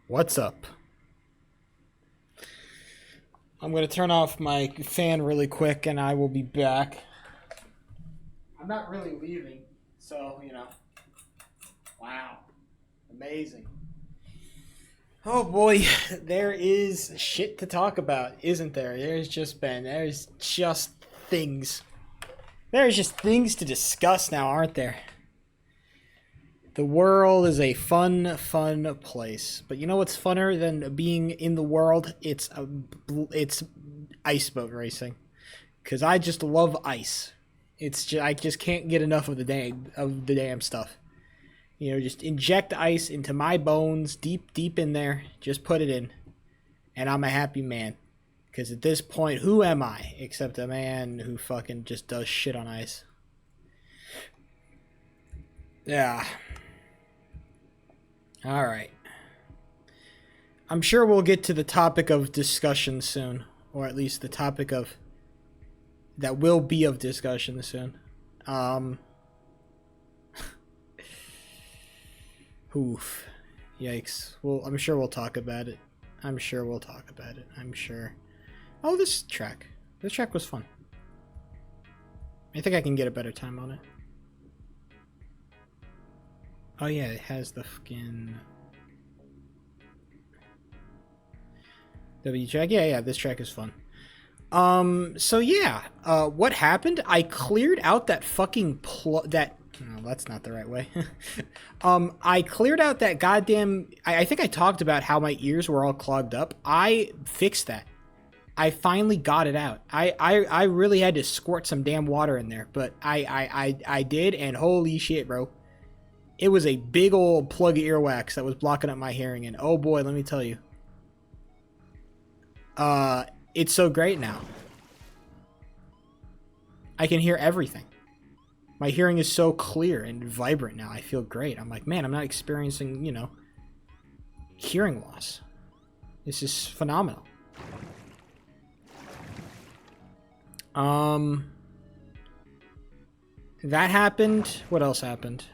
What's up? I'm going to turn off my fan really quick and I will be back. I'm not really leaving, so, wow. Amazing. Oh boy, there is shit to talk about, isn't there? There's just things. There's just things to discuss now, aren't there? The world is a fun place. But you know what's funner than being in the world? It's ice boat racing. Cause I just love ice. I just can't get enough of the damn stuff. Just inject ice into my bones, deep in there. Just put it in, and I'm a happy man. Cause at this point, who am I except a man who fucking just does shit on ice? Yeah. All right. I'm sure we'll get to the topic of discussion soon, or at least the topic of that will be of discussion soon. Oof. Yikes. Well, I'm sure we'll talk about it. I'm sure. Oh, this track. This track was fun. I think I can get a better time on it. Oh yeah, it has the fucking W track. Yeah, this track is fun. So yeah, what happened? I cleared out that fucking no, that's not the right way. I cleared out that goddamn. I think I talked about how my ears were all clogged up. I fixed that. I finally got it out. I really had to squirt some damn water in there, but I did, and holy shit, bro. It was a big old plug of earwax that was blocking up my hearing, and oh boy, let me tell you. It's so great now. I can hear everything. My hearing is so clear and vibrant now. I feel great. I'm like, man, I'm not experiencing, you know, hearing loss. This is phenomenal. That happened. What else happened?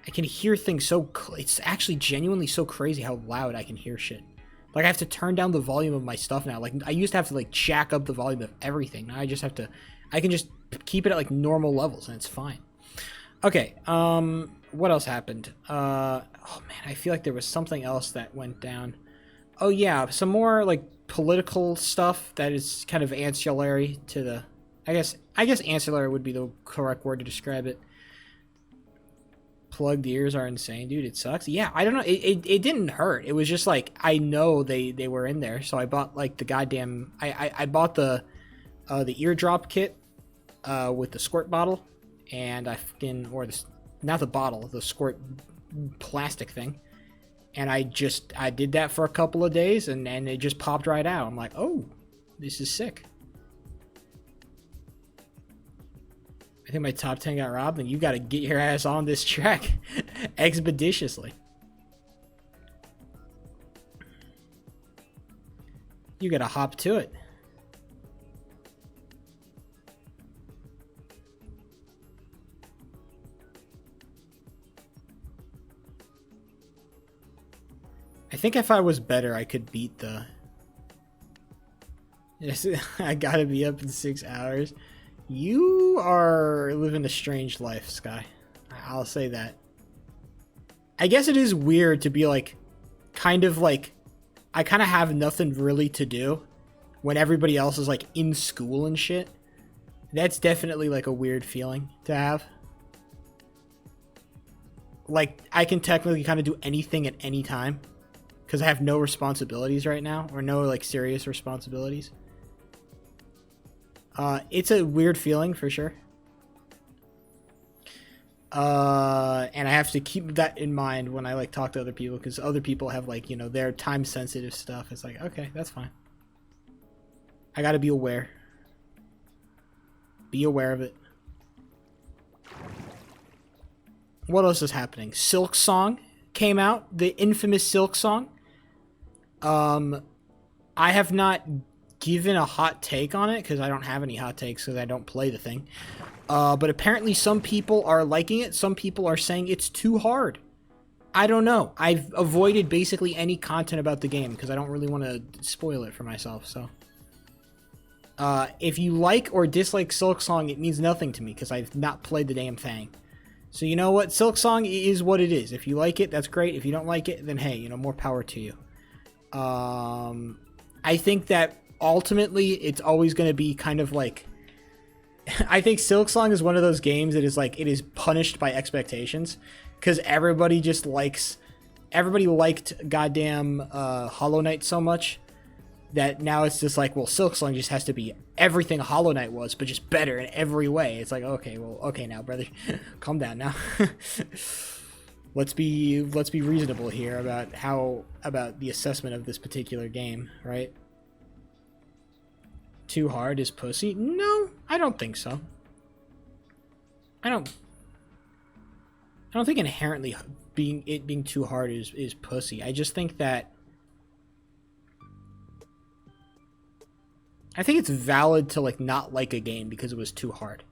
I can hear things so... It's actually genuinely so crazy how loud I can hear shit. Like, I have to turn down the volume of my stuff now. Like, I used to have to, like, jack up the volume of everything. Now I just have to... I can just keep it at, like, normal levels, and it's fine. Okay, what else happened? Oh, man, I feel like there was something else that went down. Oh, yeah, some more, like, political stuff that is kind of ancillary to the... I guess ancillary would be the correct word to describe it. Plugged ears are insane, dude. It sucks. Yeah, I don't know. It didn't hurt. It was just like, I know they were in there, so I bought like the goddamn... I bought the eardrop kit with the squirt bottle, and I fucking... Or the... Not the bottle, the squirt plastic thing. And I did that for a couple of days, and it just popped right out. I'm like, oh, this is sick. I think my top 10 got robbed, and you got to get your ass on this track expeditiously. You got to hop to it. I think if I was better, I could beat the... Yes, I gotta be up in 6 hours. You are living a strange life, Sky. I'll say that. I guess it is weird to be like, kind of like, I kind of have nothing really to do when everybody else is like in school and shit. That's definitely like a weird feeling to have. Like, I can technically kind of do anything at any time because I have no responsibilities right now, or no like serious responsibilities. It's a weird feeling for sure. And I have to keep that in mind when I like talk to other people, because other people have like, you know, their time sensitive stuff. It's like, okay, that's fine. I gotta be aware. Be aware of it. What else is happening? Silk Song came out, the infamous Silk Song. I have not given a hot take on it because I don't have any hot takes because I don't play the thing. But apparently some people are liking it. Some people are saying it's too hard. I don't know. I've avoided basically any content about the game because I don't really want to spoil it for myself. So, if you like or dislike Silk Song, it means nothing to me because I've not played the damn thing. So you know what? Silk Song is what it is. If you like it, that's great. If you don't like it, then hey, you know, more power to you. I think that ultimately it's always going to be kind of like... I think Silk Song is one of those games that is like, it is punished by expectations, because everybody just likes... Everybody liked goddamn Hollow Knight so much that now it's just like, well, Silk Song just has to be everything Hollow Knight was, but just better in every way. It's like, okay, well, okay now, brother. Calm down now. Let's be reasonable here about the assessment of this particular game, right? Too hard is pussy? No, I don't think so. I don't think inherently being too hard is pussy. I just think that I think it's valid to like not like a game because it was too hard.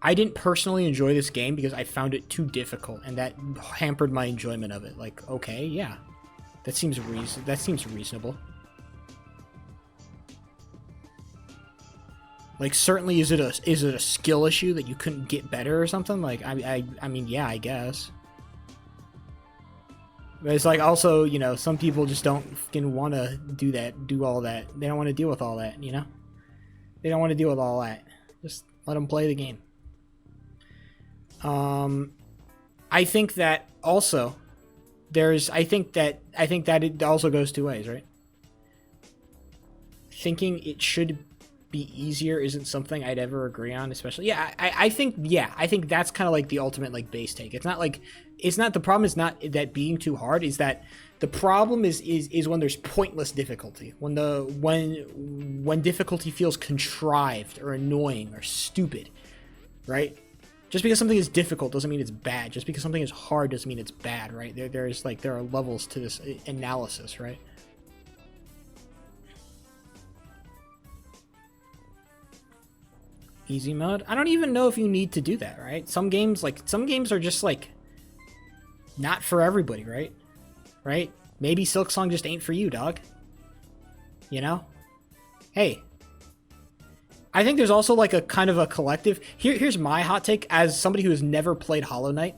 I didn't personally enjoy this game because I found it too difficult, and that hampered my enjoyment of it. Like, okay, yeah, that seems reasonable. Like, certainly, is it a skill issue that you couldn't get better or something? Like, I mean, yeah, I guess. But it's like, also, you know, some people just don't fucking want to do all that. They don't want to deal with all that, you know? They don't want to deal with all that. Just let them play the game. I think that also I think that it also goes two ways, right? Thinking it should be easier isn't something I'd ever agree on, especially. Yeah, I think that's kind of like the ultimate like base take. It's not the problem is not that being too hard, is that the problem is when there's pointless difficulty, when difficulty feels contrived or annoying or stupid, right? Just because something is difficult doesn't mean it's bad. Just because something is hard doesn't mean it's bad, right? There are levels to this analysis, right? Easy mode? I don't even know if you need to do that, right? Some games are just like not for everybody, right? Right? Maybe Silksong just ain't for you, dog. You know? Hey. I think there's also like a kind of a collective. Here's my hot take as somebody who has never played Hollow Knight.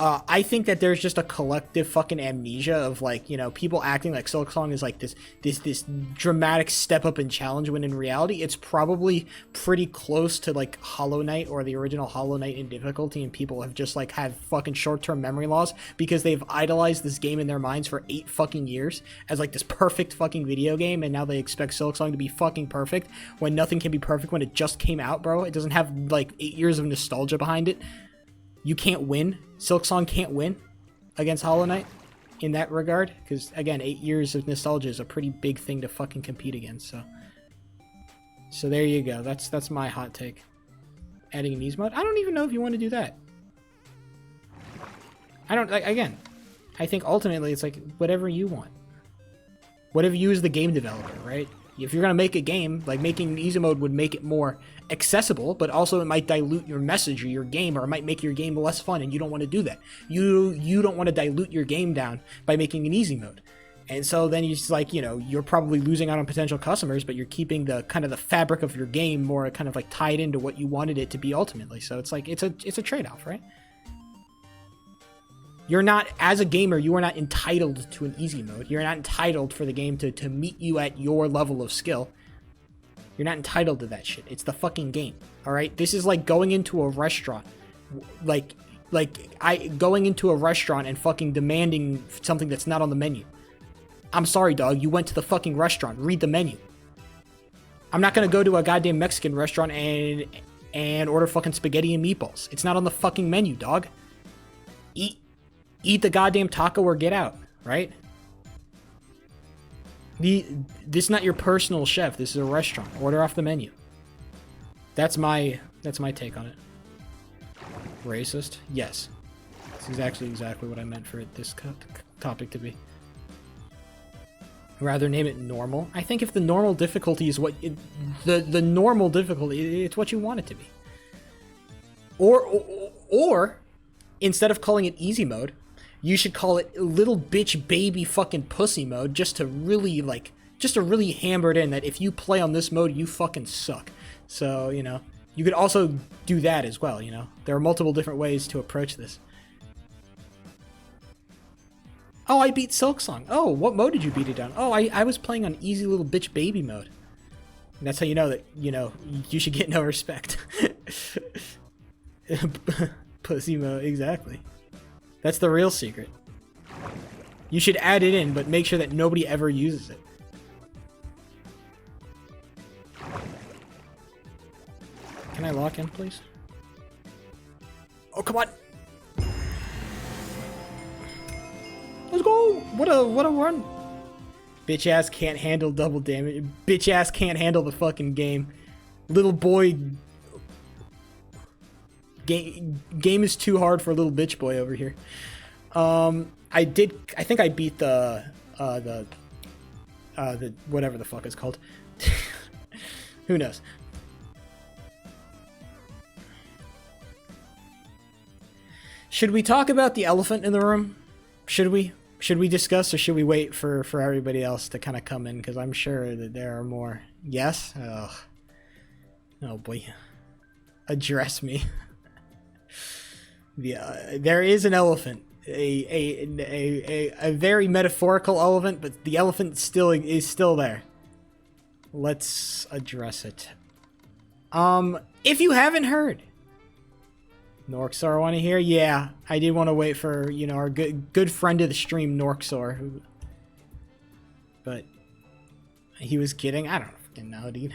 I think that there's just a collective fucking amnesia of like, you know, people acting like Silksong is like this dramatic step up in challenge, when in reality it's probably pretty close to like Hollow Knight or the original Hollow Knight in difficulty, and people have just like have fucking short-term memory loss because they've idolized this game in their minds for 8 fucking years as like this perfect fucking video game, and now they expect Silksong to be fucking perfect when nothing can be perfect when it just came out, bro. It doesn't have like 8 years of nostalgia behind it. You can't win. Silksong can't win against Hollow Knight in that regard, because again, 8 years of nostalgia is a pretty big thing to fucking compete against. So there you go. That's my hot take. Adding an ease mode. I don't even know if you want to do that. Again, I think ultimately it's like whatever you want. Whatever you as the game developer, right? If you're gonna make a game, like making an easy mode would make it more accessible, but also it might dilute your message or your game, or it might make your game less fun, and you don't want to do that. You don't want to dilute your game down by making an easy mode. And so then you just like, you know, you're probably losing out on potential customers, but you're keeping the kind of the fabric of your game more kind of like tied into what you wanted it to be ultimately. So it's like it's a trade-off, right? You're not, as a gamer, you are not entitled to an easy mode. You're not entitled for the game to meet you at your level of skill. You're not entitled to that shit. It's the fucking game, all right? This is like going into a restaurant. Going into a restaurant and fucking demanding something that's not on the menu. I'm sorry, dog. You went to the fucking restaurant. Read the menu. I'm not gonna go to a goddamn Mexican restaurant and order fucking spaghetti and meatballs. It's not on the fucking menu, dog. Eat the goddamn taco or get out, right? This is not your personal chef. This is a restaurant. Order off the menu. That's my take on it. Racist? Yes. This is actually exactly what I meant for this topic to be. Rather name it normal. I think if the normal difficulty is what the normal difficulty, it's what you want it to be. Or instead of calling it easy mode, you should call it little bitch baby fucking pussy mode, just to really hammer it in that if you play on this mode, you fucking suck. So, you know, you could also do that as well, you know. There are multiple different ways to approach this. Oh, I beat Silksong. Oh, what mode did you beat it on? Oh, I was playing on easy little bitch baby mode. And that's how you know that, you know, you should get no respect. Pussy mode, exactly. That's the real secret. You should add it in, but make sure that nobody ever uses it. Can I lock in, please? Oh, come on! Let's go! What a run! Bitch ass can't handle double damage. Bitch ass can't handle the fucking game. Little boy... Game is too hard for a little bitch boy over here. I think I beat the whatever the fuck it's called. Who knows? Should we talk about the elephant in the room? Should we discuss, or should we wait for everybody else to kind of come in? Because I'm sure that there are more. Yes? Oh boy. Address me. Yeah, there is an elephant, a very metaphorical elephant, but the elephant is still there. Let's address it. If you haven't heard, Norxor want to hear? Yeah, I did want to wait for, you know, our good friend of the stream, Norxor, but he was kidding. I don't fucking know, dude.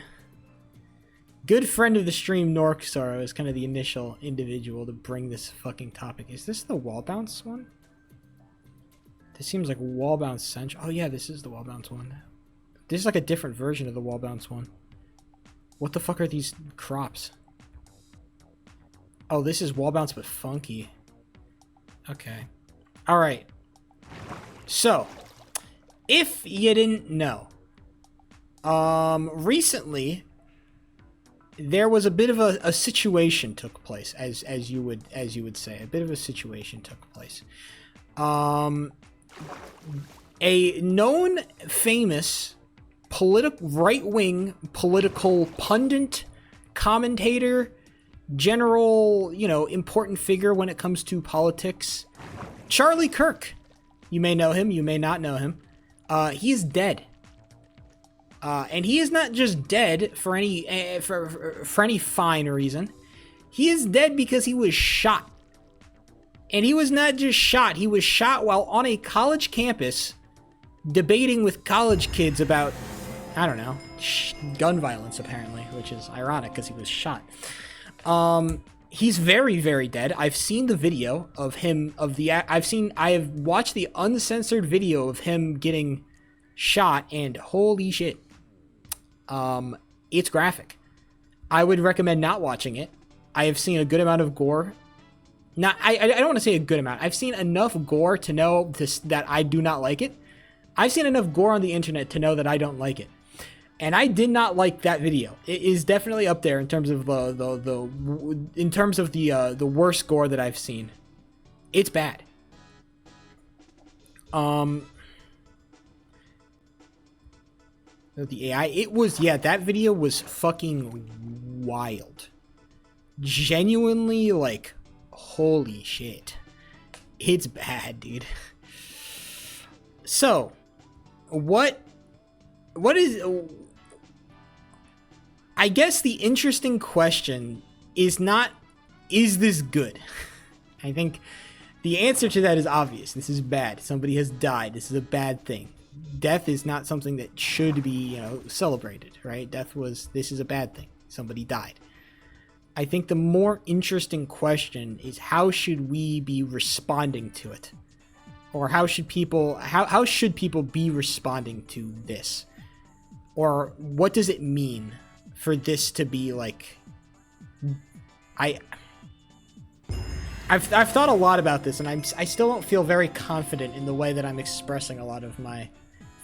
Good friend of the stream, Norkstar, is kind of the initial individual to bring this fucking topic. Is this the wall bounce one? This seems like wall bounce central. Oh yeah, this is the wall bounce one. This is like a different version of the wall bounce one. What the fuck are these crops? Oh, this is wall bounce but funky. Okay. Alright. So, if you didn't know, recently there was a bit of a situation took place, as you would say. A bit of a situation took place. A known famous right-wing political pundit, commentator, general, important figure when it comes to politics, Charlie Kirk. You may know him, you may not know him. He is dead. And he is not just dead for any for any fine reason. He is dead because he was shot. And he was not just shot, he was shot while on a college campus debating with college kids about, I don't know, gun violence apparently, which is ironic because he was shot. He's very, very dead. I've seen the video of him, I have watched the uncensored video of him getting shot, and holy shit. It's graphic. I would recommend not watching it. I have seen a good amount of gore. I don't want to say a good amount. I've seen enough gore to know that I do not like it. I've seen enough gore on the internet to know that I don't like it. And I did not like that video. It is definitely up there in terms of the worst gore that I've seen. It's bad. The AI, that video was fucking wild. Genuinely, like, holy shit. It's bad, dude. So, what is... I guess the interesting question is not, is this good? I think the answer to that is obvious. This is bad. Somebody has died. This is a bad thing. Death is not something that should be, celebrated, right? This is a bad thing. Somebody died. I think the more interesting question is, how should we be responding to it? Or how should people be responding to this? Or what does it mean for this to be like... I've thought a lot about this, and I still don't feel very confident in the way that I'm expressing a lot of my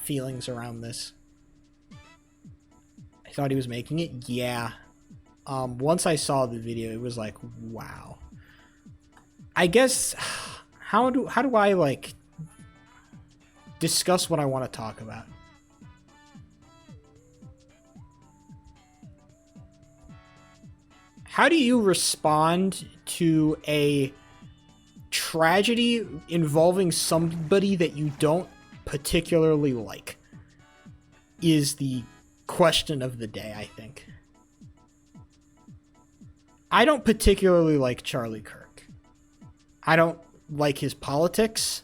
feelings around this. I thought he was making it? Yeah. Once I saw the video, it was like, wow. I guess, how do I, like, discuss what I want to talk about? How do you respond to a tragedy involving somebody that you don't particularly like? Is the question of the day, I think. I don't particularly like Charlie Kirk. I don't like his politics.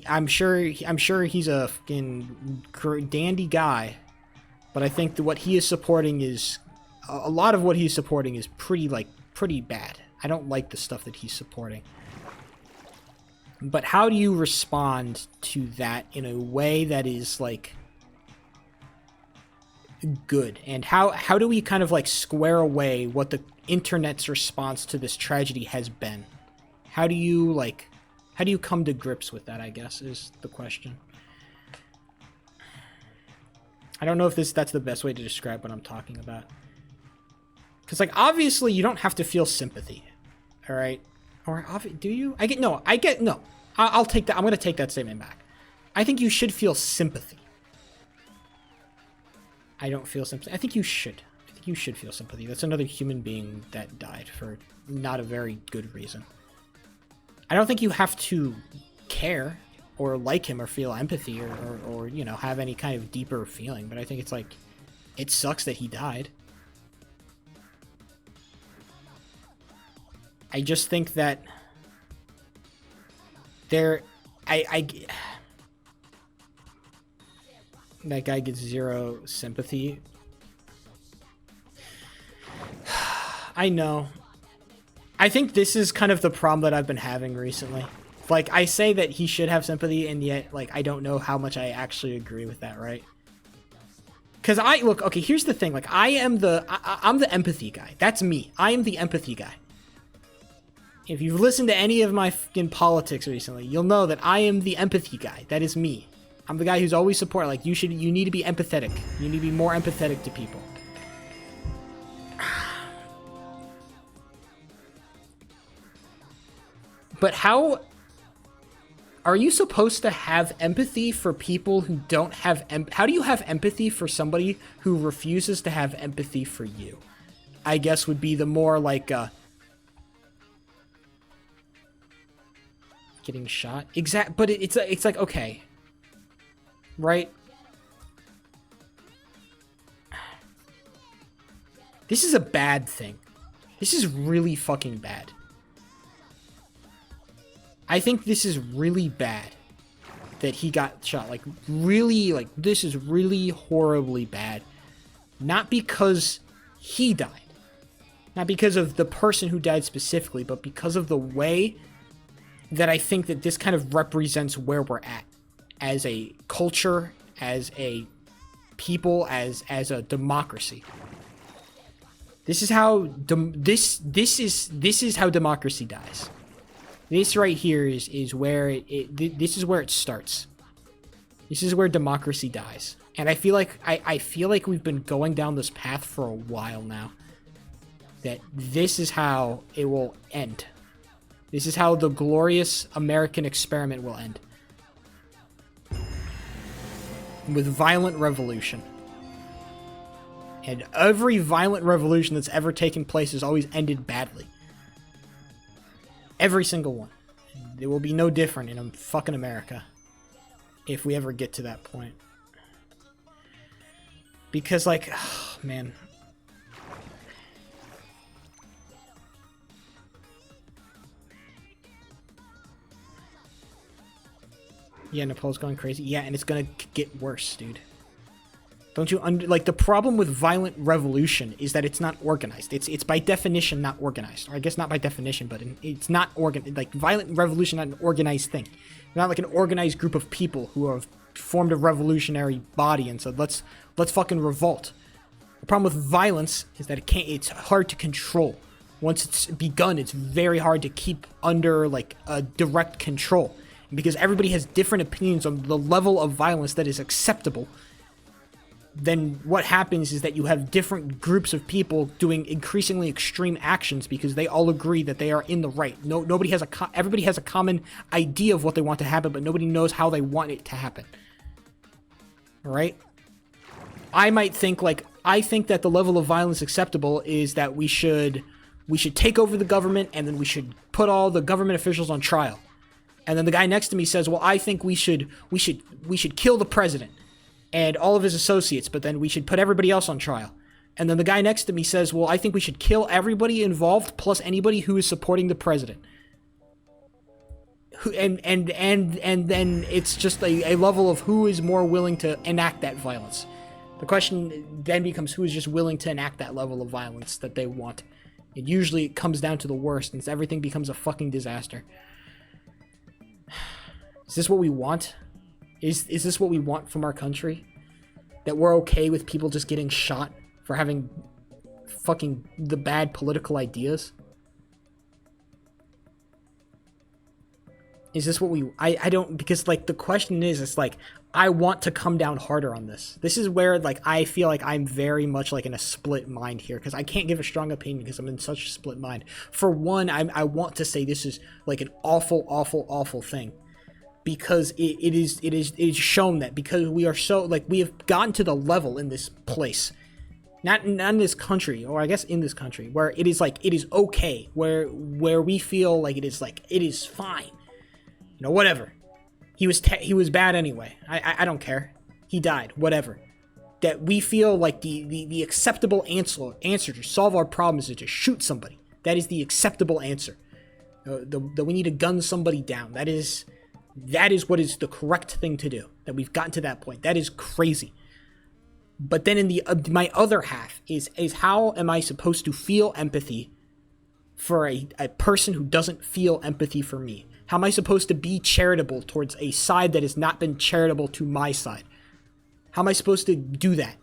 I'm sure he's a fucking dandy guy, but I think that what he is supporting is... a lot of what he's supporting is pretty bad. I don't like the stuff that he's supporting. But how do you respond to that in a way that is, like, good? And how do we kind of, like, square away what the internet's response to this tragedy has been? How do you come to grips with that, I guess, is the question. I don't know if that's the best way to describe what I'm talking about. Because, like, obviously you don't have to feel sympathy, all right? Or do you? I'll take that. I'm going to take that statement back. I think you should feel sympathy. I don't feel sympathy. I think you should. I think you should feel sympathy. That's another human being that died for not a very good reason. I don't think you have to care or like him or feel empathy or have any kind of deeper feeling. But I think it's like, it sucks that he died. I just think that that guy gets zero sympathy. I know. I think this is kind of the problem that I've been having recently. Like, I say that he should have sympathy, and yet, like, I don't know how much I actually agree with that, right? Because look, okay, here's the thing. Like, I'm the empathy guy. That's me. I am the empathy guy. If you've listened to any of my fucking politics recently, you'll know that I am the empathy guy. That is me. I'm the guy who's always support. Like, you need to be empathetic. You need to be more empathetic to people. But how are you supposed to have empathy for people who don't have how do you have empathy for somebody who refuses to have empathy for you? I guess would be the more like getting shot. But it's like, okay. Right? This is a bad thing. This is really fucking bad. I think this is really bad that he got shot. Like, really, like, this is really horribly bad. Not because he died. Not because of the person who died specifically, but because of the way that I think that this kind of represents where we're at. As a culture, as a people, as a democracy. This is how this is how democracy dies. This right here is where this is where it starts. This is where democracy dies. And I feel like I feel like we've been going down this path for a while now. That this is how it will end. This is how the glorious American experiment will end. With violent revolution. And every violent revolution that's ever taken place has always ended badly. Every single one. It will be no different in fucking America. If we ever get to that point. Because, like, oh, man. Yeah, Nepal's going crazy. Yeah, and it's gonna get worse, dude. Don't you like, the problem with violent revolution is that it's not organized. It's by definition not organized. Or I guess not by definition, but it's not like, violent revolution not an organized thing. Not like an organized group of people who have formed a revolutionary body and said, let's fucking revolt. The problem with violence is that it's hard to control. Once it's begun, it's very hard to keep under, like, a direct control. And because everybody has different opinions on the level of violence that is acceptable, then what happens is that you have different groups of people doing increasingly extreme actions because they all agree that they are in the right. Nobody has everybody has a common idea of what they want to happen, but nobody knows how they want it to happen. All right? I might think, like, I think that the level of violence acceptable is that we should take over the government, and then we should put all the government officials on trial. And then the guy next to me says, well, I think we should kill the president and all of his associates, but then we should put everybody else on trial. And then the guy next to me says, well, I think we should kill everybody involved plus anybody who is supporting the president. And then it's just a level of who is more willing to enact that violence. The question then becomes who is just willing to enact that level of violence that they want. It usually comes down to the worst, and everything becomes a fucking disaster. Is this what we want? Is this what we want from our country? That we're okay with people just getting shot for having fucking the bad political ideas? Is this what we... I don't... Because, like, the question is, it's like, I want to come down harder on this. This is where, like, I feel like I'm very much, like, in a split mind here. Because I can't give a strong opinion because I'm in such a split mind. For one, I want to say this is, like, an awful, awful, awful thing. Because it is shown that because we are so, like, we have gotten to the level in this place, not in this country, or I guess in this country, where it is like, it is okay, where we feel like it is fine, you know, whatever. He was bad anyway. I don't care. He died. Whatever. That we feel like the acceptable answer to solve our problems is to shoot somebody. That is the acceptable answer. That we need to gun somebody down. That is what is the correct thing to do. That we've gotten to that point. That is crazy. But then in the my other half is how am I supposed to feel empathy for a person who doesn't feel empathy for me? How am I supposed to be charitable towards a side that has not been charitable to my side? How am I supposed to do that?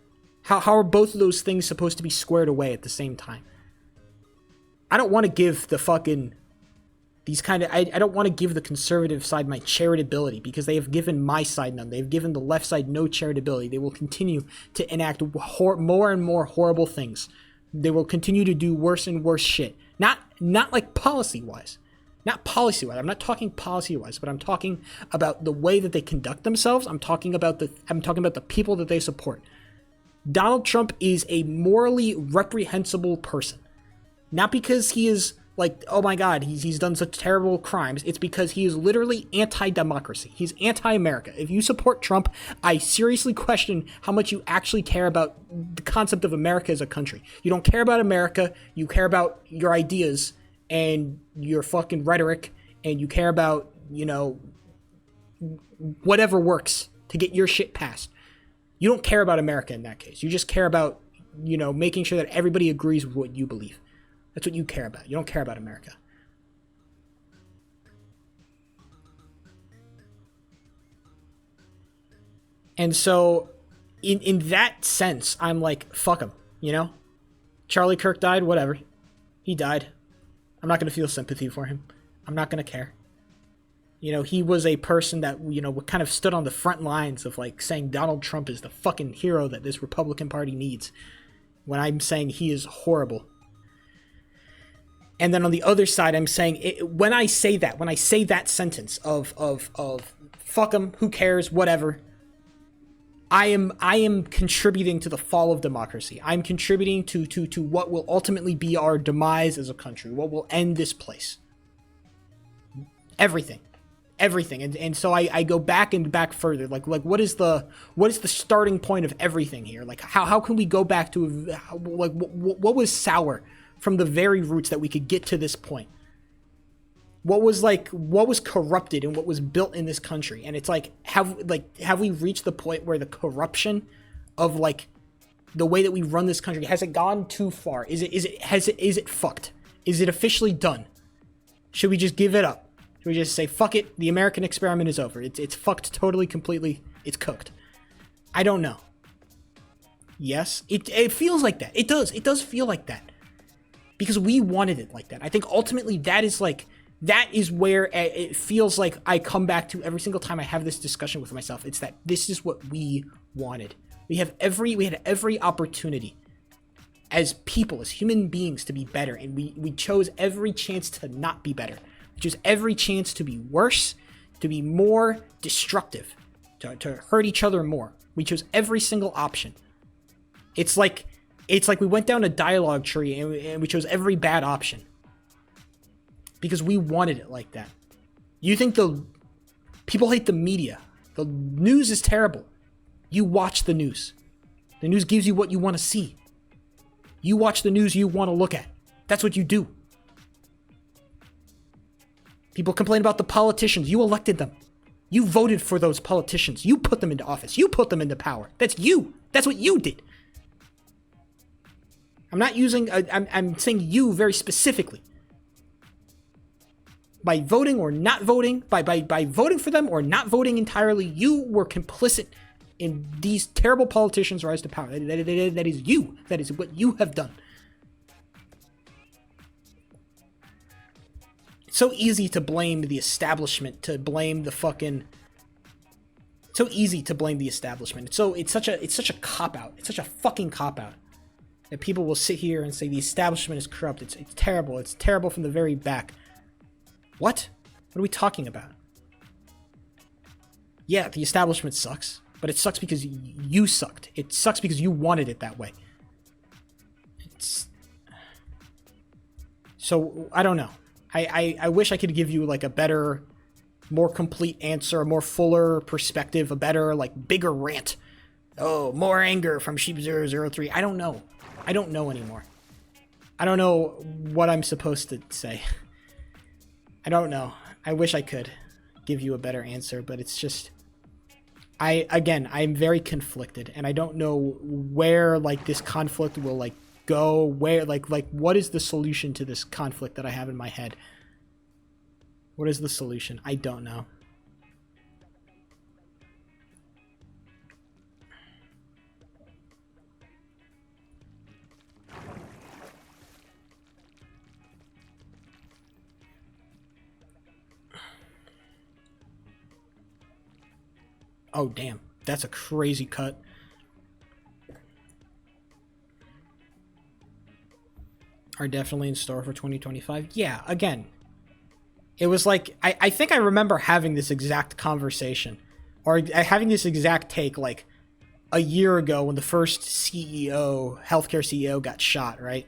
How are both of those things supposed to be squared away at the same time? I don't want to give the fucking I don't want to give the conservative side my charitability because they have given my side none. They've given the left side no charitability. They will continue to enact more and more horrible things. They will continue to do worse and worse shit. Not like policy-wise. Not policy-wise. I'm not talking policy-wise, but I'm talking about the way that they conduct themselves. I'm talking about the people that they support. Donald Trump is a morally reprehensible person. Not because he is like, oh my god, he's done such terrible crimes. It's because he is literally anti-democracy. He's anti-America. If you support Trump, I seriously question how much you actually care about the concept of America as a country. You don't care about America. You care about your ideas and your fucking rhetoric, and you care about, whatever works to get your shit passed. You don't care about America in that case. You just care about, making sure that everybody agrees with what you believe. That's what you care about. You don't care about America. And so, in that sense, I'm like, fuck him, Charlie Kirk died, whatever. He died. I'm not going to feel sympathy for him. I'm not going to care. He was a person that, kind of stood on the front lines of, like, saying Donald Trump is the fucking hero that this Republican Party needs. When I'm saying he is horrible. And then on the other side, I'm saying, when I say that sentence of fuck him, who cares, whatever, I am contributing to the fall of democracy. I'm contributing to what will ultimately be our demise as a country, what will end this place. Everything. And so I go back and back further. Like what is the starting point of everything here? Like how can we go back to like what was sour from the very roots that we could get to this point? What was corrupted and what was built in this country? And it's like, have we reached the point where the corruption of like the way that we run this country, has it gone too far? Is it fucked? Is it officially done? Should we just give it up? Should we just say, fuck it, the American experiment is over. It's fucked totally, completely, it's cooked. I don't know. Yes, it feels like that. It does feel like that. Because we wanted it like that. I think ultimately that is where it feels like I come back to every single time I have this discussion with myself. It's that this is what we wanted. We had every opportunity as people, as human beings, to be better, and we chose every chance to not be better. We chose every chance to be worse, to be more destructive, to hurt each other more. We chose every single option. It's like we went down a dialogue tree and we chose every bad option. Because we wanted it like that. You think people hate the media. The news is terrible. You watch the news. The news gives you what you want to see. You watch the news you want to look at. That's what you do. People complain about the politicians. You elected them. You voted for those politicians. You put them into office. You put them into power. That's you. That's what you did. I'm saying you very specifically. By voting or not voting, by voting for them or not voting entirely, you were complicit in these terrible politicians' rise to power. That is you. That is what you have done. It's so easy to blame the establishment, to blame the fucking... It's so easy to blame the establishment. It's such a cop-out. It's such a fucking cop-out. That people will sit here and say the establishment is corrupt. It's terrible. It's terrible from the very back. What? What are we talking about? Yeah, the establishment sucks, but it sucks because you sucked. It sucks because you wanted it that way. So, I don't know. I wish I could give you like a better, more complete answer, a more fuller perspective, a better, like, bigger rant. Oh, more anger from Sheep003. I don't know. I don't know anymore. I don't know what I'm supposed to say. I don't know. I wish I could give you a better answer, but it's just... I'm very conflicted, and I don't know where like this conflict will like go. Where like what is the solution to this conflict that I have in my head? What is the solution? I don't know. Oh, damn. That's a crazy cut. Are definitely in store for 2025. Yeah, again, it was like, I think I remember having this exact conversation, or having this exact take like a year ago when the first healthcare CEO got shot, right?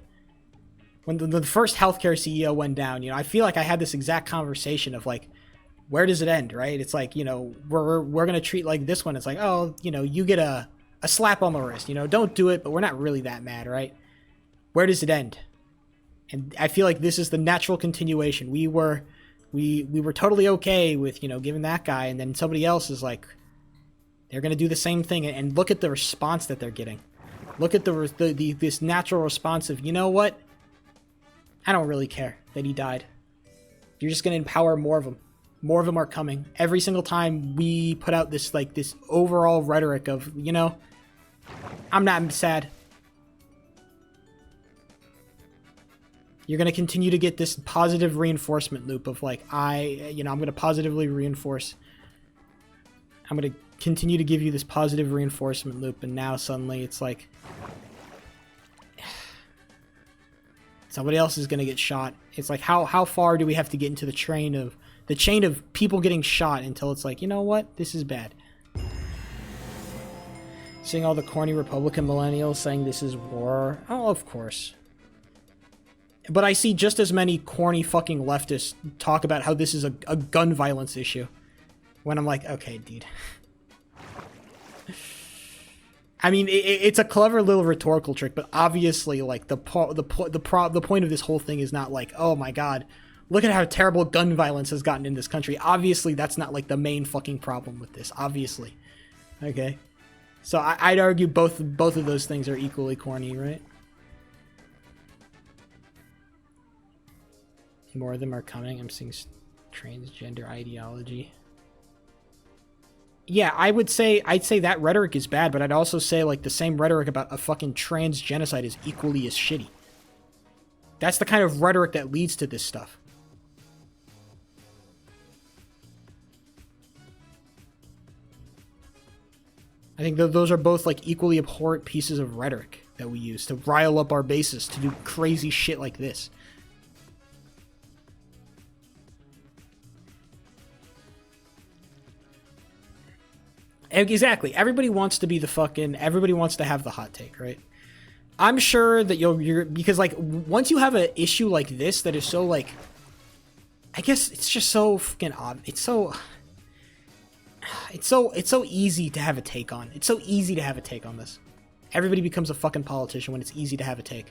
When the first healthcare CEO went down, I feel like I had this exact conversation of like, where does it end, right? It's like, we're gonna treat like this one. It's like, oh, you get a slap on the wrist. Don't do it, but we're not really that mad, right? Where does it end? And I feel like this is the natural continuation. We were totally okay with giving that guy, and then somebody else is like, they're gonna do the same thing. And look at the response that they're getting. Look at this natural response of, you know what? I don't really care that he died. You're just gonna empower more of them. More of them are coming. Every single time we put out this overall rhetoric of, I'm not sad. You're going to continue to get this positive reinforcement loop of like, I'm going to positively reinforce. I'm going to continue to give you this positive reinforcement loop. And now suddenly it's like, somebody else is going to get shot. It's like, how far do we have to get into the chain of people getting shot until it's like, you know what? This is bad. Seeing all the corny Republican millennials saying this is war. Oh, of course. But I see just as many corny fucking leftists talk about how this is a gun violence issue. When I'm like, okay, dude. I mean, it's a clever little rhetorical trick, but obviously, like, the point of this whole thing is not like, oh my god, look at how terrible gun violence has gotten in this country. Obviously, that's not, like, the main fucking problem with this. Obviously. Okay? So I'd argue both of those things are equally corny, right? More of them are coming. I'm seeing transgender ideology. Yeah, I'd say that rhetoric is bad, but I'd also say, like, the same rhetoric about a fucking trans genocide is equally as shitty. That's the kind of rhetoric that leads to this stuff. I think those are both, like, equally abhorrent pieces of rhetoric that we use to rile up our bases to do crazy shit like this. Exactly. Everybody wants to have the hot take, right? I'm sure that you're because, like, once you have an issue like this that is so, like, I guess it's just so fucking odd. It's so easy to have a take on. It's so easy to have a take on this. Everybody becomes a fucking politician when it's easy to have a take.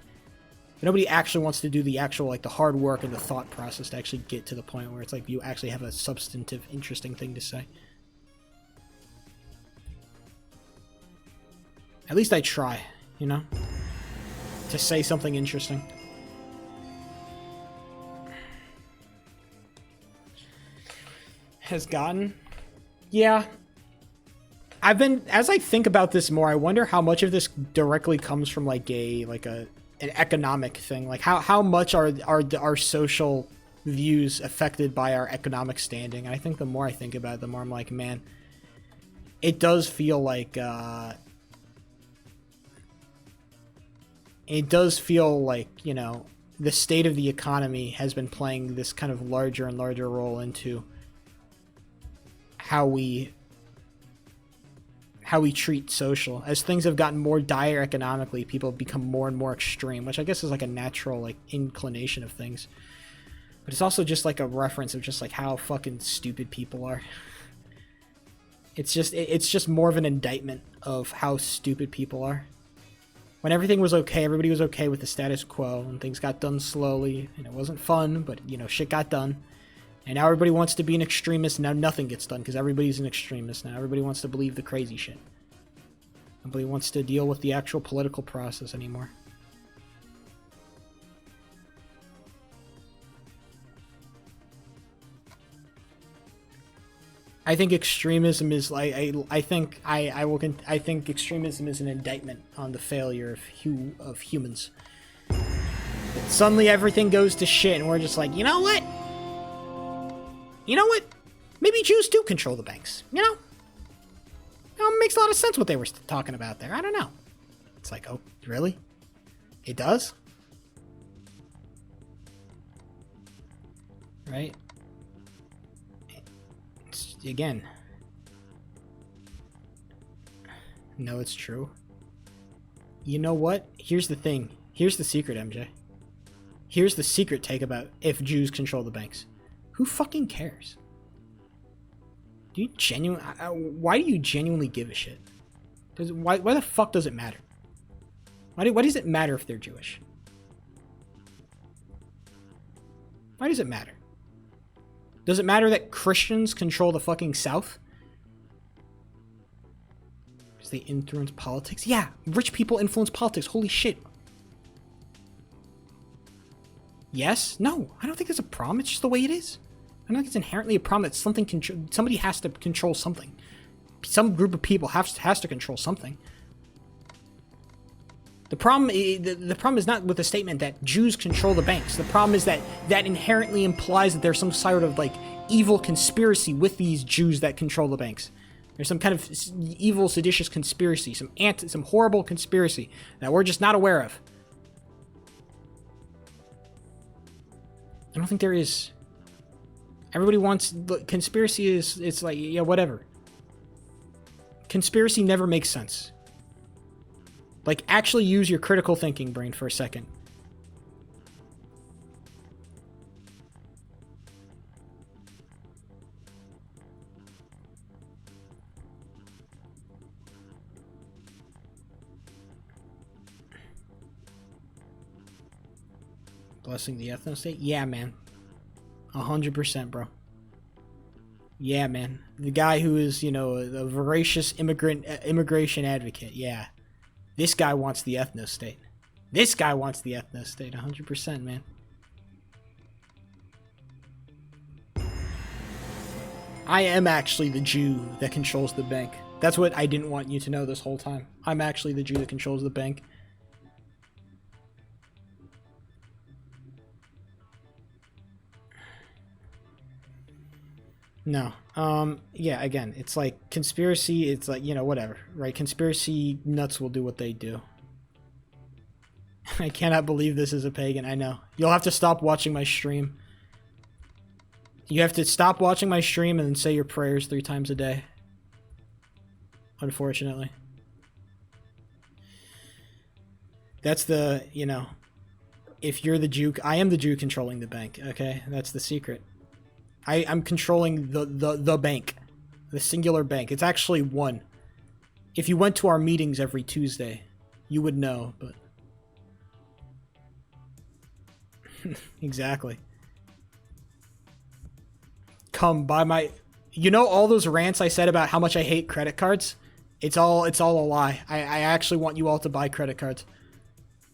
But nobody actually wants to do the actual, like, the hard work and the thought process to actually get to the point where it's like you actually have a substantive, interesting thing to say. At least I try, to say something interesting. Has gotten? Yeah. As I think about this more, I wonder how much of this directly comes from like an economic thing. Like how much are our social views affected by our economic standing? And I think the more I think about it, the more I'm like, man, it does feel like the state of the economy has been playing this kind of larger and larger role into how we treat social. As things have gotten more dire economically, people have become more and more extreme, which I guess is like a natural like inclination of things. But it's also just like a reference of just like how fucking stupid people are. It's just more of an indictment of how stupid people are. When everything was okay, everybody was okay with the status quo, and things got done slowly, and it wasn't fun, but, shit got done. And now everybody wants to be an extremist. Now nothing gets done because everybody's an extremist now. Everybody wants to believe the crazy shit. Nobody wants to deal with the actual political process anymore. I think extremism is like I think extremism is an indictment on the failure of humans. Suddenly everything goes to shit, and we're just like, you know what? You know what? Maybe Jews do control the banks. You know? It makes a lot of sense what they were talking about there. I don't know. It's like, oh, really? It does? Right? Again. No, it's true. You know what? Here's the thing. Here's the secret, MJ. Here's the secret take about if Jews control the banks. Who fucking cares? Do you genuinely... why do you genuinely give a shit? Why the fuck does it matter? Why does it matter if they're Jewish? Why does it matter? Does it matter that Christians control the fucking South? Because they influence politics? Yeah, rich people influence politics. Holy shit. Yes? No, I don't think there's a problem. It's just the way it is. I don't think it's inherently a problem that somebody has to control something. Some group of people has to control something. The problem is not with the statement that Jews control the banks. The problem is that inherently implies that there's some sort of like evil conspiracy with these Jews that control the banks. There's some kind of evil, seditious conspiracy, some horrible conspiracy that we're just not aware of. I don't think there is. Everybody wants conspiracy it's like, yeah, whatever. Conspiracy never makes sense. Like, actually use your critical thinking brain for a second. Blessing the ethno-state? Yeah, man. 100%, bro. Yeah, man. The guy who is, you know, a voracious immigration advocate. Yeah. This guy wants the ethno-state. This guy wants the ethno-state. 100%, man. I am actually the Jew that controls the bank. That's what I didn't want you to know this whole time. I'm actually the Jew that controls the bank. No. Yeah, again, it's like conspiracy, it's like, you know, whatever, right? Conspiracy nuts will do what they do. I cannot believe this is a pagan, I know. You'll have to stop watching my stream. You have to stop watching my stream and then say your prayers 3 times a day. Unfortunately. That's the, you know, if you're the Jew, I am the Jew controlling the bank, okay? That's the secret. I'm controlling the bank. The singular bank. It's actually one. If you went to our meetings every Tuesday, you would know, but... Exactly. Come buy my... You know all those rants I said about how much I hate credit cards? It's all a lie. I actually want you all to buy credit cards.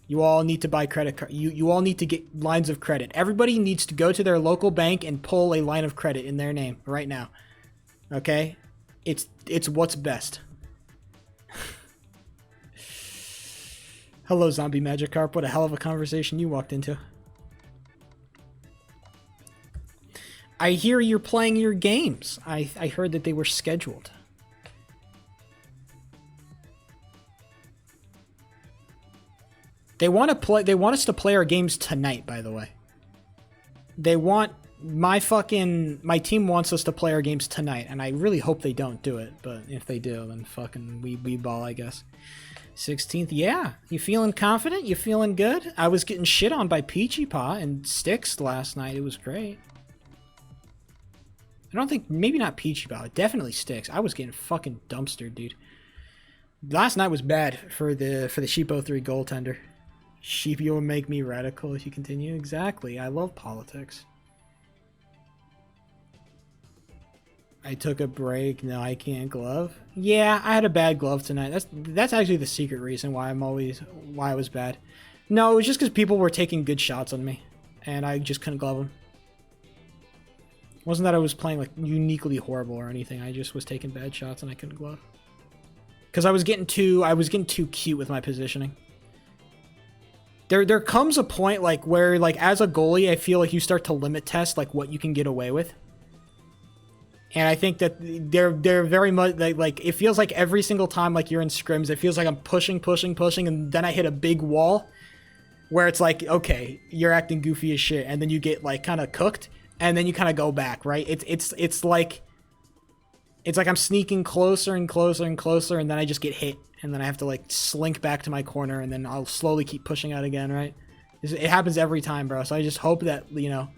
You all need to buy credit card. You all need to get lines of credit. Everybody needs to go to their local bank and pull a line of credit in their name right now. Okay? It's what's best. Hello, Zombie Magikarp. What a hell of a conversation you walked into. I hear you're playing your games. I heard that they were scheduled. They want us to play our games tonight, by the way. They want my team wants us to play our games tonight, and I really hope they don't do it, but if they do, then fucking we ball, I guess. 16th, yeah. You feeling confident? You feeling good? I was getting shit on by Peachy Paw and Styx last night. It was great. I don't think, maybe not Peachy Paw, definitely Styx. I was getting fucking dumpstered, dude. Last night was bad for the Sheep03 goaltender. Sheep, you will make me radical if you continue. Exactly. I love politics. I took a break. No, I can't glove. Yeah, I had a bad glove tonight. That's actually the secret reason why why I was bad. No, it was just because people were taking good shots on me, and I just couldn't glove them. It wasn't that I was playing like uniquely horrible or anything. I just was taking bad shots and I couldn't glove. Because I was getting too cute with my positioning. There comes a point like where like as a goalie, I feel like you start to limit test like what you can get away with. And I think that they're very much like it feels like every single time like you're in scrims, it feels like I'm pushing, and then I hit a big wall where it's like, okay, you're acting goofy as shit, and then you get like kind of cooked, and then you kind of go back, right? It's like I'm sneaking closer and closer and closer, and then I just get hit, and then I have to like slink back to my corner, and then I'll slowly keep pushing out again, right? It happens every time, bro. So I just hope that, you know,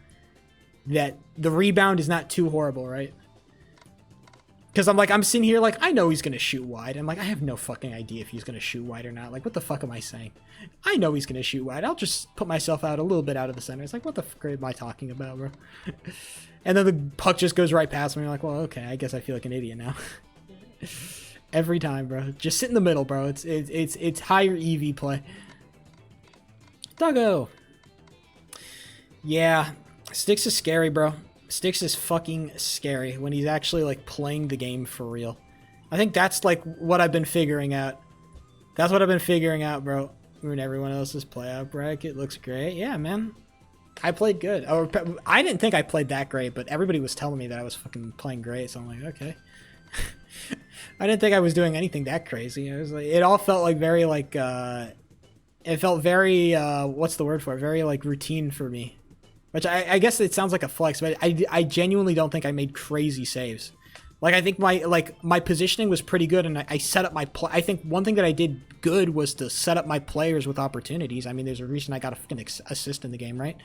that the rebound is not too horrible, right? Because I'm sitting here like, I know he's going to shoot wide. I'm like, I have no fucking idea if he's going to shoot wide or not. Like, what the fuck am I saying? I know he's going to shoot wide. I'll just put myself out a little bit out of the center. It's like, what the fuck am I talking about, bro? And then the puck just goes right past me. I'm like, well, okay, I guess I feel like an idiot now. Every time, bro. Just sit in the middle, bro. It's higher EV play. Doggo. Yeah. Sticks is scary, bro. Sticks is fucking scary when he's actually like playing the game for real. I think that's like what I've been figuring out. That's what I've been figuring out, bro. When everyone else's playout bracket looks great. Yeah, man. I played good. Or I didn't think I played that great, but everybody was telling me that I was fucking playing great, so I'm like, okay. I didn't think I was doing anything that crazy. It was like, it all felt like very like it felt very what's the word for it? Very like routine for me. Which I guess it sounds like a flex, but I genuinely don't think I made crazy saves. Like, I think my positioning was pretty good, and I set up my I think one thing that I did good was to set up my players with opportunities. I mean, there's a reason I got a fucking assist in the game, right?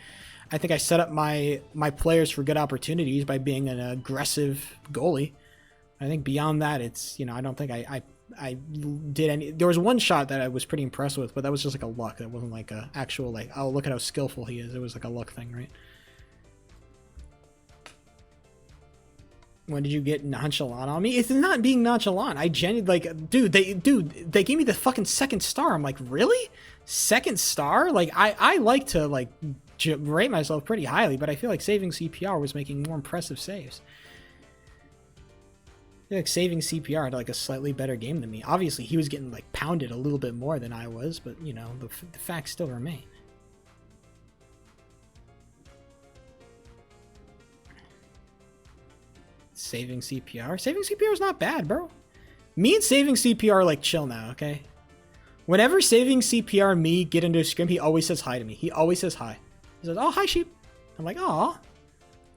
I think I set up my players for good opportunities by being an aggressive goalie. I think beyond that, it's, you know, I don't think I did any. There was one shot that I was pretty impressed with, but that was just like a luck. That wasn't like a actual like, oh, look at how skillful he is. It was like a luck thing, right? When did you get nonchalant on me? It's not being nonchalant. I genuinely like, dude, they gave me the fucking second star. I'm like, really? Second star? Like, I like to like rate myself pretty highly, but I feel like Saving CPR was making more impressive saves. I feel like Saving CPR had like a slightly better game than me. Obviously, he was getting like pounded a little bit more than I was, but you know, the facts still remain. Saving CPR? Saving CPR is not bad, bro. Me and Saving CPR are like chill now, okay? Whenever Saving CPR and me get into a scrim, he always says hi to me. He always says hi. He says, oh, hi, sheep. I'm like, aw.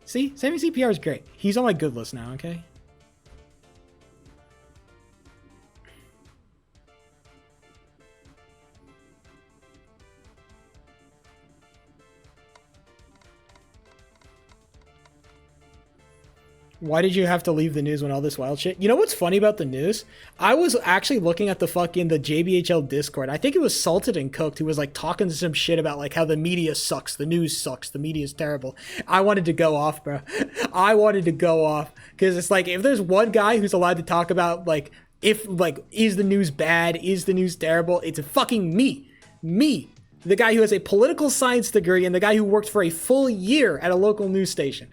See? Saving CPR is great. He's on my good list now, okay? Why did you have to leave the news when all this wild shit? You know what's funny about the news? I was actually looking at the JBHL Discord. I think it was Salted and Cooked who was like talking some shit about like how the media sucks, the news sucks, the media is terrible. I wanted to go off, bro. I wanted to go off because it's like if there's one guy who's allowed to talk about like if like is the news bad, is the news terrible? It's fucking me. Me, the guy who has a political science degree and the guy who worked for a full year at a local news station.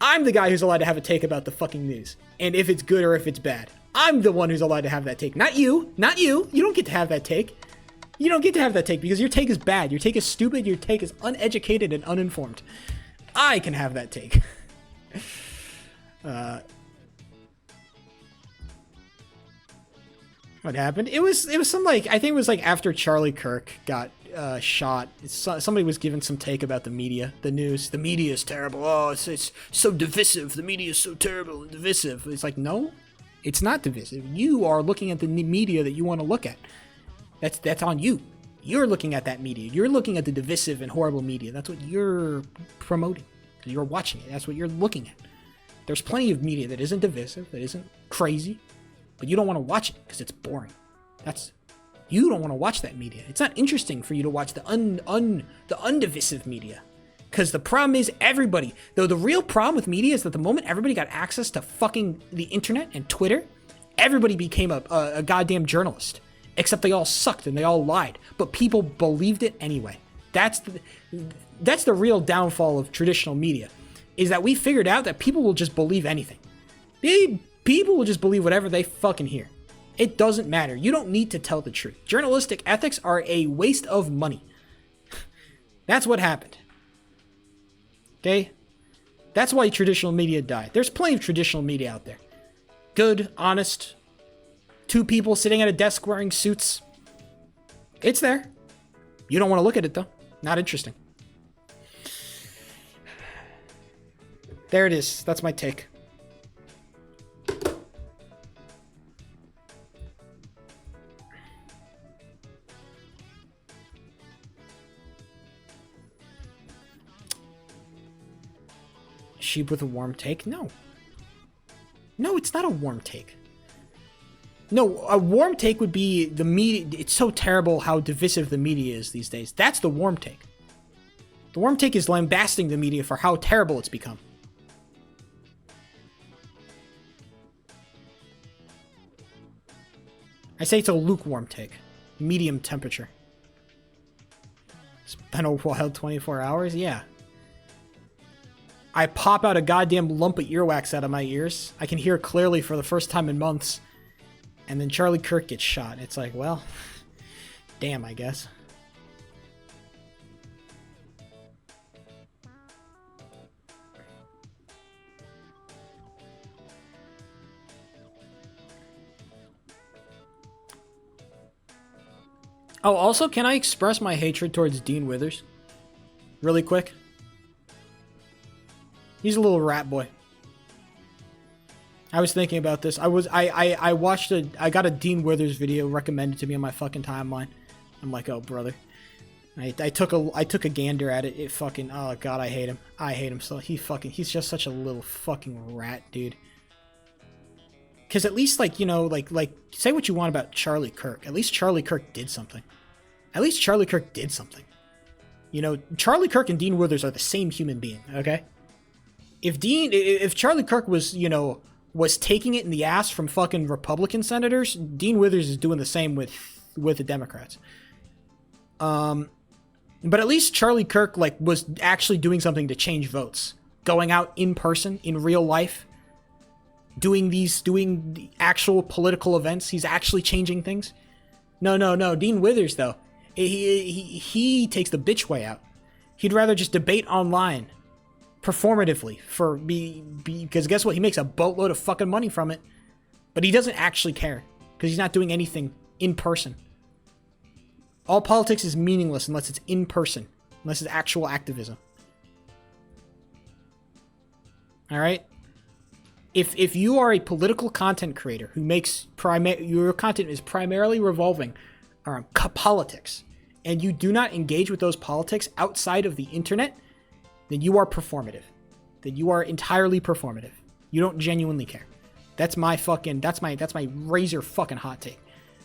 I'm the guy who's allowed to have a take about the fucking news. And if it's good or if it's bad. I'm the one who's allowed to have that take. Not you. Not you. You don't get to have that take. You don't get to have that take because your take is bad. Your take is stupid. Your take is uneducated and uninformed. I can have that take. What happened? It was some like, I think it was like after Charlie Kirk got shot. Somebody was giving some take about the media, the news. The media is terrible. Oh, it's so divisive. The media is so terrible and divisive. It's like, no, it's not divisive. You are looking at the media that you want to look at. That's on you. You're looking at that media. You're looking at the divisive and horrible media. That's what you're promoting. You're watching it. That's what you're looking at. There's plenty of media that isn't divisive, that isn't crazy, but you don't want to watch it because it's boring. You don't want to watch that media. It's not interesting for you to watch the undivisive media. Because the problem is everybody, though the real problem with media is that the moment everybody got access to fucking the internet and Twitter, everybody became a goddamn journalist. Except they all sucked and they all lied. But people believed it anyway. That's the real downfall of traditional media, is that we figured out that people will just believe anything. People will just believe whatever they fucking hear. It doesn't matter. You don't need to tell the truth. Journalistic ethics are a waste of money. That's what happened. Okay? That's why traditional media died. There's plenty of traditional media out there. Good, honest, two people sitting at a desk wearing suits. It's there. You don't want to look at it, though. Not interesting. There it is. That's my take. Sheep with a warm take? No. No, it's not a warm take. No, a warm take would be the media. It's so terrible how divisive the media is these days. That's the warm take. The warm take is lambasting the media for how terrible it's become. I say it's a lukewarm take. Medium temperature. It's been a wild 24 hours? Yeah. I pop out a goddamn lump of earwax out of my ears. I can hear clearly for the first time in months. And then Charlie Kirk gets shot. It's like, well, damn, I guess. Oh, also, can I express my hatred towards Dean Withers? Really quick? He's a little rat boy. I was thinking about this. I got a Dean Withers video recommended to me on my fucking timeline. I'm like, oh brother. I took a gander at it. It fucking, oh god, I hate him. I hate him so. He's just such a little fucking rat, dude. Cause at least like, you know, like say what you want about Charlie Kirk. At least Charlie Kirk did something. At least Charlie Kirk did something. You know, Charlie Kirk and Dean Withers are the same human being, okay? If Charlie Kirk was, you know, was taking it in the ass from fucking Republican senators, Dean Withers is doing the same with the Democrats. But at least Charlie Kirk, like, was actually doing something to change votes. Going out in person, in real life. Doing the actual political events. He's actually changing things. No. Dean Withers, though, he takes the bitch way out. He'd rather just debate online. Performatively because guess what? He makes a boatload of fucking money from it. But he doesn't actually care. Because he's not doing anything in person. All politics is meaningless unless it's in person. Unless it's actual activism. Alright? If you are a political content creator who makes your content is primarily revolving around politics, and you do not engage with those politics outside of the internet, then you are performative. Then you are entirely performative. You don't genuinely care. That's my razor fucking hot take.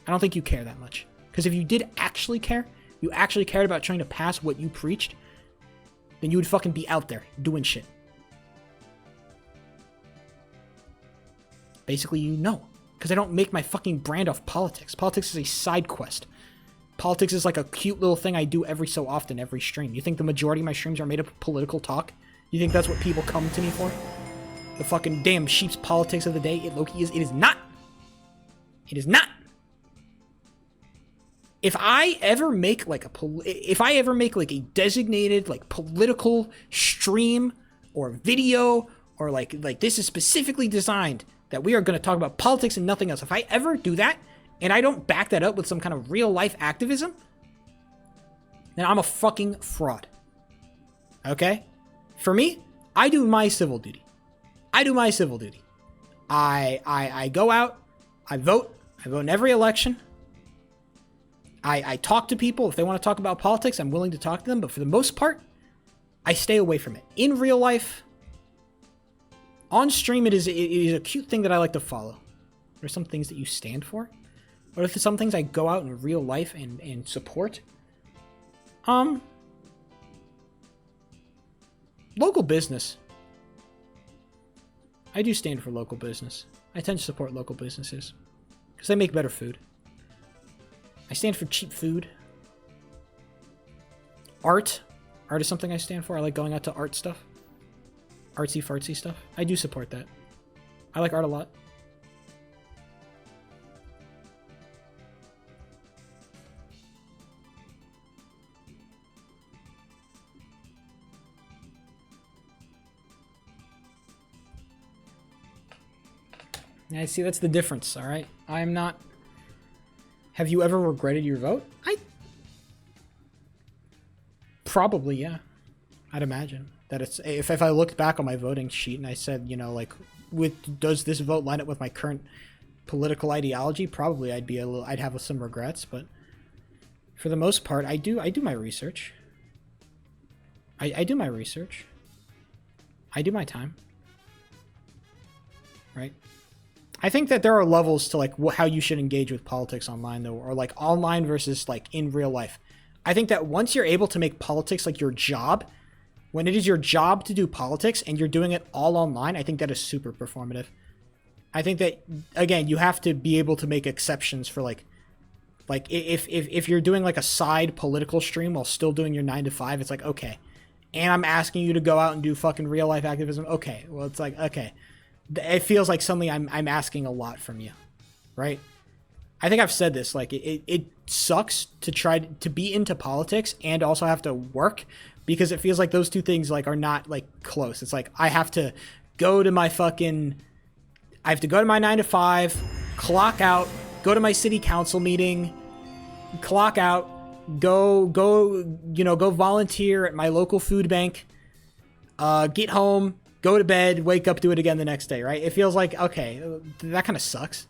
I don't think you care that much. Because if you did actually care, you actually cared about trying to pass what you preached, then you would fucking be out there doing shit. Basically, you know. Because I don't make my fucking brand off politics. Politics is a side quest. Politics is like a cute little thing I do every so often, every stream. You think the majority of my streams are made up of political talk? You think that's what people come to me for? The fucking damn sheep's politics of the day? It is not. It is not. If I ever make like a designated like political stream or video or like this is specifically designed that we are going to talk about politics and nothing else. If I ever do that, and I don't back that up with some kind of real life activism, then I'm a fucking fraud. Okay? For me, I do my civil duty. I go out, I vote in every election. I talk to people. If they want to talk about politics, I'm willing to talk to them, but for the most part, I stay away from it. In real life, on stream, it is a cute thing that I like to follow. There are some things that you stand for. Or if some things I go out in real life and support. Local business. I do stand for local business. I tend to support local businesses because they make better food. I stand for cheap food. Art. Art is something I stand for. I like going out to art stuff. Artsy fartsy stuff. I do support that. I like art a lot. I see, that's the difference, all right? I'm not... Have you ever regretted your vote? Probably, yeah. I'd imagine that it's... If I looked back on my voting sheet and I said, you know, like, does this vote line up with my current political ideology? Probably I'd have some regrets, but for the most part, I do my research. I do my research. I do my time. Right? I think that there are levels to like how you should engage with politics online though, or like online versus like in real life. I think that once you're able to make politics like your job, when it is your job to do politics and you're doing it all online, I think that is super performative. I think that, again, you have to be able to make exceptions for like if you're doing like a side political stream while still doing your 9 to 5, it's like, okay. And I'm asking you to go out and do fucking real life activism. Okay. Well, it's like, okay. It feels like something I'm asking a lot from you, right? I think I've said this, like it sucks to try to be into politics and also have to work, because it feels like those two things like are not like close. It's like I have to go to my 9 to 5, clock out, go to my city council meeting, clock out, go volunteer at my local food bank, get home, go to bed, wake up, do it again the next day, right? It feels like, okay, that kind of sucks,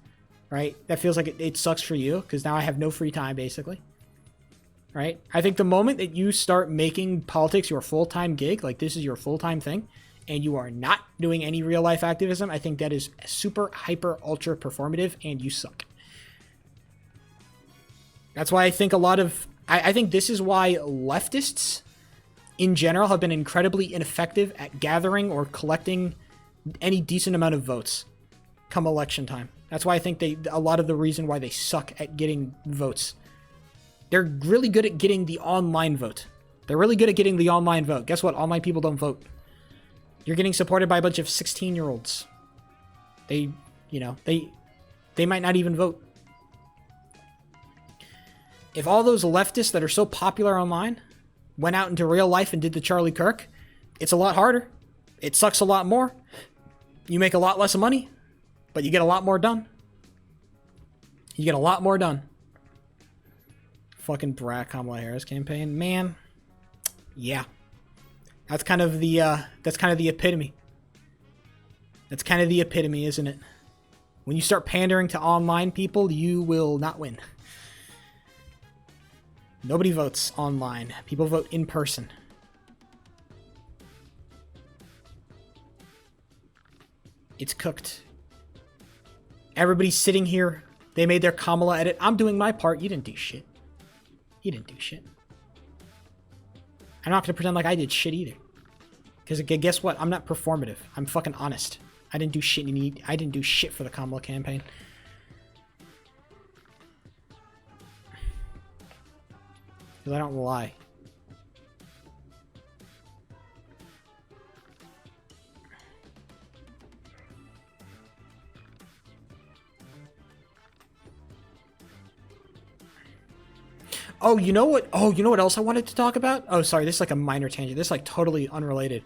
right? That feels like it sucks for you because now I have no free time, basically, right? I think the moment that you start making politics your full-time gig, like this is your full-time thing, and you are not doing any real-life activism, I think that is super, hyper, ultra performative, and you suck. That's why I think I think this is why leftists in general have been incredibly ineffective at gathering or collecting any decent amount of votes come election time. That's why I think a lot of the reason why they suck at getting votes. They're really good at getting the online vote. They're really good at getting the online vote. Guess what? Online people don't vote. You're getting supported by a bunch of 16-year-olds. They might not even vote. If all those leftists that are so popular online went out into real life and did the Charlie Kirk, it's a lot harder. It sucks a lot more. You make a lot less money, but you get a lot more done. You get a lot more done. Fucking brat Kamala Harris campaign, man. Yeah, that's kind of the epitome. That's kind of the epitome, isn't it? When you start pandering to online people, you will not win. Nobody votes online. People vote in person. It's cooked. Everybody's sitting here. They made their Kamala edit. I'm doing my part. You didn't do shit. You didn't do shit. I'm not going to pretend like I did shit either. Because guess what? I'm not performative. I'm fucking honest. I didn't do shit. I didn't do shit for the Kamala campaign. Because I don't lie. Oh, you know what? Oh, you know what else I wanted to talk about? Oh, sorry. This is like a minor tangent. This is like totally unrelated.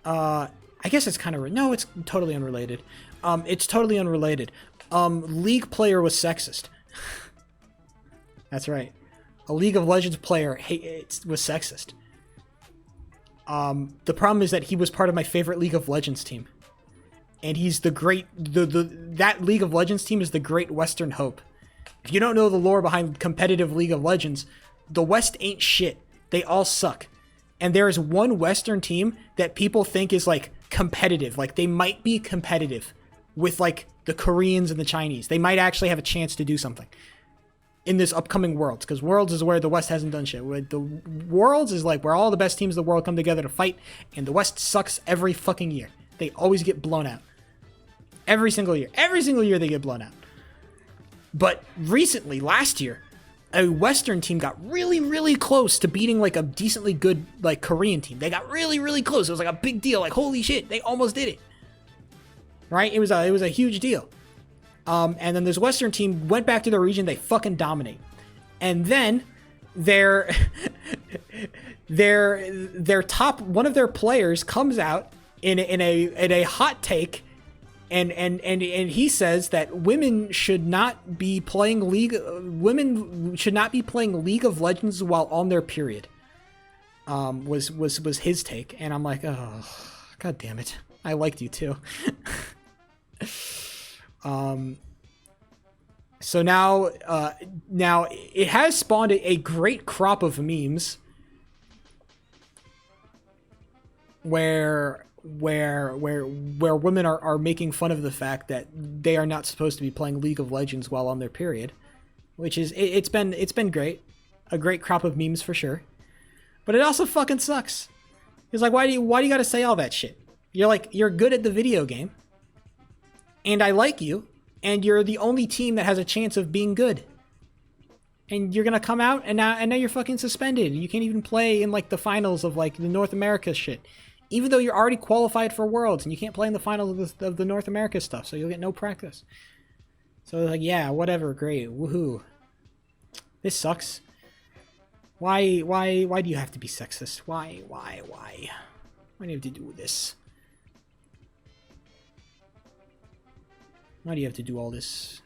I guess it's kind of... No, it's totally unrelated. It's totally unrelated. League player was sexist. That's right. A League of Legends player was sexist. The problem is that he was part of my favorite League of Legends team. And he's the great... That League of Legends team is the Great Western Hope. If you don't know the lore behind competitive League of Legends, the West ain't shit. They all suck. And there is one Western team that people think is, like, competitive. Like, they might be competitive with, like, the Koreans and the Chinese. They might actually have a chance to do something. in this upcoming Worlds, because Worlds is where the West hasn't done shit. Where the Worlds is like where all the best teams of the world come together to fight, and the West sucks every fucking year. They always get blown out. Every single year. Every single year they get blown out. But recently, last year, a Western team got really, really close to beating like a decently good like Korean team. They got really, really close. It was like a big deal. Like, holy shit, they almost did it. Right? It was a huge deal. And then this Western team went back to their region. They fucking dominate. And then their top, one of their players comes out in a hot take, and he says that women should not be playing League of Legends while on their period. Was his take, and I'm like, oh, god damn it, I liked you too. So now it has spawned a great crop of memes where women are making fun of the fact that they are not supposed to be playing League of Legends while on their period, which is it's been great, a great crop of memes for sure, but it also fucking sucks. It's like, why do you gotta say all that shit? You're good at the video game, and I like you, and you're the only team that has a chance of being good. And you're gonna come out and now you're fucking suspended. You can't even play in like the finals of like the North America shit. Even though you're already qualified for Worlds, and you can't play in the finals of the North America stuff, so you'll get no practice. So like, yeah, whatever, great, woohoo. This sucks. Why do you have to be sexist? Why? Why do you have to do this? Why do you have to do all this?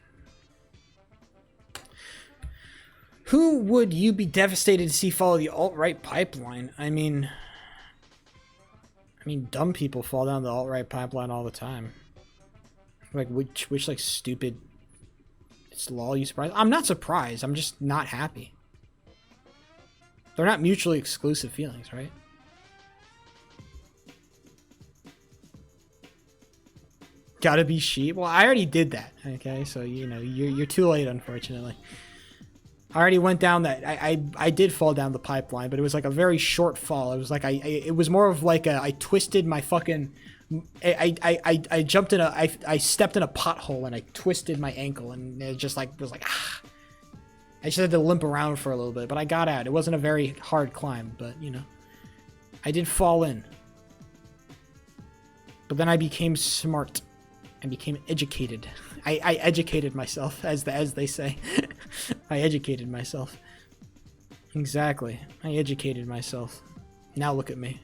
Who would you be devastated to see follow the alt-right pipeline? I mean, dumb people fall down the alt-right pipeline all the time. Like, which like stupid law are you surprised? I'm not surprised. I'm just not happy. They're not mutually exclusive feelings, right? Gotta be sheep. Well, I already did that. Okay, so you know you're too late, unfortunately. I already went down that. I did fall down the pipeline, but it was like a very short fall. It was like it was more of like I twisted my fucking. I jumped in I stepped in a pothole and I twisted my ankle, and it just like was like ah. I just had to limp around for a little bit, but I got out. It wasn't a very hard climb, but you know, I did fall in. But then I became smart. I became educated. I educated myself, as they say. I educated myself. Exactly. I educated myself. Now look at me.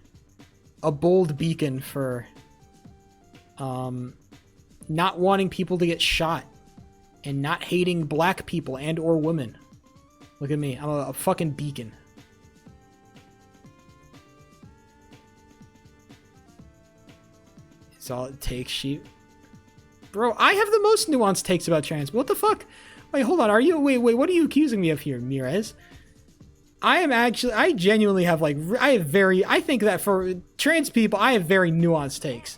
A bold beacon for not wanting people to get shot and not hating black people and or women. Look at me. I'm a fucking beacon. It's all it takes, sheep. Bro, I have the most nuanced takes about trans. What the fuck? Wait, hold on. Are you... Wait, what are you accusing me of here, Mirez? I genuinely have, like... I think that for trans people, I have very nuanced takes.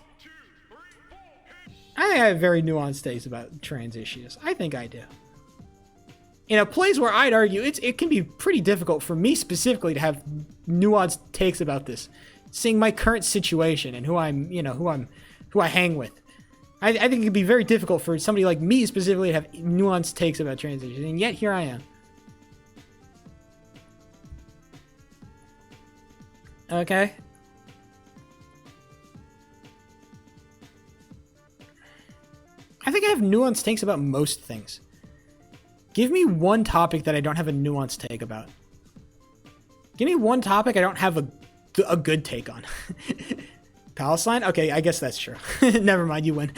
I have very nuanced takes about trans issues. I think I do. In a place where I'd argue it can be pretty difficult for me specifically to have nuanced takes about this. Seeing my current situation and who I hang with. I think it could be very difficult for somebody like me specifically to have nuanced takes about trans issues, and yet here I am. Okay. I think I have nuanced takes about most things. Give me one topic that I don't have a nuanced take about. Give me one topic I don't have a good take on. Palestine? Okay, I guess that's true. Never mind, you win.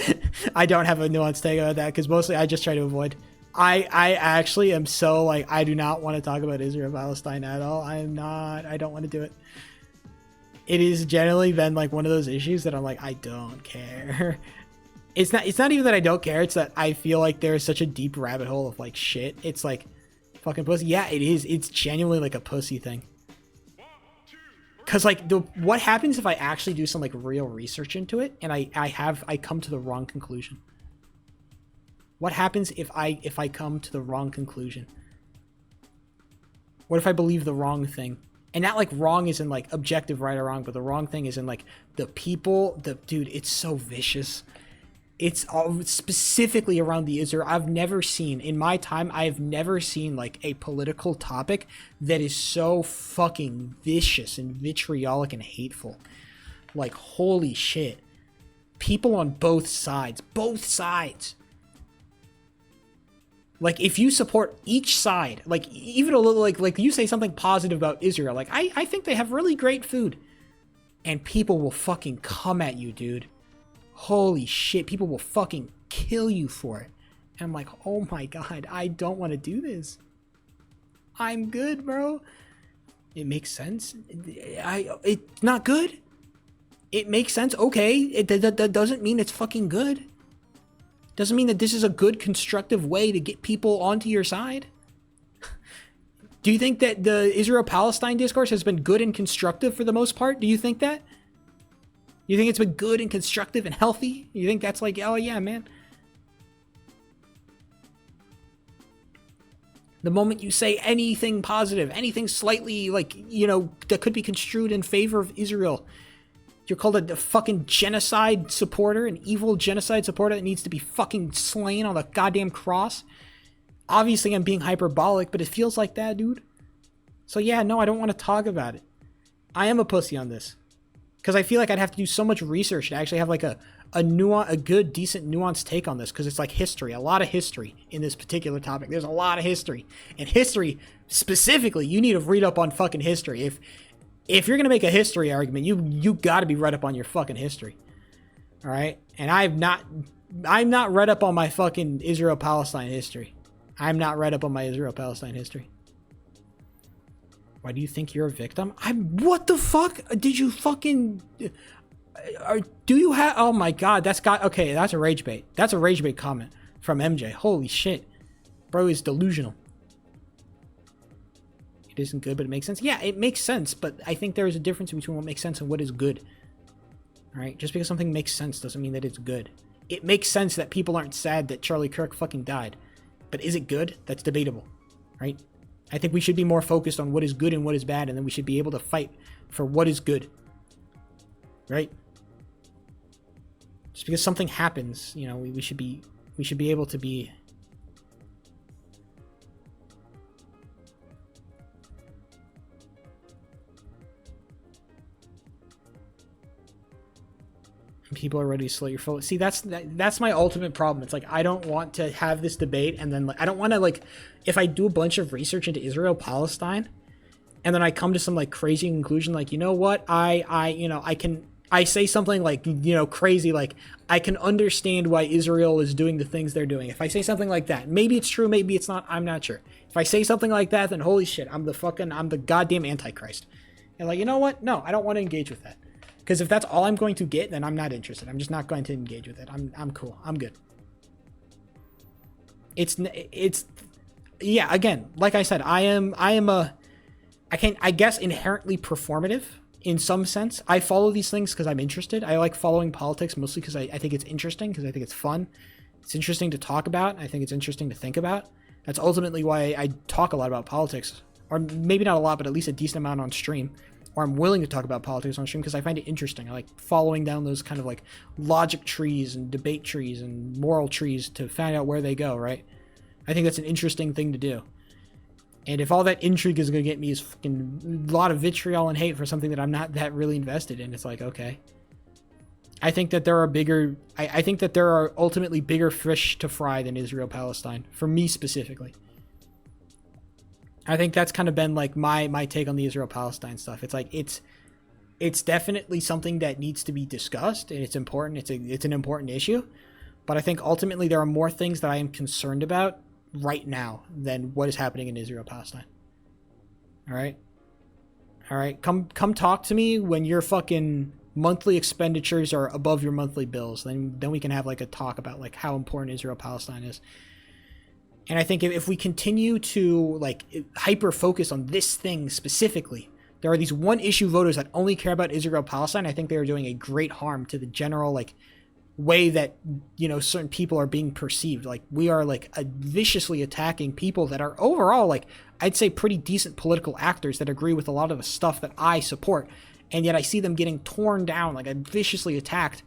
I don't have a nuanced take about that because mostly I just try to avoid. I actually am so like, I do not want to talk about Israel-Palestine at all. I don't want to do it. It has generally been like one of those issues that I'm like, I don't care. It's not even that I don't care. It's that I feel like there's such a deep rabbit hole of like shit. It's like fucking pussy. Yeah, it is. It's genuinely like a pussy thing. Cause like what happens if I actually do some like real research into it and I come to the wrong conclusion? What happens if I come to the wrong conclusion? What if I believe the wrong thing? And not like wrong is in like objective right or wrong, but the wrong thing is in like the people, dude, it's so vicious. It's all specifically around the Israel. I've never seen in my time, I've never seen like a political topic that is so fucking vicious and vitriolic and hateful. Like, holy shit. People on both sides. Both sides. Like, if you support each side, like, even a little, like you say something positive about Israel, like, I think they have really great food. And people will fucking come at you, dude. Holy shit, people will fucking kill you for it. And I'm like, oh my god, I don't want to do this. I'm good, bro. It makes sense. It's not good. It makes sense. Okay, that doesn't mean it's fucking good. Doesn't mean that this is a good, constructive way to get people onto your side. Do you think that the Israel-Palestine discourse has been good and constructive for the most part? Do you think that? You think it's been good and constructive and healthy? You think that's like, oh yeah, man. The moment you say anything positive, anything slightly like, you know, that could be construed in favor of Israel, you're called a fucking genocide supporter, an evil genocide supporter that needs to be fucking slain on the goddamn cross. Obviously, I'm being hyperbolic, but it feels like that, dude. So yeah, no, I don't want to talk about it. I am a pussy on this. Because I feel like I'd have to do so much research to actually have like a good, decent, nuanced take on this. Because it's like history, a lot of history in this particular topic. There's a lot of history. And history, specifically, you need to read up on fucking history. If you're going to make a history argument, you got to be read up on your fucking history. All right? And I'm not read up on my fucking Israel-Palestine history. I'm not read up on my Israel-Palestine history. Why do you think you're a victim? What the fuck? Did you fucking... do you have... Oh my god, okay, that's a rage bait. That's a rage bait comment from MJ. Holy shit. Bro is delusional. It isn't good, but it makes sense. Yeah, it makes sense, but I think there is a difference between what makes sense and what is good. Alright? Just because something makes sense doesn't mean that it's good. It makes sense that people aren't sad that Charlie Kirk fucking died. But is it good? That's debatable. Right? I think we should be more focused on what is good and what is bad, and then we should be able to fight for what is good. Right? Just because something happens, you know, we should be able to be... People are ready to slit your throat. See, that's my ultimate problem. It's like, I don't want to have this debate, and then like, I don't want to, like, if I do a bunch of research into Israel Palestine and then I come to some like crazy conclusion, like, you know what, I say something like, you know, crazy, like, I can understand why Israel is doing the things they're doing. If I say something like that, maybe it's true, maybe it's not, I'm not sure. If I say something like that, then holy shit, I'm the goddamn Antichrist. And like, you know what, no, I don't want to engage with that. Because if that's all I'm going to get, then I'm not interested. I'm just not going to engage with it. I'm cool. I'm good. It's yeah, again, like I said, I guess inherently performative in some sense. I follow these things because I'm interested. I like following politics mostly because I think it's interesting, because I think it's fun. It's interesting to talk about. I think it's interesting to think about. That's ultimately why I talk a lot about politics. Or maybe not a lot, but at least a decent amount on stream. Or I'm willing to talk about politics on stream because I find it interesting. I like following down those kind of like logic trees and debate trees and moral trees to find out where they go, right? I think that's an interesting thing to do. And if all that intrigue is going to get me is fucking a lot of vitriol and hate for something that I'm not that really invested in, it's like, okay. I think that there are bigger... I think that there are ultimately bigger fish to fry than Israel-Palestine. For me specifically. I think that's kind of been like my take on the Israel-Palestine stuff. It's like it's definitely something that needs to be discussed, and it's important. It's an important issue, but I think ultimately there are more things that I am concerned about right now than what is happening in Israel-Palestine. All right. Come talk to me when your fucking monthly expenditures are above your monthly bills. Then we can have like a talk about like how important Israel-Palestine is. And I think if we continue to like hyper focus on this thing specifically, there are these one issue voters that only care about Israel Palestine. I think they are doing a great harm to the general like way that, you know, certain people are being perceived. Like, we are like viciously attacking people that are overall, like, I'd say pretty decent political actors that agree with a lot of the stuff that I support, and yet I see them getting torn down, like, viciously attacked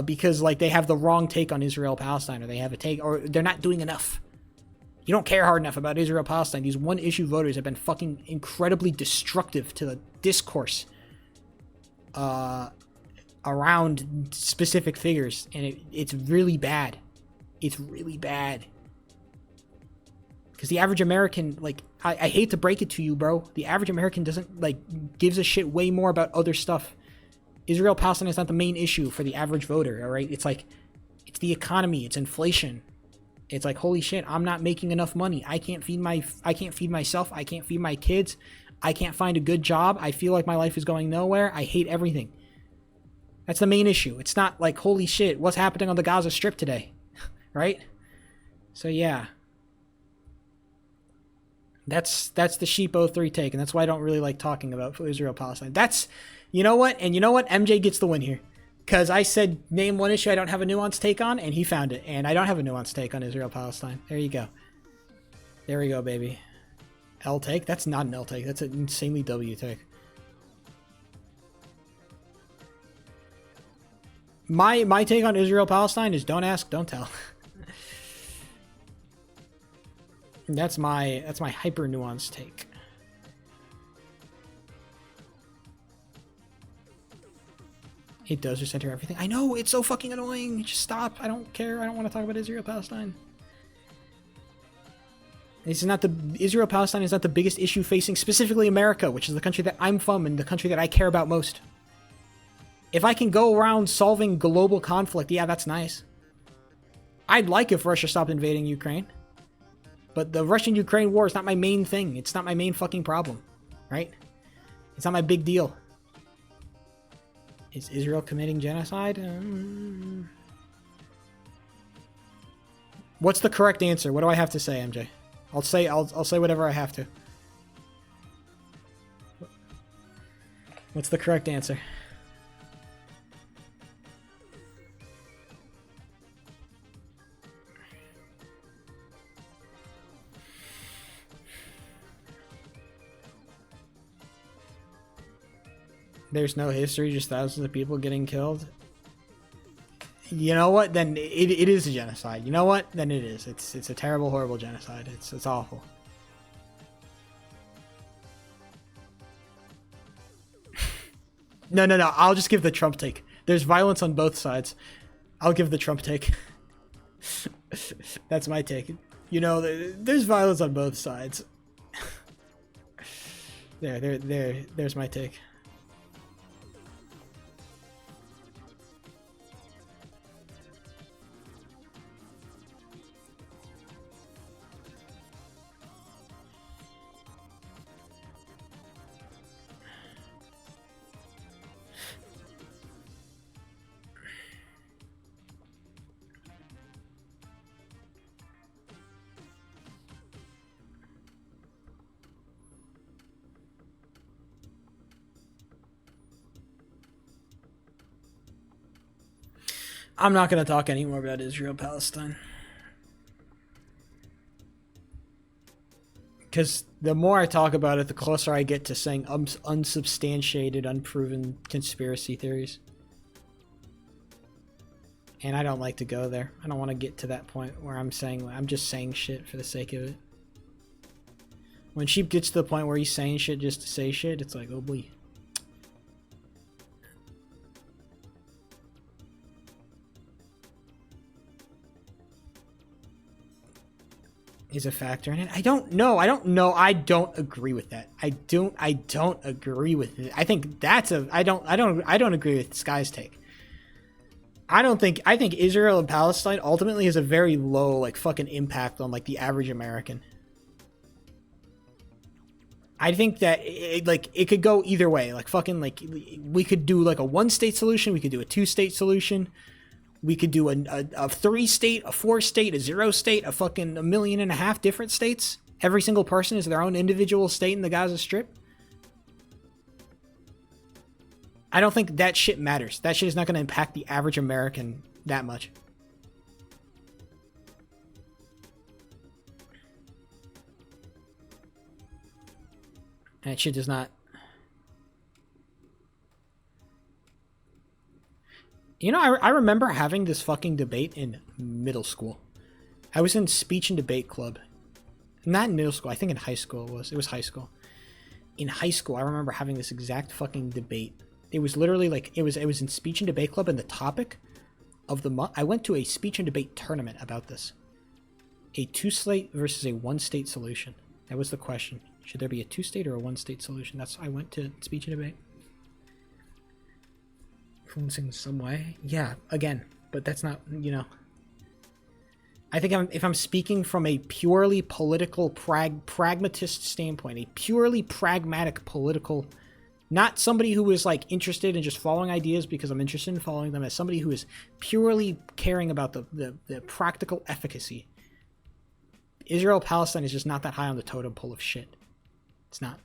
because, like, they have the wrong take on Israel-Palestine, or they have a take, or they're not doing enough. You don't care hard enough about Israel-Palestine. These one-issue voters have been fucking incredibly destructive to the discourse around specific figures, and it's really bad. It's really bad. Because the average American, like, I hate to break it to you, bro, the average American doesn't, like, gives a shit way more about other stuff. Israel-Palestine is not the main issue for the average voter, all right? It's like, it's the economy, it's inflation. It's like, holy shit, I'm not making enough money. I can't feed myself. I can't feed my kids. I can't find a good job. I feel like my life is going nowhere. I hate everything. That's the main issue. It's not like, holy shit, what's happening on the Gaza Strip today? Right? So yeah. That's the Sheep 03 take, and that's why I don't really like talking about Israel-Palestine. That's, you know what? And you know what? MJ gets the win here. Because I said, name one issue I don't have a nuanced take on, and he found it. And I don't have a nuanced take on Israel-Palestine. There you go. There we go, baby. L take? That's not an L take. That's an insanely W take. My take on Israel-Palestine is don't ask, don't tell. That's my hyper nuanced take. It does just center everything. I know, it's so fucking annoying. Just stop. I don't care. I don't want to talk about Israel-Palestine. Israel-Palestine is not the biggest issue facing specifically America, which is the country that I'm from and the country that I care about most. If I can go around solving global conflict, yeah, that's nice. I'd like if Russia stopped invading Ukraine. But the Russian-Ukraine war is not my main thing. It's not my main fucking problem. Right? It's not my big deal. Is Israel committing genocide? What's the correct answer? What do I have to say, MJ? I'll say whatever I have to. What's the correct answer? There's no history, just thousands of people getting killed. You know what? Then it is a genocide. You know what? Then it is. It's a terrible, horrible genocide. It's awful. No. I'll just give the Trump take. There's violence on both sides. I'll give the Trump take. That's my take. You know, there's violence on both sides. There's my take. I'm not going to talk anymore about Israel-Palestine. Because the more I talk about it, the closer I get to saying unsubstantiated, unproven conspiracy theories. And I don't like to go there. I don't want to get to that point where I'm just saying shit for the sake of it. When Sheep gets to the point where he's saying shit just to say shit, it's like, oh boy. Is a factor in it. I don't know. I don't agree with that. I don't agree with it. I think that's I don't agree with Sky's take. I think Israel and Palestine ultimately has a very low, like, fucking impact on, like, the average American. I think that it could go either way. Like, fucking, like, we could do like a 1-state solution, we could do a 2-state solution. We could do a 3-state, a 4-state, a 0-state, a fucking 1.5 million different states. Every single person is their own individual state in the Gaza Strip. I don't think that shit matters. That shit is not going to impact the average American that much. That shit does not. You know, I remember having this fucking debate in middle school. I was in speech and debate club. Not in middle school. I think in high school it was. It was high school. In high school, I remember having this exact fucking debate. It was literally like, it was in speech and debate club, and the topic of the month, I went to a speech and debate tournament about this. A two-state versus a one-state solution. That was the question. Should there be a two-state or a one-state solution? That's I went to speech and debate. Influencing some way? Yeah, again, but that's not, you know. I think if I'm speaking from a purely political pragmatist standpoint, a purely pragmatic political, not somebody who is like interested in just following ideas because I'm interested in following them, as somebody who is purely caring about the practical efficacy. Israel-Palestine is just not that high on the totem pole of shit. It's not.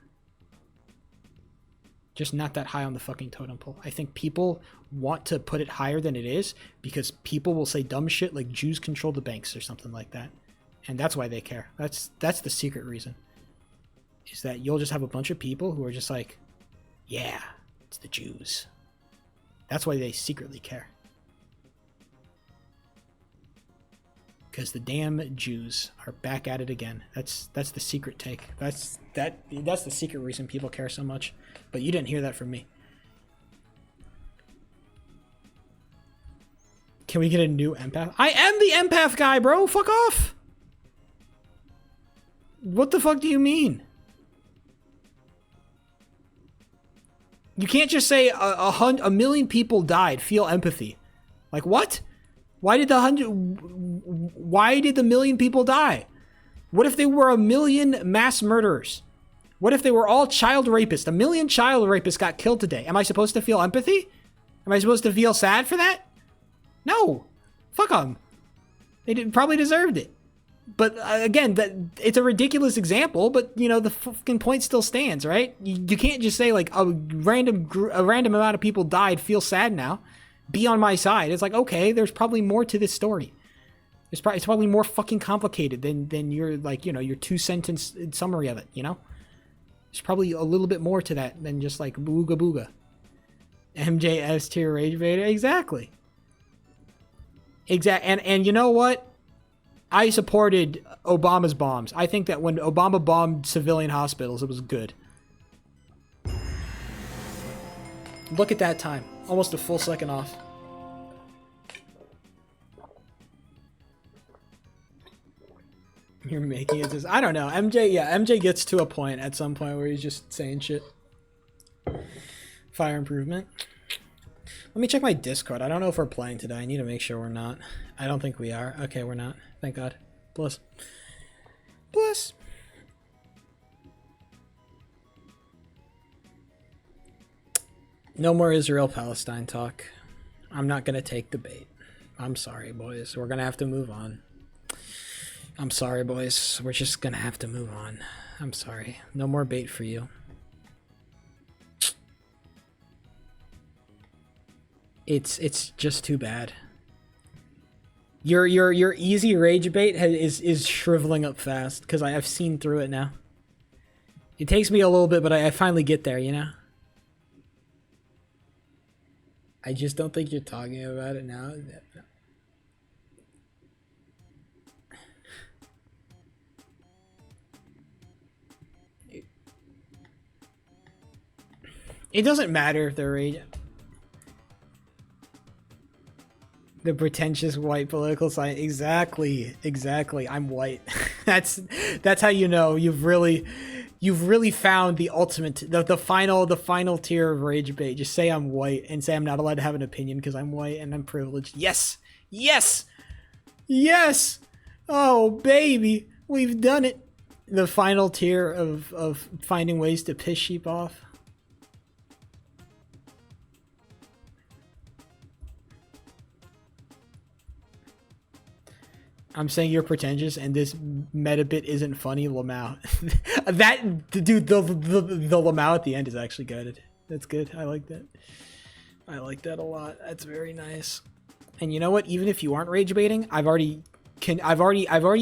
Just not that high on the fucking totem pole. I think people want to put it higher than it is because people will say dumb shit like Jews control the banks or something like that. And that's why they care. That's the secret reason. Is that you'll just have a bunch of people who are just like, yeah, it's the Jews. That's why they secretly care. Because the damn Jews are back at it again. That's the secret take. That's the secret reason people care so much. But you didn't hear that from me. Can we get a new empath? I am the empath guy, bro. Fuck off. What the fuck do you mean? You can't just say a million people died. Feel empathy. Like what? Why did the million people die? What if they were a million mass murderers? What if they were all child rapists? A million child rapists got killed today. Am I supposed to feel empathy? Am I supposed to feel sad for that? No. Fuck them. They probably deserved it. But again, it's a ridiculous example, but you know, the fucking point still stands, right? You can't just say like a random amount of people died, feel sad now. Be on my side. It's like, okay, there's probably more to this story. It's probably more fucking complicated than your, like, you know, your 2-sentence summary of it, you know? There's probably a little bit more to that than just like booga booga. MJS tier rage beta. Exactly. And you know what? I supported Obama's bombs. I think that when Obama bombed civilian hospitals, it was good. Look at that time. Almost a full second off. You're making it just... I don't know. MJ gets to a point at some point where he's just saying shit. Fire improvement. Let me check my Discord. I don't know if we're playing today. I need to make sure we're not. I don't think we are. Okay, we're not. Thank God. Bless. Bless. No more Israel-Palestine talk. I'm not going to take the bait. I'm sorry, boys. We're going to have to move on. I'm sorry, boys. We're just going to have to move on. I'm sorry. No more bait for you. It's just too bad. Your easy rage bait is shriveling up fast because I've seen through it now. It takes me a little bit, but I finally get there, you know? I just don't think you're talking about it now. It doesn't matter if they're rage. The pretentious white political science. Exactly. I'm white. That's how you know you've really found the ultimate, the final tier of rage bait. Just say I'm white and say I'm not allowed to have an opinion because I'm white and I'm privileged. Yes. Oh baby, we've done it. The final tier of finding ways to piss sheep off. I'm saying you're pretentious and this meta bit isn't funny, Lamau. That dude, the Lamau at the end is actually good. That's good. I like that. I like that a lot. That's very nice. And you know what? Even if you aren't rage baiting, I've already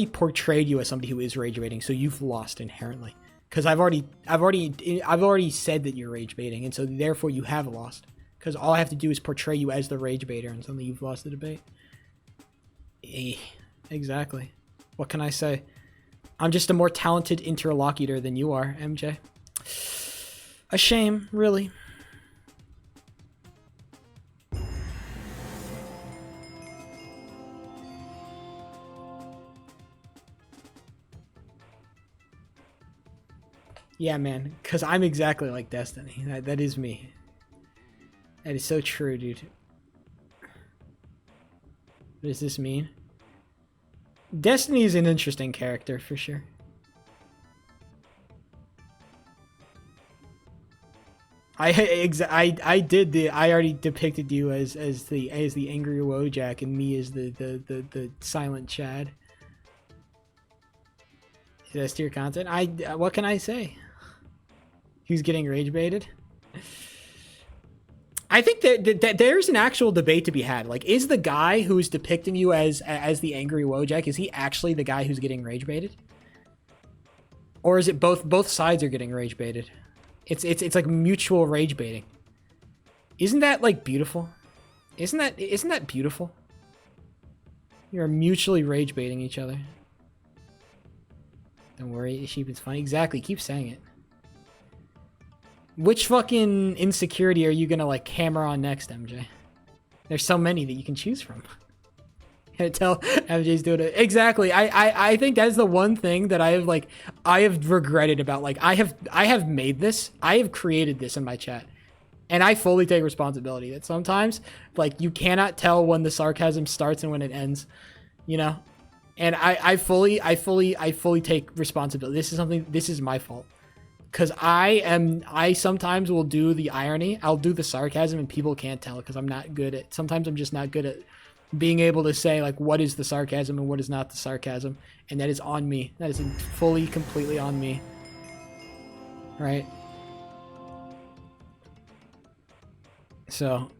portrayed you as somebody who is rage baiting, so you've lost inherently. Because I've already said that you're rage baiting, and so therefore you have lost. Because all I have to do is portray you as the rage baiter, and suddenly you've lost the debate. Exactly. What can I say? I'm just a more talented interlocutor than you are, MJ. A shame, really. Yeah, man, because I'm exactly like Destiny. That is me. That is so true, dude. What does this mean? Destiny is an interesting character, for sure. I already depicted you as the angry Wojak and me as the silent Chad. Is that your content? What can I say? Who's getting rage baited? I think that there's an actual debate to be had. Like, is the guy who's depicting you as the angry Wojak, is he actually the guy who's getting rage baited? Or is it both sides are getting rage baited? It's like mutual rage baiting. Isn't that like beautiful? Isn't that beautiful? You're mutually rage baiting each other. Don't worry, sheep is funny. Exactly, keep saying it. Which fucking insecurity are you gonna like hammer on next, MJ? There's so many that you can choose from. Tell MJ's doing it. Exactly. I think that's the one thing that I have regretted about, like, I have made this. I have created this in my chat. And I fully take responsibility that sometimes, like, you cannot tell when the sarcasm starts and when it ends, you know? And I fully take responsibility. This is my fault. Cause I sometimes will do the irony. I'll do the sarcasm and people can't tell because sometimes I'm just not good at being able to say, like, what is the sarcasm and what is not the sarcasm. And that is on me. That is fully, completely on me. Right? So.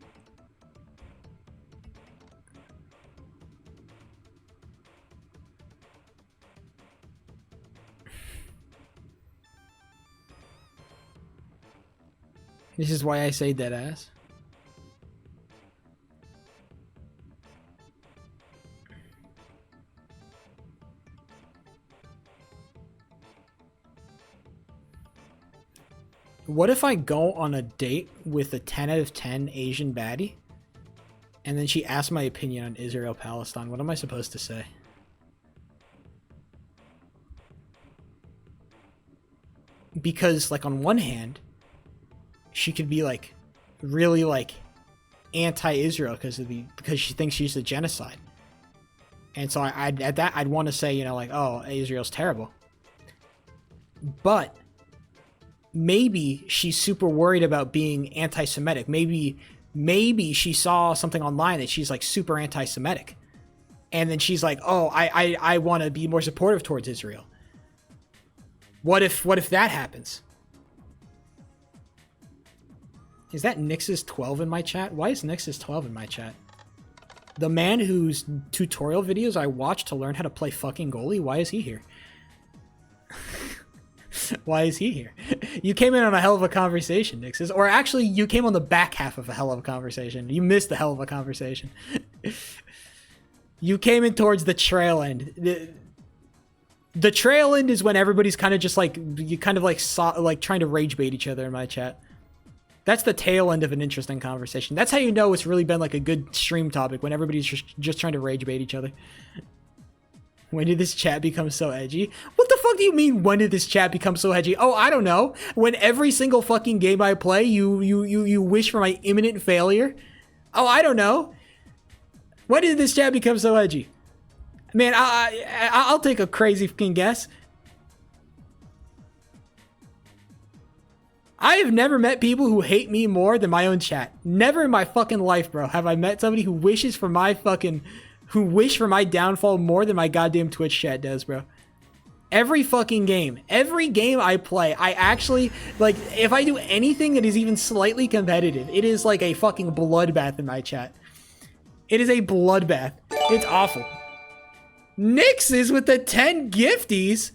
This is why I say dead ass. What if I go on a date with a 10 out of 10 Asian baddie and then she asks my opinion on Israel-Palestine? What am I supposed to say? Because, like, on one hand, she could be, like, really, like, anti-Israel because she thinks she's a genocide. And so I'd want to say, you know, like, oh, Israel's terrible. But maybe she's super worried about being anti-Semitic. Maybe she saw something online that she's, like, super anti-Semitic. And then she's like, oh, I want to be more supportive towards Israel. What if that happens? Is that Nix's 12 in my chat? Why is Nix's 12 in my chat? The man whose tutorial videos I watched to learn how to play fucking goalie, why is he here? Why is he here? You came in on a hell of a conversation, Nix's. Or actually, you came on the back half of a hell of a conversation. You missed the hell of a conversation. You came in towards the trail end. The trail end is when everybody's kind of just like, you kind of like trying to rage bait each other in my chat. That's the tail end of an interesting conversation. That's how you know it's really been like a good stream topic, when everybody's just trying to rage bait each other. When did this chat become so edgy? What the fuck do you mean, when did this chat become so edgy? Oh, I don't know. When every single fucking game I play, you wish for my imminent failure? Oh, I don't know. When did this chat become so edgy? Man, I'll take a crazy fucking guess. I have never met people who hate me more than my own chat. Never in my fucking life, bro, have I met somebody who wishes for my downfall more than my goddamn Twitch chat does, bro. Every fucking game. Every game I play, I actually, like, if I do anything that is even slightly competitive, it is like a fucking bloodbath in my chat. It is a bloodbath. It's awful. Nyx is with the 10 gifties.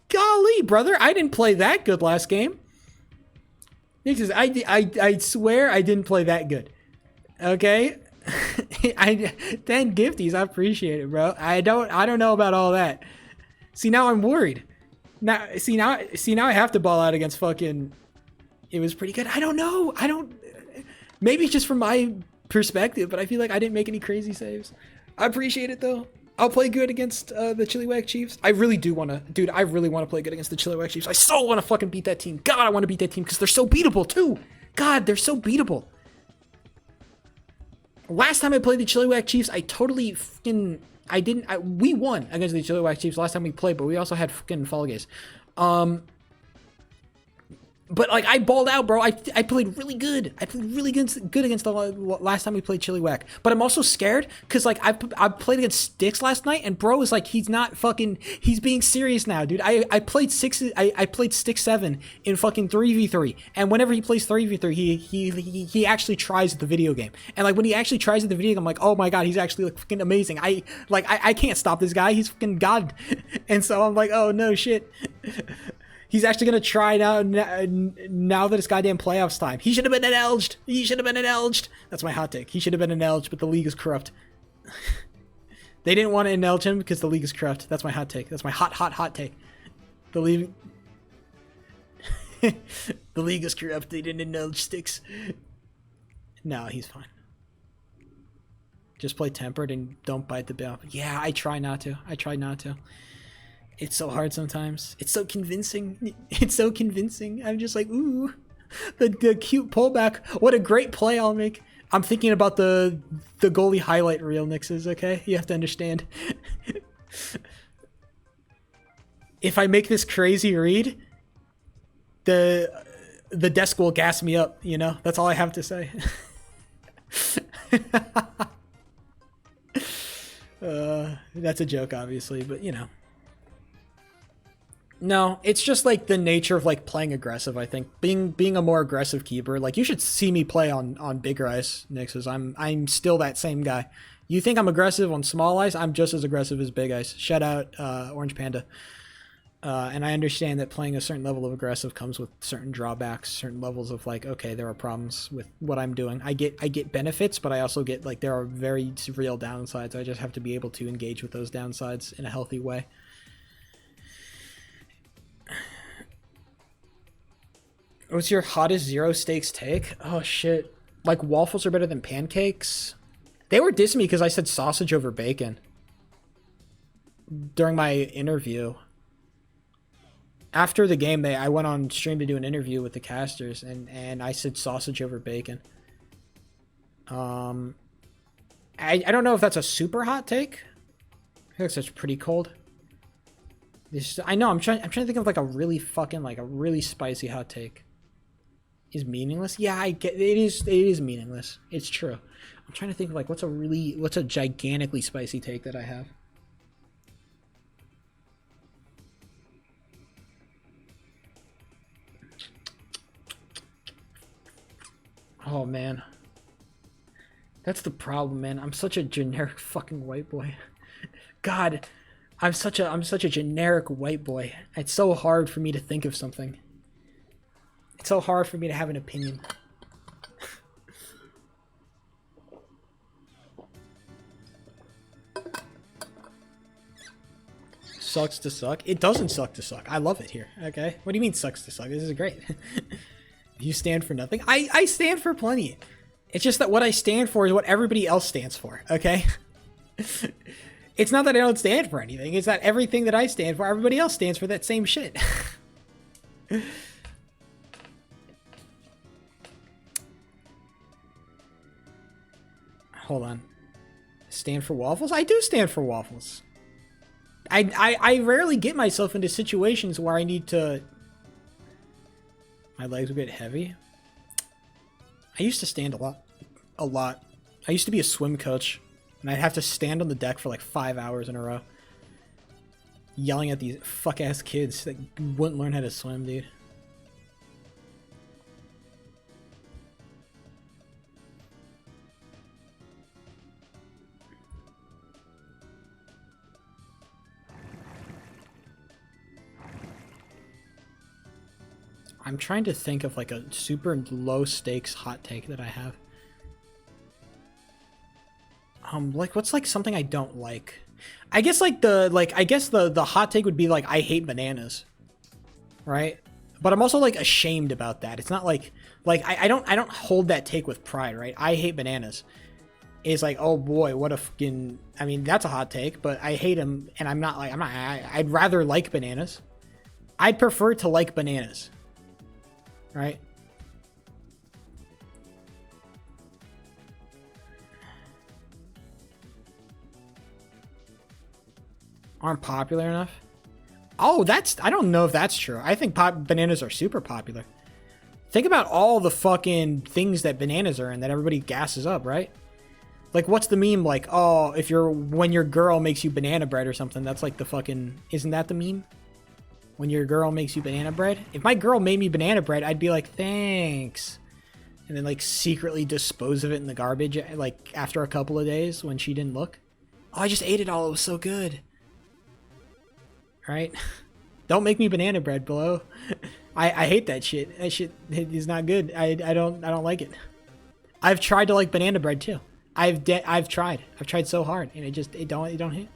Golly, brother, I didn't play that good last game. Nyx is, I swear I didn't play that good. Okay? 10 gifties, I appreciate it, bro. I don't know about all that. See, now I'm worried. Now I have to ball out against fucking... It was pretty good. I don't know. Maybe it's just from my perspective, but I feel like I didn't make any crazy saves. I appreciate it, though. I'll play good against the Chilliwack Chiefs. I really do want to... Dude, I really want to play good against the Chilliwack Chiefs. I so want to fucking beat that team. God, I want to beat that team because they're so beatable, too. God, they're so beatable. Last time I played the Chilliwack Chiefs, I totally fucking... we won against the Chilliwack Chiefs last time we played, but we also had fucking Fall Guys. But like I balled out, bro. I played really good. I played really good against the last time we played Chilliwack. But I'm also scared because like I played against Sticks last night, and bro is like he's being serious now, dude. I played Stick 7 in fucking 3v3, and whenever he plays 3v3, he actually tries at the video game. And like when he actually tries at the video game, I'm like, oh my god, he's actually like fucking amazing. I can't stop this guy. He's fucking god. And so I'm like, oh no shit. He's actually going to try now that it's goddamn playoffs time. He should have been inelged. That's my hot take. He should have been inelged, but the league is corrupt. They didn't want to inelge him because the league is corrupt. That's my hot take. That's my hot take. The league... the league is corrupt. They didn't inelge Sticks. No, he's fine. Just play tempered and don't bite the bill. Yeah, I try not to. It's so hard sometimes. It's so convincing. I'm just like, ooh, the cute pullback. What a great play I'll make. I'm thinking about the goalie highlight reel, Nixes, okay? You have to understand. If I make this crazy read, the desk will gas me up, you know? That's all I have to say. That's a joke, obviously, but you know. No, it's just like the nature of like playing aggressive. I think being a more aggressive keeper. Like you should see me play on bigger ice, Nixes. I'm still that same guy. You think I'm aggressive on small ice? I'm just as aggressive as big ice. Shout out Orange Panda. And I understand that playing a certain level of aggressive comes with certain drawbacks, certain levels of like, okay, there are problems with what I'm doing. I get benefits, but I also get like there are very real downsides. I just have to be able to engage with those downsides in a healthy way. What's your hottest zero stakes take? Oh shit. Like waffles are better than pancakes? They were dissing me because I said sausage over bacon during my interview. After the game, I went on stream to do an interview with the casters, and I said sausage over bacon. I don't know if that's a super hot take. I think that's pretty cold. I know I'm trying to think of like a really fucking like a really spicy hot take. Is meaningless? Yeah, I get it is meaningless. It's true. I'm trying to think of like what's a gigantically spicy take that I have. Oh man. That's the problem, man. I'm such a generic fucking white boy. God, I'm such a generic white boy. It's so hard for me to think of something. It's so hard for me to have an opinion. Sucks to suck? It doesn't suck to suck. I love it here, okay? What do you mean sucks to suck? This is great. You stand for nothing? I stand for plenty. It's just that what I stand for is what everybody else stands for, okay? It's not that I don't stand for anything. It's that everything that I stand for, everybody else stands for that same shit. Hold on. Stand for waffles? I do stand for waffles. I rarely get myself into situations where I need to... My legs will get heavy. I used to stand a lot. I used to be a swim coach, and I'd have to stand on the deck for like 5 hours in a row. Yelling at these fuck-ass kids that wouldn't learn how to swim, dude. I'm trying to think of like a super low stakes hot take that I have. Like what's like something I don't like? I guess like the hot take would be like I hate bananas. Right? But I'm also like ashamed about that. It's not like I don't hold that take with pride, right? I hate bananas. It's like, oh boy, what a fucking, I mean, that's a hot take, but I hate them and I'd rather like bananas. I'd prefer to like bananas. Right? Aren't popular enough? Oh, I don't know if that's true. I think bananas are super popular. Think about all the fucking things that bananas are in that everybody gasses up, right? Like, what's the meme? Like, oh, when your girl makes you banana bread or something, that's like the fucking, isn't that the meme? When your girl makes you banana bread? If my girl made me banana bread, I'd be like, thanks. And then like secretly dispose of it in the garbage, like after a couple of days when she didn't look. Oh, I just ate it all. It was so good. Right? Don't make me banana bread, below. I hate that shit. That shit is not good. I don't like it. I've tried to like banana bread too. I've tried. I've tried so hard and it don't hit.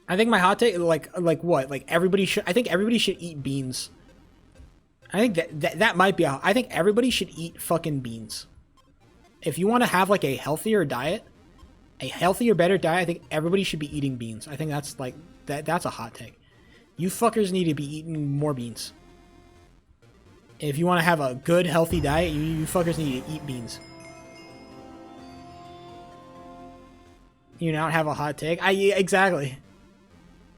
I think my hot take, like what? Like I think everybody should eat beans. I think that might be I think everybody should eat fucking beans. If you want to have like a healthier diet, a healthier, better diet, I think everybody should be eating beans. I think that's like that's a hot take. You fuckers need to be eating more beans. If you want to have a good, healthy diet, you fuckers need to eat beans. You not have a hot take? Yeah, exactly.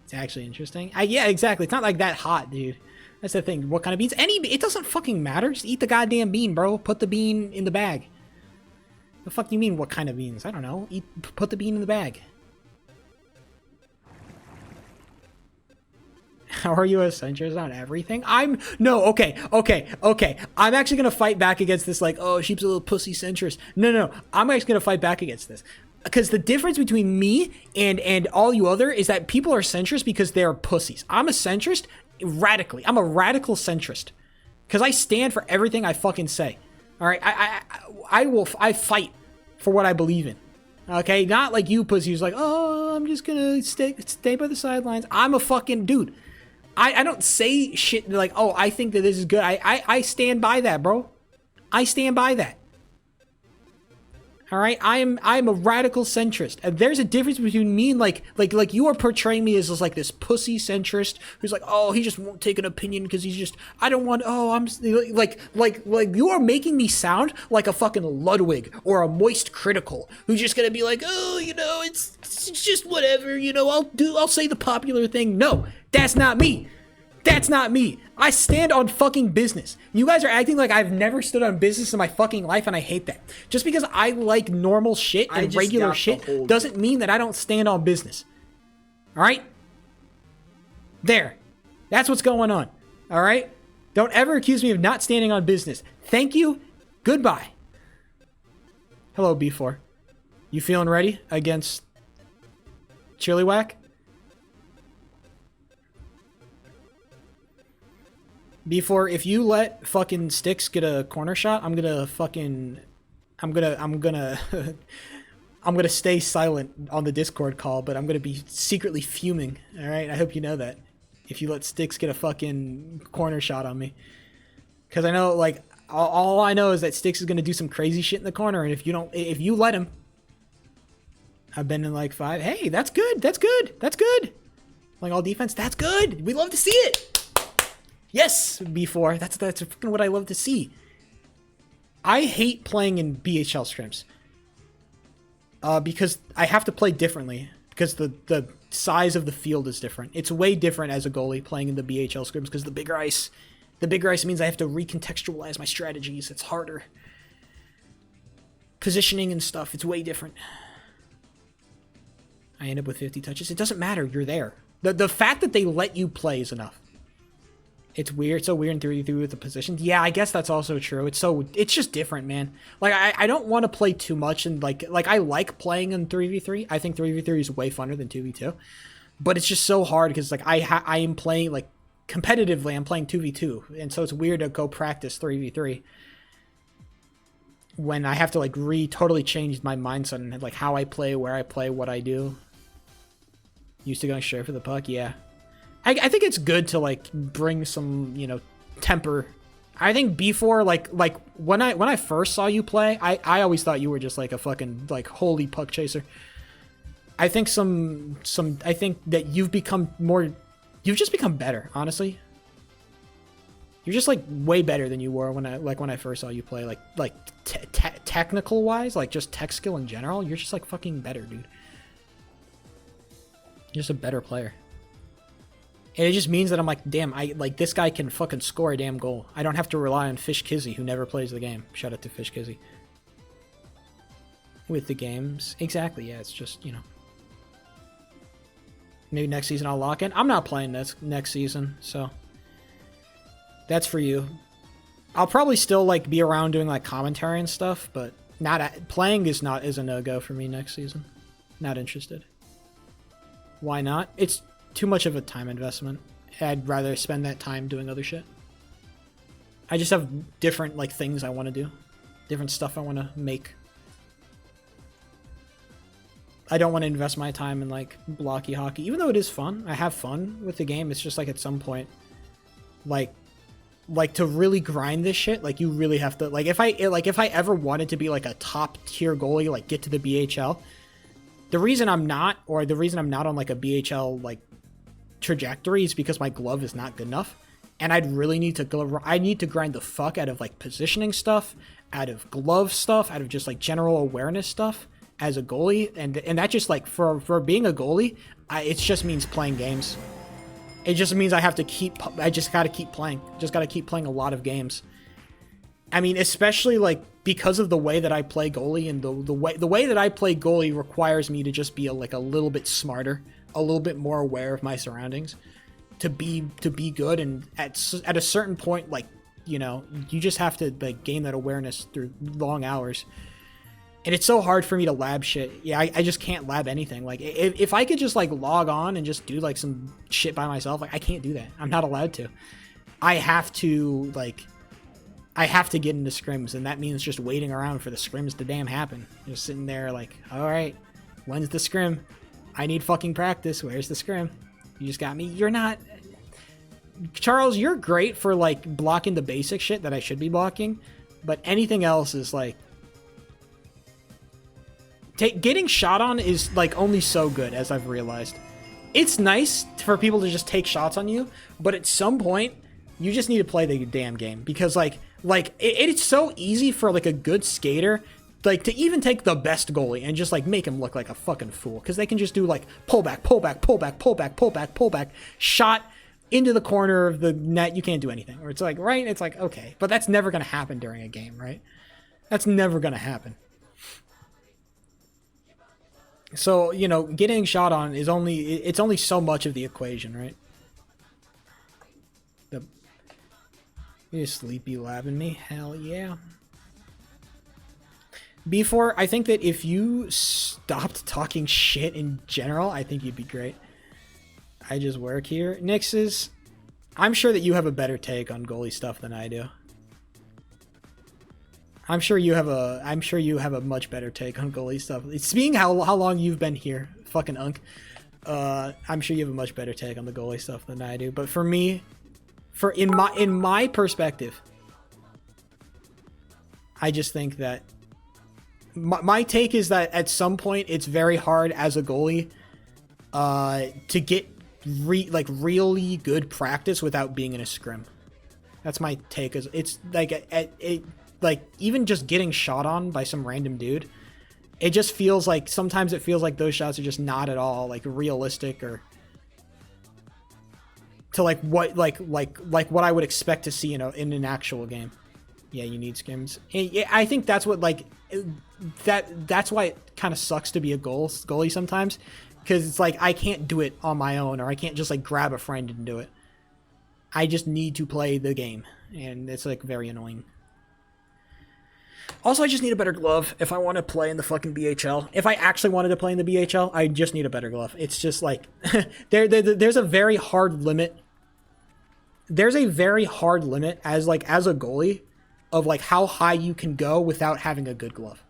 It's actually interesting. Yeah, exactly. It's not like that hot, dude. That's the thing. What kind of beans? It doesn't fucking matter. Just eat the goddamn bean, bro. Put the bean in the bag. The fuck do you mean, what kind of beans? I don't know. Put the bean in the bag. How are you a centrist on everything? Okay. I'm actually gonna fight back against this, like, oh, she's a little pussy centrist. No. I'm actually gonna fight back against this. Because the difference between me and all you other is that people are centrist because they're pussies. I'm a centrist radically. I'm a radical centrist. Because I stand for everything I fucking say. Alright? I fight for what I believe in. Okay? Not like you pussy who's like, oh, I'm just gonna stay by the sidelines. I'm a fucking dude. I don't say shit like, oh, I think that this is good. I stand by that, bro. I stand by that. All right, I'm a radical centrist. And there's a difference between me and like you are portraying me as like this pussy centrist who's like, oh, he just won't take an opinion because he's just, I don't want, oh, I'm like you are making me sound like a fucking Ludwig or a moist critical who's just gonna be like, oh, you know, it's just whatever, you know, I'll say the popular thing. No, that's not me. That's not me. I stand on fucking business. You guys are acting like I've never stood on business in my fucking life, and I hate that. Just because I like normal shit and regular shit doesn't mean that I don't stand on business. Alright? There. That's what's going on. Alright? Don't ever accuse me of not standing on business. Thank you. Goodbye. Hello, B4. You feeling ready against Chilliwack? Before, if you let fucking Sticks get a corner shot, I'm gonna stay silent on the Discord call, but I'm gonna be secretly fuming. All right, I hope you know that. If you let Sticks get a fucking corner shot on me, because I know, like, all I know is that Sticks is gonna do some crazy shit in the corner, and if you let him, I've been in like 5. Hey, that's good. That's good. That's good. Playing all defense. That's good. We love to see it. Yes, B4. That's fucking what I love to see. I hate playing in BHL scrims. Because I have to play differently. Because the size of the field is different. It's way different as a goalie playing in the BHL scrims because the bigger ice means I have to recontextualize my strategies. It's harder. positioning and stuff, it's way different. I end up with 50 touches. It doesn't matter. You're there. The fact that they let you play is enough. It's weird. It's so weird in 3v3 with the positions. Yeah, I guess that's also true. It's just different, man. Like, I don't want to play too much, and like I like playing in 3v3. I think 3v3 is way funner than 2v2. But it's just so hard because like I am playing like competitively. I'm playing 2v2, and so it's weird to go practice 3v3 when I have to like totally change my mindset and like how I play, where I play, what I do. Used to going straight for the puck, yeah. I think it's good to like bring some, you know, temper. I think before like when I first saw you play, I always thought you were just like a fucking like holy puck chaser. I think I think that you've just become better, honestly. You're just like way better than you were when I first saw you play, like technical wise, like just tech skill in general. You're just like fucking better, dude. You're just a better player. And it just means that I'm like, damn, this guy can fucking score a damn goal. I don't have to rely on Fish Kizzy, who never plays the game. Shout out to Fish Kizzy. With the games. Exactly, yeah, it's just, you know. Maybe next season I'll lock in. I'm not playing this next season, so that's for you. I'll probably still like be around doing like commentary and stuff, but playing is a no-go for me next season. Not interested. Why not? It's too much of a time investment. I'd rather spend that time doing other shit. I just have different like things I want to do, different stuff I want to make. I don't want to invest my time in like blocky hockey, even though it is fun. I have fun with the game. It's just like at some point, like to really grind this shit, like you really have to, like if I ever wanted to be like a top tier goalie, like get to the BHL, the reason I'm not on like a BHL like trajectory is because my glove is not good enough, and I'd really need to I need to grind the fuck out of like positioning stuff, out of glove stuff, out of just like general awareness stuff as a goalie, and that just like for being a goalie, it just means playing games. It just means I just gotta keep playing. Just gotta keep playing a lot of games. I mean, especially like because of the way that I play goalie, and the way that I play goalie requires me to just be a little bit smarter, a little bit more aware of my surroundings, to be good. And at a certain point, like, you know, you just have to like gain that awareness through long hours. And it's so hard for me to lab shit. Yeah, I just can't lab anything. Like, if I could just like log on and just do like some shit by myself, like I can't do that. I'm not allowed to. I have to get into scrims, and that means just waiting around for the scrims to damn happen. Just sitting there like, all right, when's the scrim? I need fucking practice. Where's the scrim? You just got me. You're not... Charles, you're great for like blocking the basic shit that I should be blocking, but anything else is like... Getting shot on is like only so good, as I've realized. It's nice for people to just take shots on you, but at some point, you just need to play the damn game, because it's so easy for like a good skater like to even take the best goalie and just like make him look like a fucking fool, because they can just do like pull back, shot into the corner of the net. You can't do anything. Or it's like, right? It's like, okay, but that's never going to happen during a game, right? That's never going to happen. So, you know, getting shot on is only so much of the equation, right? You're sleepy labbing me? Hell yeah. Before, I think that if you stopped talking shit in general, I think you'd be great. I just work here. Nixes, I'm sure that you have a better take on goalie stuff than I do. I'm sure you have a much better take on goalie stuff. It's being how long you've been here, fucking unk. I'm sure you have a much better take on the goalie stuff than I do. But for me, in my perspective, I just think that my take is that at some point it's very hard as a goalie to get really good practice without being in a scrim. That's my take. It's like even just getting shot on by some random dude, it just feels like sometimes it feels like those shots are just not at all like realistic or to like what I would expect to see in an actual game. Yeah, you need skims. And yeah, I think that's what like that's why it kind of sucks to be a goalie sometimes, because it's like I can't do it on my own, or I can't just like grab a friend and do it. I just need to play the game, and it's like very annoying. Also, I just need a better glove if I want to play in the fucking BHL. If I actually wanted to play in the BHL, I just need a better glove. It's just like there's a very hard limit. There's a very hard limit as a goalie of like how high you can go without having a good glove.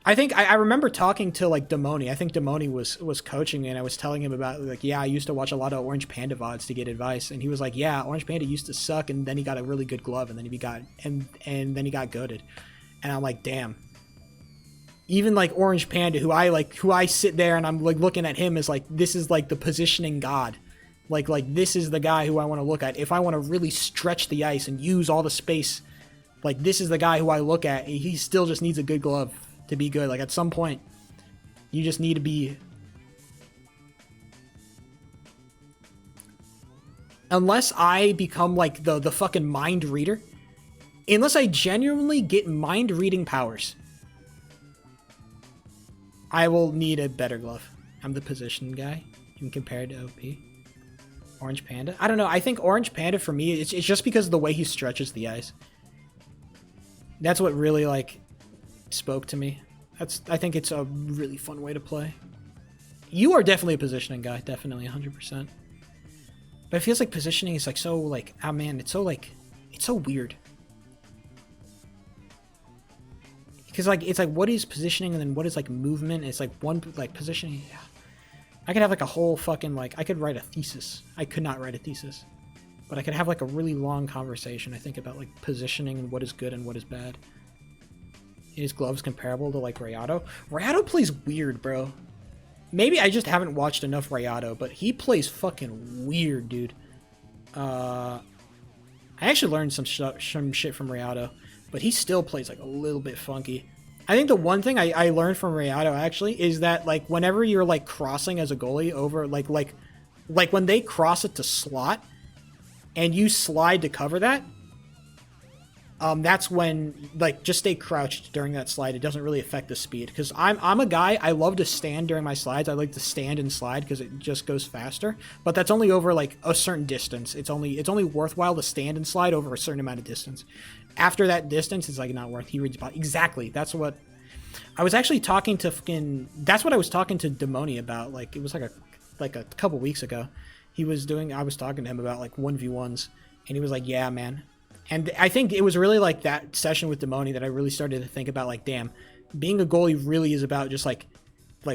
I think I remember talking to like Demoni. I think Demoni was coaching me, and I was telling him about like, yeah, I used to watch a lot of Orange Panda VODs to get advice, and he was like, yeah, Orange Panda used to suck, and then he got a really good glove, and then he got and then he got goated, and I'm like, damn. Even like Orange Panda, who I sit there and I'm like looking at him as like this is like the positioning god, like this is the guy who I want to look at if I want to really stretch the ice and use all the space. Like this is the guy who I look at. He still just needs a good glove to be good. Like at some point you just need to be, unless I become like the fucking mind reader, unless I genuinely get mind reading powers, I will need a better glove. I'm the position guy in compared to OP. Orange Panda, I don't know, I think Orange Panda for me, it's just because of the way he stretches the ice. That's what really like spoke to me. I think it's a really fun way to play. You are definitely a positioning guy, definitely 100%. But it feels like positioning is like so like, oh man, it's so weird. Because like it's like what is positioning and then what is like movement? It's like one like positioning. Yeah. I could have like a whole fucking like I could write a thesis. I could not write a thesis, but I could have like a really long conversation, I think, about like positioning and what is good and what is bad. Is gloves comparable to like Rayado? Rayado plays weird, bro. Maybe I just haven't watched enough Rayado, but he plays fucking weird, dude. I actually learned some shit from Rayado, but he still plays like a little bit funky. I think the one thing I learned from Rayado actually is that like whenever you're like crossing as a goalie over like when they cross it to slot and you slide to cover that, that's when like just stay crouched during that slide. It doesn't really affect the speed, because I'm a guy, I love to stand during my slides. I like to stand and slide because it just goes faster, but that's only over like a certain distance. It's only worthwhile to stand and slide over a certain amount of distance. After that distance, it's like not worth. He reads about exactly. That's what I was actually talking to that's what I was talking to Demoni about. Like it was like a couple weeks ago. I was talking to him about like 1v1s, and he was like, yeah, man. And I think it was really like that session with Demoni that I really started to think about like, damn, being a goalie really is about just like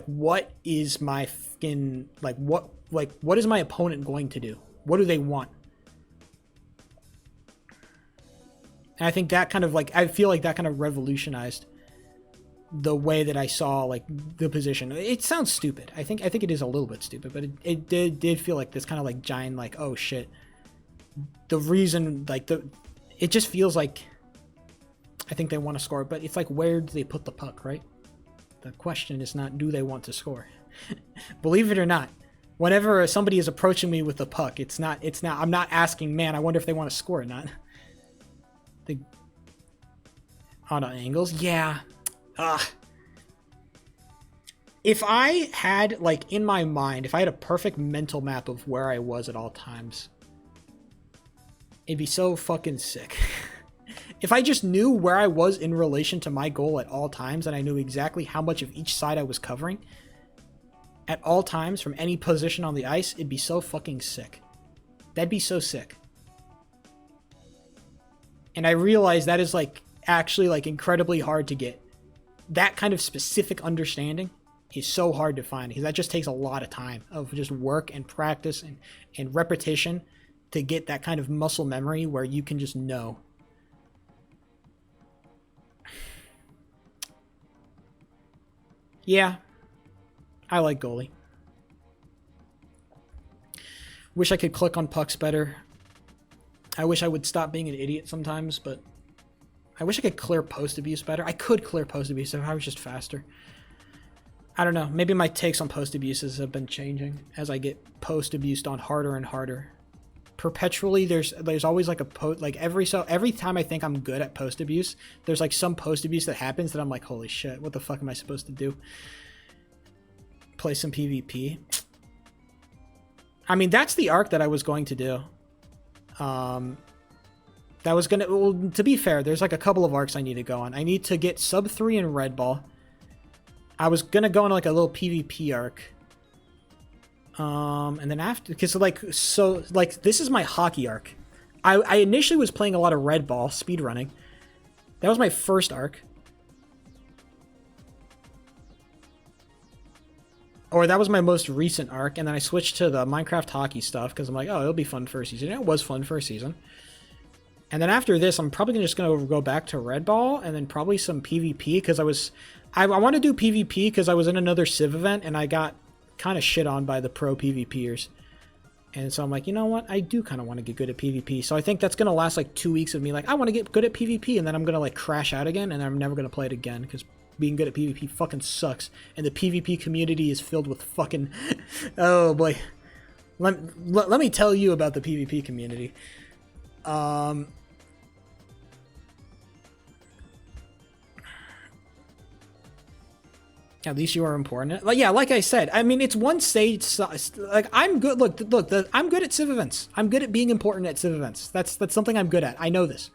what is my fucking what is my opponent going to do? What do they want? And I think that kind of like, I feel like that kind of revolutionized the way that I saw like the position. It sounds stupid. I think it is a little bit stupid, but it did feel like this kind of like giant like, oh shit. The reason like it just feels like I think they want to score, but it's like, where do they put the puck, right? The question is not, do they want to score? Believe it or not, whenever somebody is approaching me with the puck, it's not, I'm not asking, man, I wonder if they want to score or not. On angles? Yeah. If I had, like, in my mind, if I had a perfect mental map of where I was at all times, it'd be so fucking sick. If I just knew where I was in relation to my goal at all times, and I knew exactly how much of each side I was covering at all times from any position on the ice, it'd be so fucking sick. That'd be so sick. And I realize that is like actually like incredibly hard to get. That kind of specific understanding is so hard to find, because that just takes a lot of time of just work and practice and repetition to get that kind of muscle memory where you can just know. Yeah, I like goalie. Wish I could click on pucks better. I wish I would stop being an idiot sometimes, but I wish I could clear post abuse better. I could clear post abuse if I was just faster. I don't know. Maybe my takes on post abuses have been changing as I get post abused on harder and harder perpetually there's always like a post, like every time I think I'm good at post abuse, there's like some post abuse that happens that I'm like, holy shit, what the fuck am I supposed to do? Play some PvP. I mean, that's the arc that I was going to do. That was gonna, well, to be fair, there's like a couple of arcs I need to go on. I need to get sub 3 in Red Ball. I was gonna go on like a little PvP arc. And then after, because like, so like this is my hockey arc. I initially was playing a lot of Red Ball speedrunning. That was my first arc. Or that was my most recent arc, and then I switched to the Minecraft hockey stuff because I'm like, oh, it'll be fun for a season. It was fun for a season. And then after this, I'm probably just going to go back to Red Ball and then probably some PvP because I want to do PvP because I was in another Civ event and I got kind of shit on by the pro PvPers. And so I'm like, you know what? I do kind of want to get good at PvP. So I think that's going to last like 2 weeks of me like, I want to get good at PvP, and then I'm going to like crash out again and I'm never going to play it again because being good at PvP fucking sucks. And the PvP community is filled with fucking... oh boy. Let me tell you about the PvP community. At least you are important. Like, yeah, like I said, I mean, it's one stage. Like, I'm good. Look, I'm good at Civ events. I'm good at being important at Civ events. That's something I'm good at. I know this.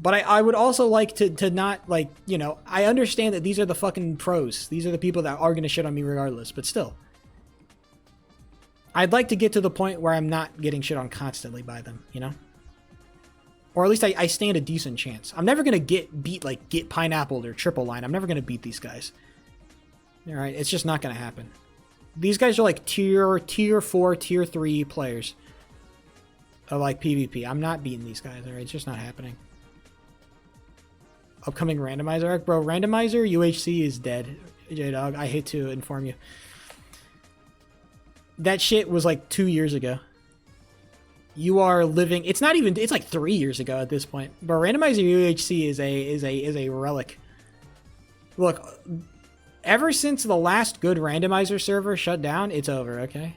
But I would also like to not, like, you know, I understand that these are the fucking pros. These are the people that are going to shit on me regardless. But still. I'd like to get to the point where I'm not getting shit on constantly by them, you know? Or at least I stand a decent chance. I'm never going to get Pineappled or Triple Line. I'm never going to beat these guys. Alright, it's just not going to happen. These guys are like tier 4, tier 3 players of like PvP. I'm not beating these guys, alright? It's just not happening. Upcoming randomizer arc? Bro, randomizer UHC is dead. J-Dog, I hate to inform you. That shit was like 2 years ago. You are living... It's not even... It's like 3 years ago at this point. But randomizer UHC is a relic. Look... Ever since the last good randomizer server shut down, it's over, okay?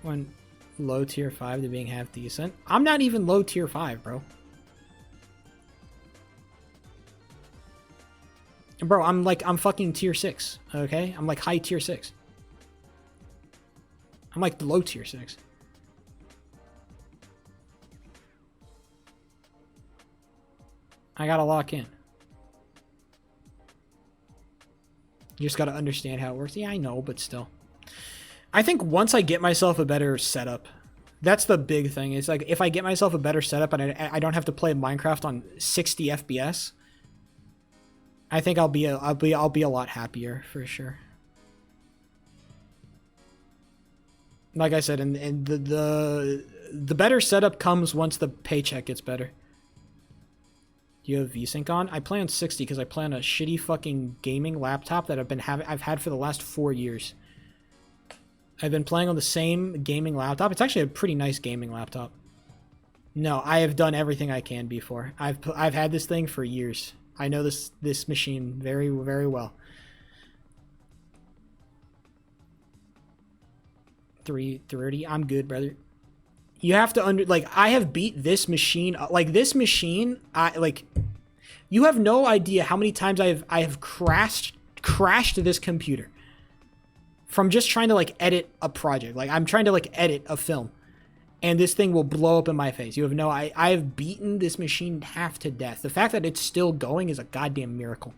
When low tier 5 to being half decent. I'm not even low tier 5, bro. Bro, I'm fucking tier 6, okay? I'm like high tier 6. I'm like low tier 6. I gotta lock in. You just got to understand how it works. Yeah, I know, but still. I think once I get myself a better setup, that's the big thing. It's like if I get myself a better setup and I don't have to play Minecraft on 60 FPS, I think I'll be a lot happier for sure. Like I said, and the better setup comes once the paycheck gets better. You have VSync on? I play on 60 because I play on a shitty fucking gaming laptop that I've had for the last 4 years. I've been playing on the same gaming laptop. It's actually a pretty nice gaming laptop. No, I have done everything I can before. I've had this thing for years. I know this machine very, very well. 330. I'm good, brother. You have to I have beat this machine. Like this machine, you have no idea how many times I have crashed this computer from just trying to like edit a project. Like I'm trying to like edit a film, and this thing will blow up in my face. You have no. I have beaten this machine half to death. The fact that it's still going is a goddamn miracle.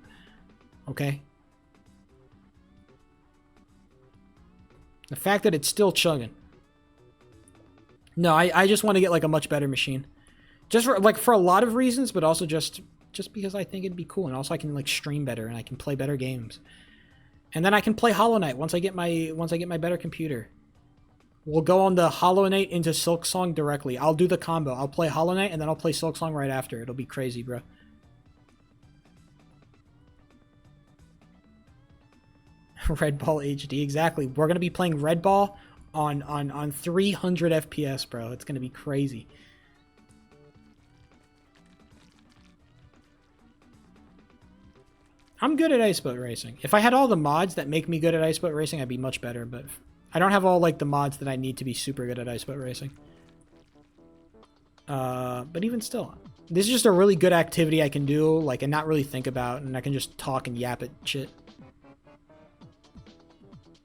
Okay. The fact that it's still chugging. No, I just want to get like a much better machine, just for a lot of reasons, but also just because I think it'd be cool, and also I can like stream better and I can play better games, and then I can play Hollow Knight once I get my better computer. We'll go on the Hollow Knight into Silksong directly. I'll do the combo. I'll play Hollow Knight and then I'll play Silksong right after. It'll be crazy, bro. Red Ball HD, exactly. We're gonna be playing Red Ball on 300 FPS, bro. It's gonna be crazy. I'm good at ice boat racing. If I had all the mods that make me good at ice boat racing, I'd be much better, but I don't have all like the mods that I need to be super good at ice boat racing. But even still, this is just a really good activity I can do, like, and not really think about, and I can just talk and yap at shit.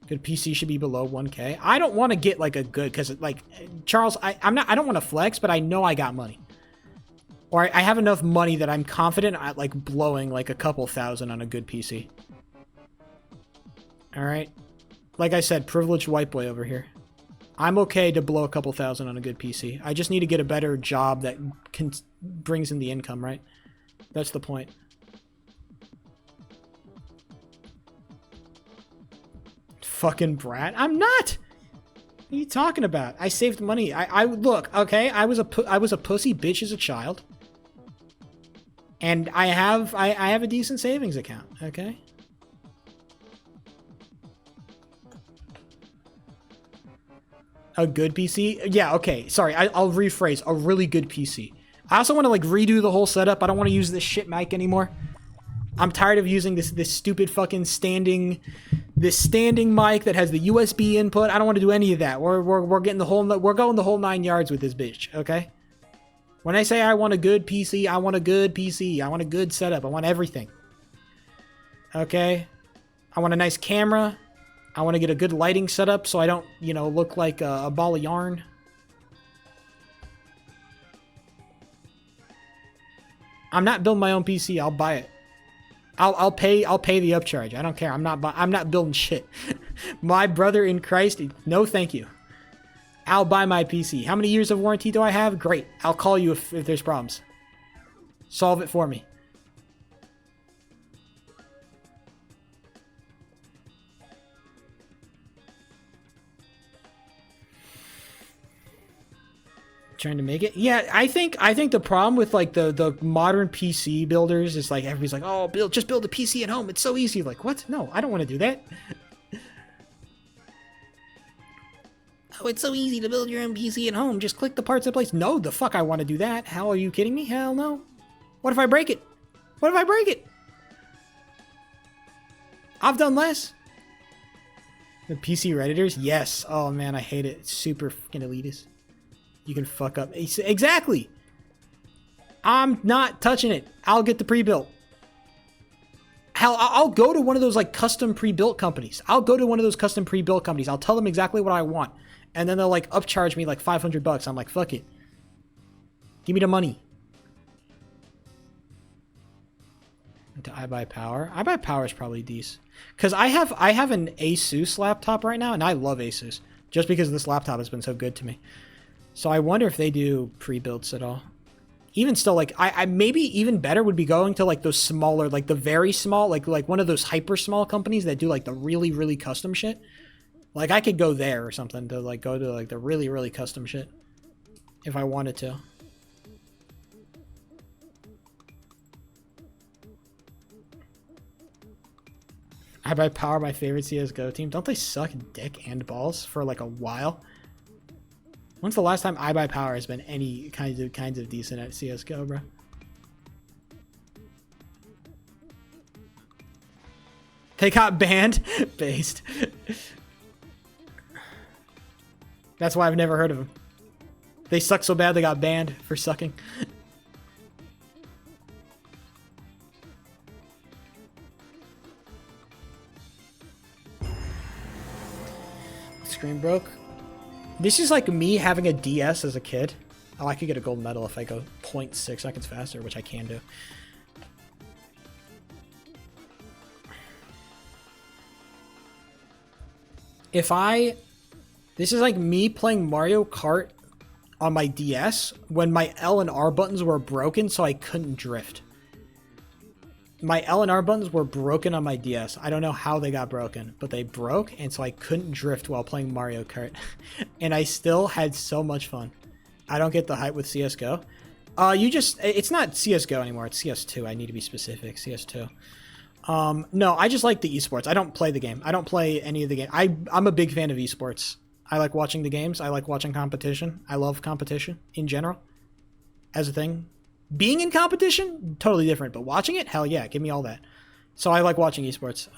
Good PC should be below 1K. I don't want to get like a good, because like Charles, I don't want to flex, but I know I got money, or I have enough money that I'm confident at like blowing like a couple thousand on a good PC. All right, like I said, privileged white boy over here. I'm okay to blow a couple thousand on a good PC. I just need to get a better job that brings in the income, right? That's the point. Fucking brat. I'm not. What are you talking about? I saved money. I look, okay, I was a pussy bitch as a child. And I have a decent savings account, okay? A good PC? Yeah, okay. Sorry, I'll rephrase. A really good PC. I also want to like redo the whole setup. I don't want to use this shit mic anymore. I'm tired of using this stupid fucking standing mic that has the USB input. I don't want to do any of that. We're getting we're going the whole 9 yards with this bitch, okay? When I say I want a good PC, I want a good PC. I want a good setup. I want everything. Okay? I want a nice camera. I want to get a good lighting setup so I don't, you know, look like a ball of yarn. I'm not building my own PC. I'll buy it. I'll pay the upcharge. I don't care. I'm not building shit. My brother in Christ, no thank you. I'll buy my PC. How many years of warranty do I have? Great. I'll call you if there's problems. Solve it for me. Trying to make it. Yeah, I think the problem with like the modern PC builders is like everybody's like, oh, just build a PC at home. It's so easy. Like, what? No, I don't want to do that. Oh, it's so easy to build your own PC at home. Just click the parts in place. No, the fuck I want to do that. Hell, are you kidding me? Hell no. What if I break it? What if I break it? I've done less. The PC Redditors? Yes. Oh man, I hate it. It's super fucking elitist. You can fuck up. Exactly. I'm not touching it. I'll get the pre-built. Hell, I'll go to one of those like custom pre-built companies. I'll tell them exactly what I want. And then they'll like upcharge me like $500. I'm like, fuck it. Give me the money. Do I buy power? I buy power is probably decent. Because I have an Asus laptop right now, and I love Asus. Just because this laptop has been so good to me. So I wonder if they do pre-builds at all. Even still, like, I maybe even better would be going to, like, those smaller, like, the very small, like one of those hyper small companies that do, like, the really, really custom shit. Like, I could go there or something to, like, go to, like, the really, really custom shit. If I wanted to. I buy power my favorite CSGO team. Don't they suck dick and balls for, like, a while? When's the last time I buy power has been any kinds of decent at CSGO, bro? They got banned? Based. That's why I've never heard of them. They suck so bad they got banned for sucking. Screen broke. This is like me having a DS as a kid. Oh, I could get a gold medal if I go 0.6 seconds faster, which I can do. This is like me playing Mario Kart on my DS when my L and R buttons were broken, so I couldn't drift. My L and R buttons were broken on my DS. I don't know how they got broken, but they broke, and so I couldn't drift while playing Mario Kart. And I still had so much fun. I don't get the hype with CSGO. It's not CSGO anymore, it's CS2. I need to be specific, CS2. No, I just like the esports. I don't play the game. I don't play any of the game. I'm a big fan of esports. I like watching the games. I like watching competition. I love competition in general as a thing. Being in competition, totally different, but watching it, hell yeah, give me all that. So I like watching esports.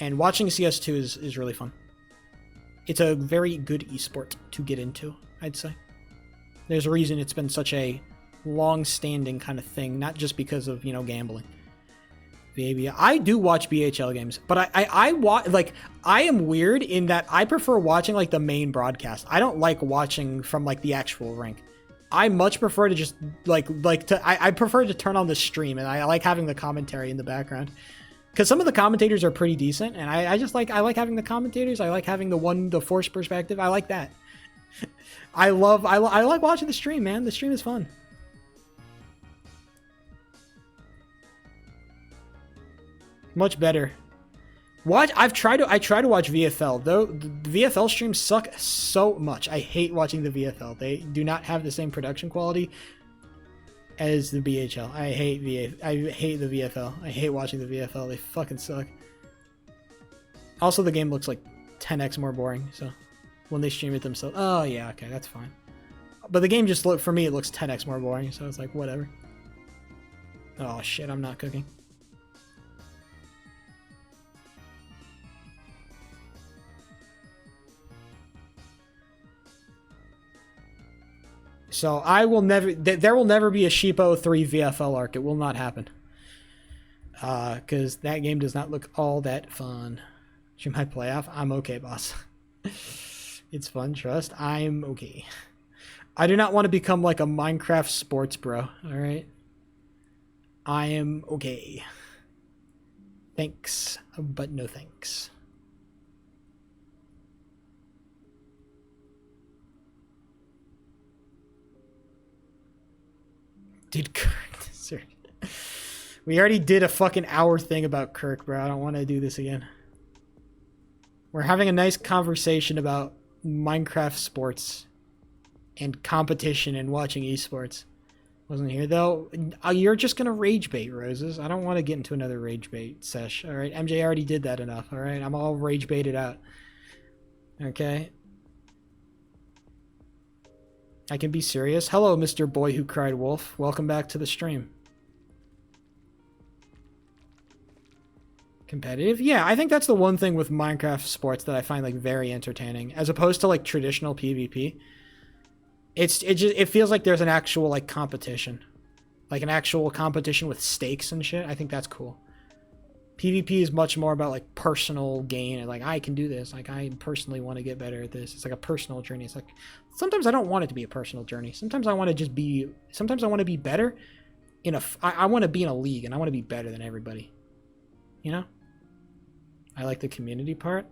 And watching CS2 is really fun. It's a very good esport to get into, I'd say. There's a reason it's been such a long-standing kind of thing, not just because of, you know, gambling. VABL. I do watch BHL games, but I watch, like, I am weird in that I prefer watching, like, the main broadcast. I don't like watching from, like, the actual rink. I much prefer to just, I prefer to turn on the stream, and I like having the commentary in the background. Because some of the commentators are pretty decent, and I like having the commentators. I like having the forced perspective. I like that. I like watching the stream, man. The stream is fun. Much better. I try to watch VFL, though the VFL streams suck so much. I hate watching the VFL. They do not have the same production quality as the BHL. I hate the VFL. I hate watching the VFL. They fucking suck. Also, the game looks like 10x more boring, so when they stream it themselves. Oh yeah, okay, that's fine. But the game just for me, it looks 10x more boring, so it's like whatever. Oh shit, I'm not cooking. So I will never, there will never be a Sheepa 03 VFL arc. It will not happen. Because that game does not look all that fun. Should my playoff? I'm okay, boss. It's fun, trust. I'm okay. I do not want to become like a Minecraft sports bro, alright? I am okay. Thanks, but no thanks. Did Kirk deserve it? We already did a fucking hour thing about Kirk, bro. I don't want to do this again. We're having a nice conversation about Minecraft sports and competition and watching esports. Wasn't here, though. You're just going to rage bait, Roses. I don't want to get into another rage bait sesh, all right? MJ already did that enough, all right? I'm all rage baited out. Okay? I can be serious. Hello, Mr. Boy Who Cried Wolf. Welcome back to the stream. Competitive? Yeah, I think that's the one thing with Minecraft sports that I find like very entertaining, as opposed to like traditional PvP. It feels like there's an actual like competition, like an actual competition with stakes and shit. I think that's cool. PvP is much more about like personal gain and like I can do this. Like I personally want to get better at this. It's like a personal journey. It's like sometimes I don't want it to be a personal journey. Sometimes I want to just be. Sometimes I want to be better. I want to be in a league and I want to be better than everybody. You know. I like the community part.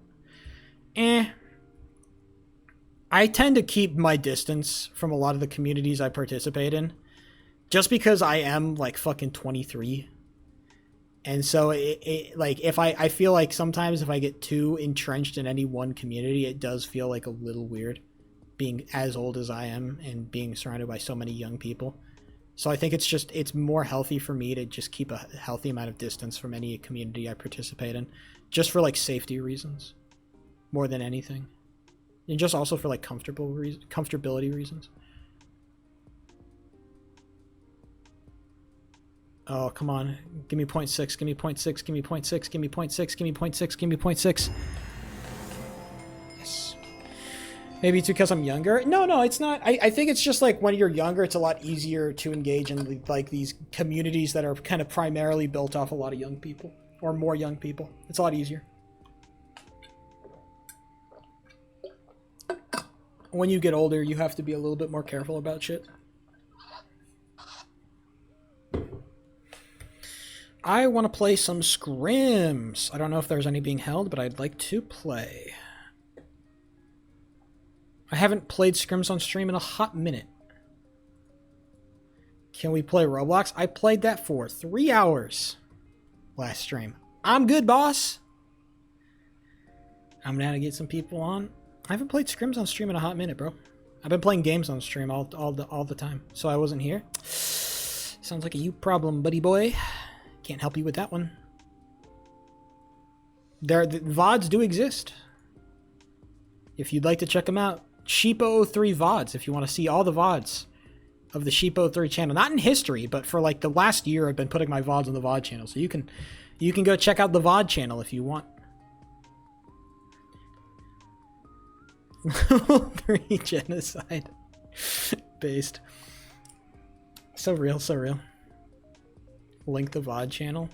I tend to keep my distance from a lot of the communities I participate in, just because I am like fucking 23. And so like if I feel like sometimes if I get too entrenched in any one community, it does feel like a little weird being as old as I am and being surrounded by so many young people. So I think it's more healthy for me to just keep a healthy amount of distance from any community I participate in, just for like safety reasons more than anything. And just also for like comfortability reasons. Oh, come on. Give me 0.6, give me 0.6, give me 0.6, give me 0.6, give me 0.6, give me 0.6. Yes. Maybe it's because I'm younger. No, it's not. I think it's just like when you're younger, it's a lot easier to engage in like these communities that are kind of primarily built off a lot of young people or more young people. It's a lot easier. When you get older, you have to be a little bit more careful about shit. I want to play some scrims. I don't know if there's any being held, but I'd like to play. I haven't played scrims on stream in a hot minute. Can we play Roblox? I played that for 3 hours last stream. I'm good, boss. I'm gonna get some people on. I haven't played scrims on stream in a hot minute, bro. I've been playing games on stream all the time, so I wasn't here. Sounds like a you problem, buddy boy. Can't help you with that one. The VODs do exist. If you'd like to check them out, Sheepa03 VODs, if you want to see all the VODs of the Sheepa03 channel. Not in history, but for like the last year I've been putting my VODs on the VOD channel. So you can go check out the VOD channel if you want. Level 3 genocide. Based. So real, so real. Link the VOD channel.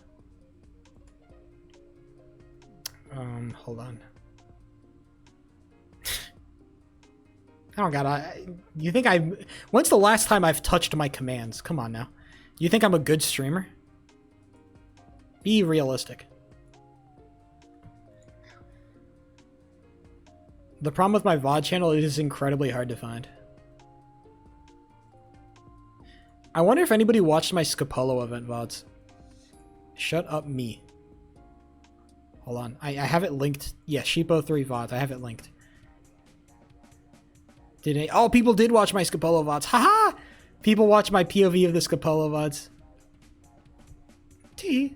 Hold on. Oh god, you think when's the last time I've touched my commands? Come on now. You think I'm a good streamer? Be realistic. The problem with my VOD channel, it is incredibly hard to find. I wonder if anybody watched my Scapolo event VODs. Shut up, me. Hold on. I have it linked. Yeah, Sheepo3 VODs. I have it linked. Oh, people did watch my Scapolo VODs. Haha! People watch my POV of the Scapolo VODs. T.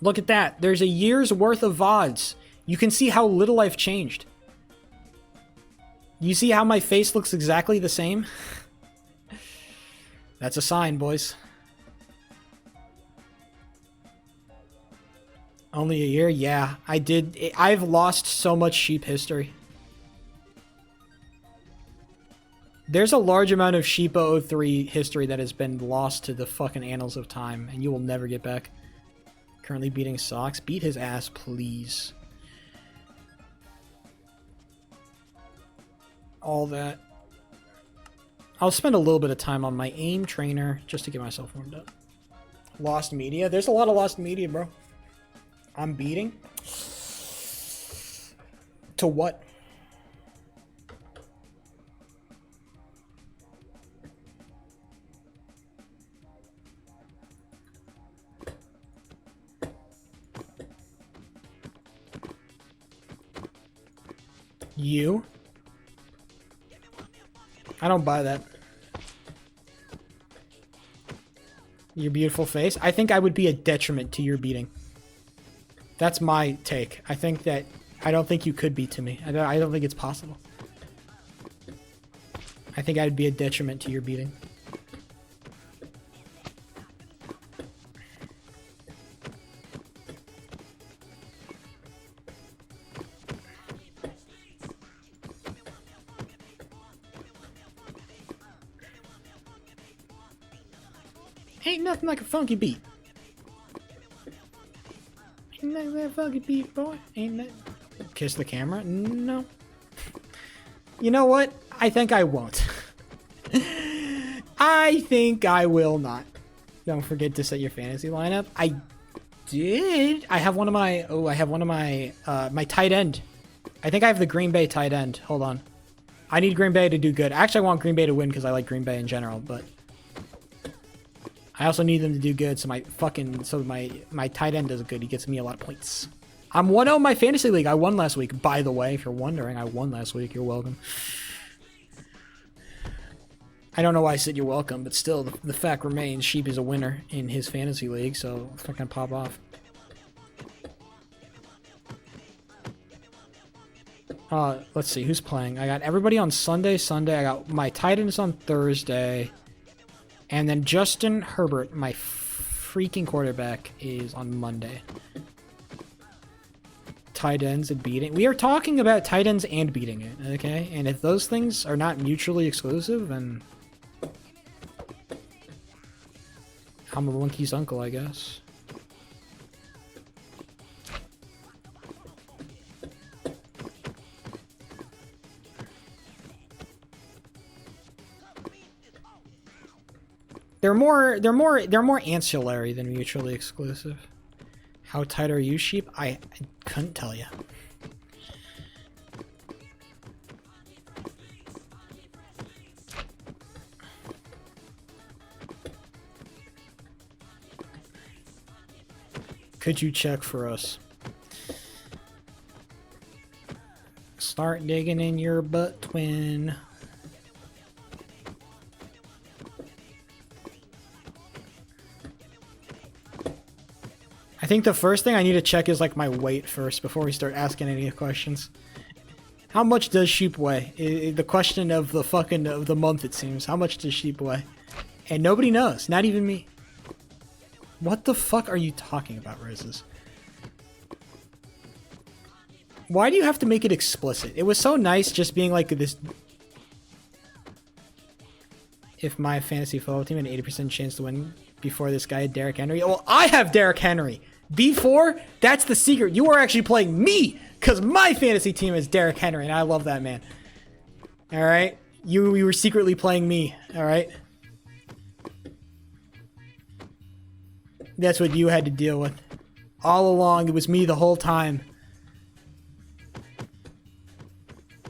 Look at that. There's a year's worth of VODs. You can see how little I've changed. You see how my face looks exactly the same? That's a sign, boys. Only a year? Yeah, I did. I've lost so much sheep history. There's a large amount of Sheepa 03 history that has been lost to the fucking annals of time, and you will never get back. Currently beating Socks. Beat his ass, please. All that. I'll spend a little bit of time on my aim trainer just to get myself warmed up. Lost media? There's a lot of lost media, bro. I'm beating? To what? You? I don't buy that. Your beautiful face? I think I would be a detriment to your beating. That's my take. I don't think you could beat to me. I don't think it's possible. I think I'd be a detriment to your beating. Ain't nothing like a funky beat. Ain't nothing like a funky beat, boy. Ain't that... Kiss the camera? No. You know what? I think I won't. I think I will not. Don't forget to set your fantasy lineup. I did. I have one of my... Oh, I have one of my... my tight end. I think I have the Green Bay tight end. Hold on. I need Green Bay to do good. Actually, I want Green Bay to win because I like Green Bay in general, but... I also need them to do good, so my tight end does good. He gets me a lot of points. I'm 1-0 in my fantasy league. I won last week. By the way, if you're wondering, I won last week. You're welcome. I don't know why I said you're welcome, but still, the fact remains Sheep is a winner in his fantasy league, so it's not gonna pop off. Let's see, who's playing? I got everybody on Sunday. I got my tight ends on Thursday. And then Justin Herbert, my freaking quarterback, is on Monday. Tight ends and beating. We are talking about tight ends and beating it, okay? And if those things are not mutually exclusive, then... I'm a monkey's uncle, I guess. They're more ancillary than mutually exclusive. How tight are you, Sheep? I couldn't tell you. Could you check for us? Start digging in your butt, twin. I think the first thing I need to check is like my weight first before we start asking any questions. How much does Sheep weigh? The question of the month, it seems. How much does Sheep weigh? And nobody knows, not even me. What the fuck are you talking about, Roses? Why do you have to make it explicit? It was so nice just being like this. If my fantasy football team had an 80% chance to win before this guy had Derrick Henry. Well, I have Derrick Henry. Before, that's the secret. You are actually playing me because my fantasy team is Derrick Henry, and I love that man. All right? You were secretly playing me, all right? That's what you had to deal with. All along, it was me the whole time.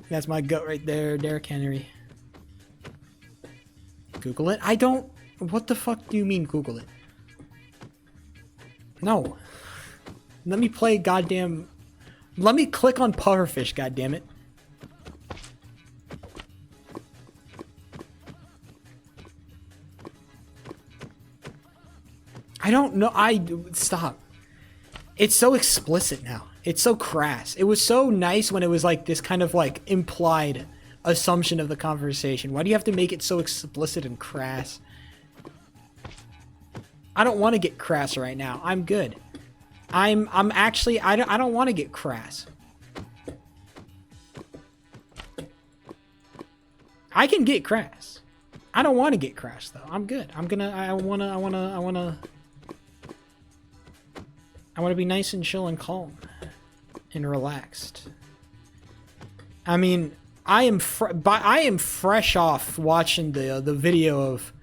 That's my gut right there, Derrick Henry. Google it? I don't... What the fuck do you mean Google it? No. Let me play goddamn... Let me click on Pufferfish, goddammit. I don't know. Stop. It's so explicit now. It's so crass. It was so nice when it was like this kind of like implied assumption of the conversation. Why do you have to make it so explicit and crass? I don't want to get crass right now. I'm good. I'm actually I don't want to get crass. I can get crass. I don't want to get crass though. I'm good. I want to be nice and chill and calm and relaxed. I mean, I am fresh off watching the video of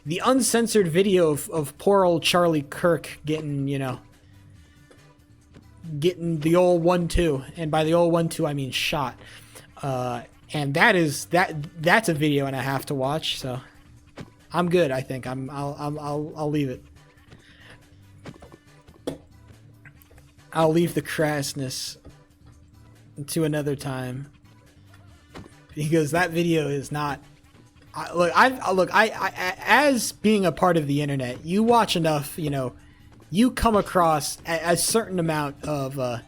the uncensored video of poor old Charlie Kirk getting, you know, getting the old 1-2, and by the old 1-2 I mean shot. And that's a video and a half to watch, so I'm good. I think I'll leave it. I'll leave the crassness to another time because that video is not. I as being a part of the internet, you watch enough, you know, you come across a certain amount of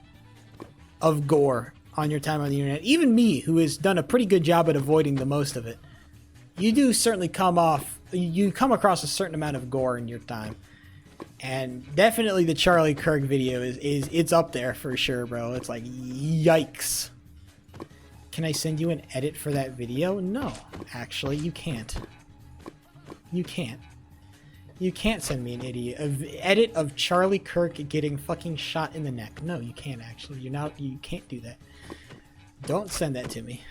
gore on your time on the internet. Even me, who has done a pretty good job at avoiding the most of it, you do certainly come across a certain amount of gore in your time. And definitely the Charlie Kirk video is it's up there for sure, bro. It's like, yikes. Can I send you an edit for that video? No, actually, you can't. You can't. You can't send me an edit of Charlie Kirk getting fucking shot in the neck. No, you can't actually. You can't do that. Don't send that to me.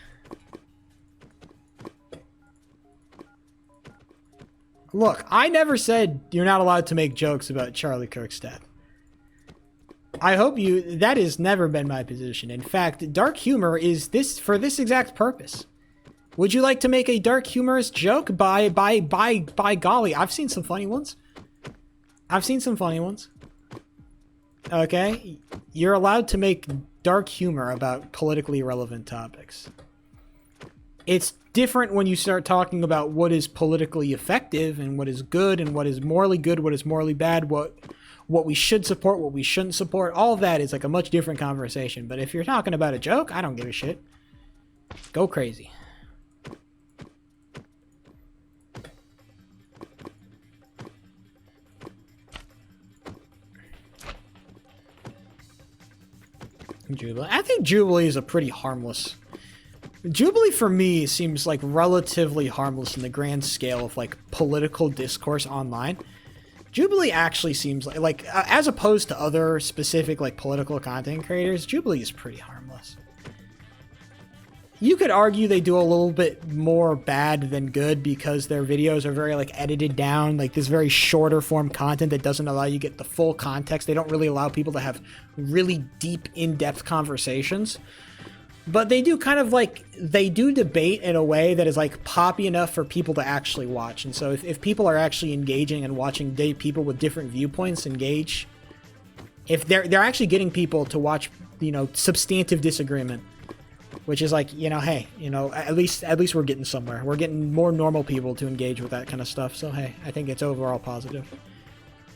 Look, I never said you're not allowed to make jokes about Charlie Kirk's death. I hope that has never been my position. In fact, dark humor is for this exact purpose. Would you like to make a dark humorous joke? By golly, I've seen some funny ones. Okay? You're allowed to make dark humor about politically irrelevant topics. It's different when you start talking about what is politically effective and what is good and what is morally good, what is morally bad, what we should support, what we shouldn't support. All of that is like a much different conversation. But if you're talking about a joke, I don't give a shit. Go crazy. Jubilee. I think Jubilee is a pretty harmless. Jubilee for me seems like relatively harmless in the grand scale of like political discourse online. Jubilee actually seems like as opposed to other specific like political content creators, Jubilee is pretty harmless. You could argue they do a little bit more bad than good because their videos are very like edited down, like this very shorter form content that doesn't allow you to get the full context. They don't really allow people to have really deep, in-depth conversations. But they do kind of like, they do debate in a way that is like poppy enough for people to actually watch. And so if people are actually engaging and watching people with different viewpoints engage, if they're actually getting people to watch, you know, substantive disagreement, which is like, you know, hey, you know, at least we're getting somewhere. We're getting more normal people to engage with that kind of stuff. So, hey, I think it's overall positive.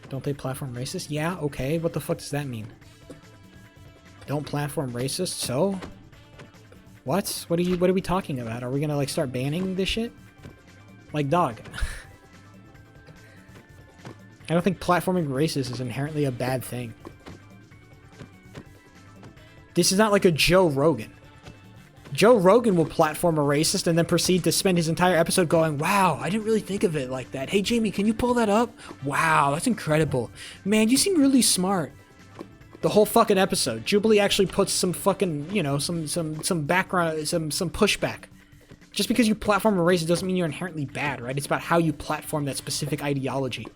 Don't they platform racist? Yeah, okay. What the fuck does that mean? Don't platform racist? So? What? What are we talking about? Are we gonna like start banning this shit? Like, dog. I don't think platforming racist is inherently a bad thing. This is not like a Joe Rogan. Joe Rogan will platform a racist and then proceed to spend his entire episode going, wow, I didn't really think of it like that. Hey, Jamie, can you pull that up? Wow, that's incredible. Man, you seem really smart. The whole fucking episode. Jubilee actually puts some fucking, you know, some background, some pushback. Just because you platform a racist doesn't mean you're inherently bad, right? It's about how you platform that specific ideology.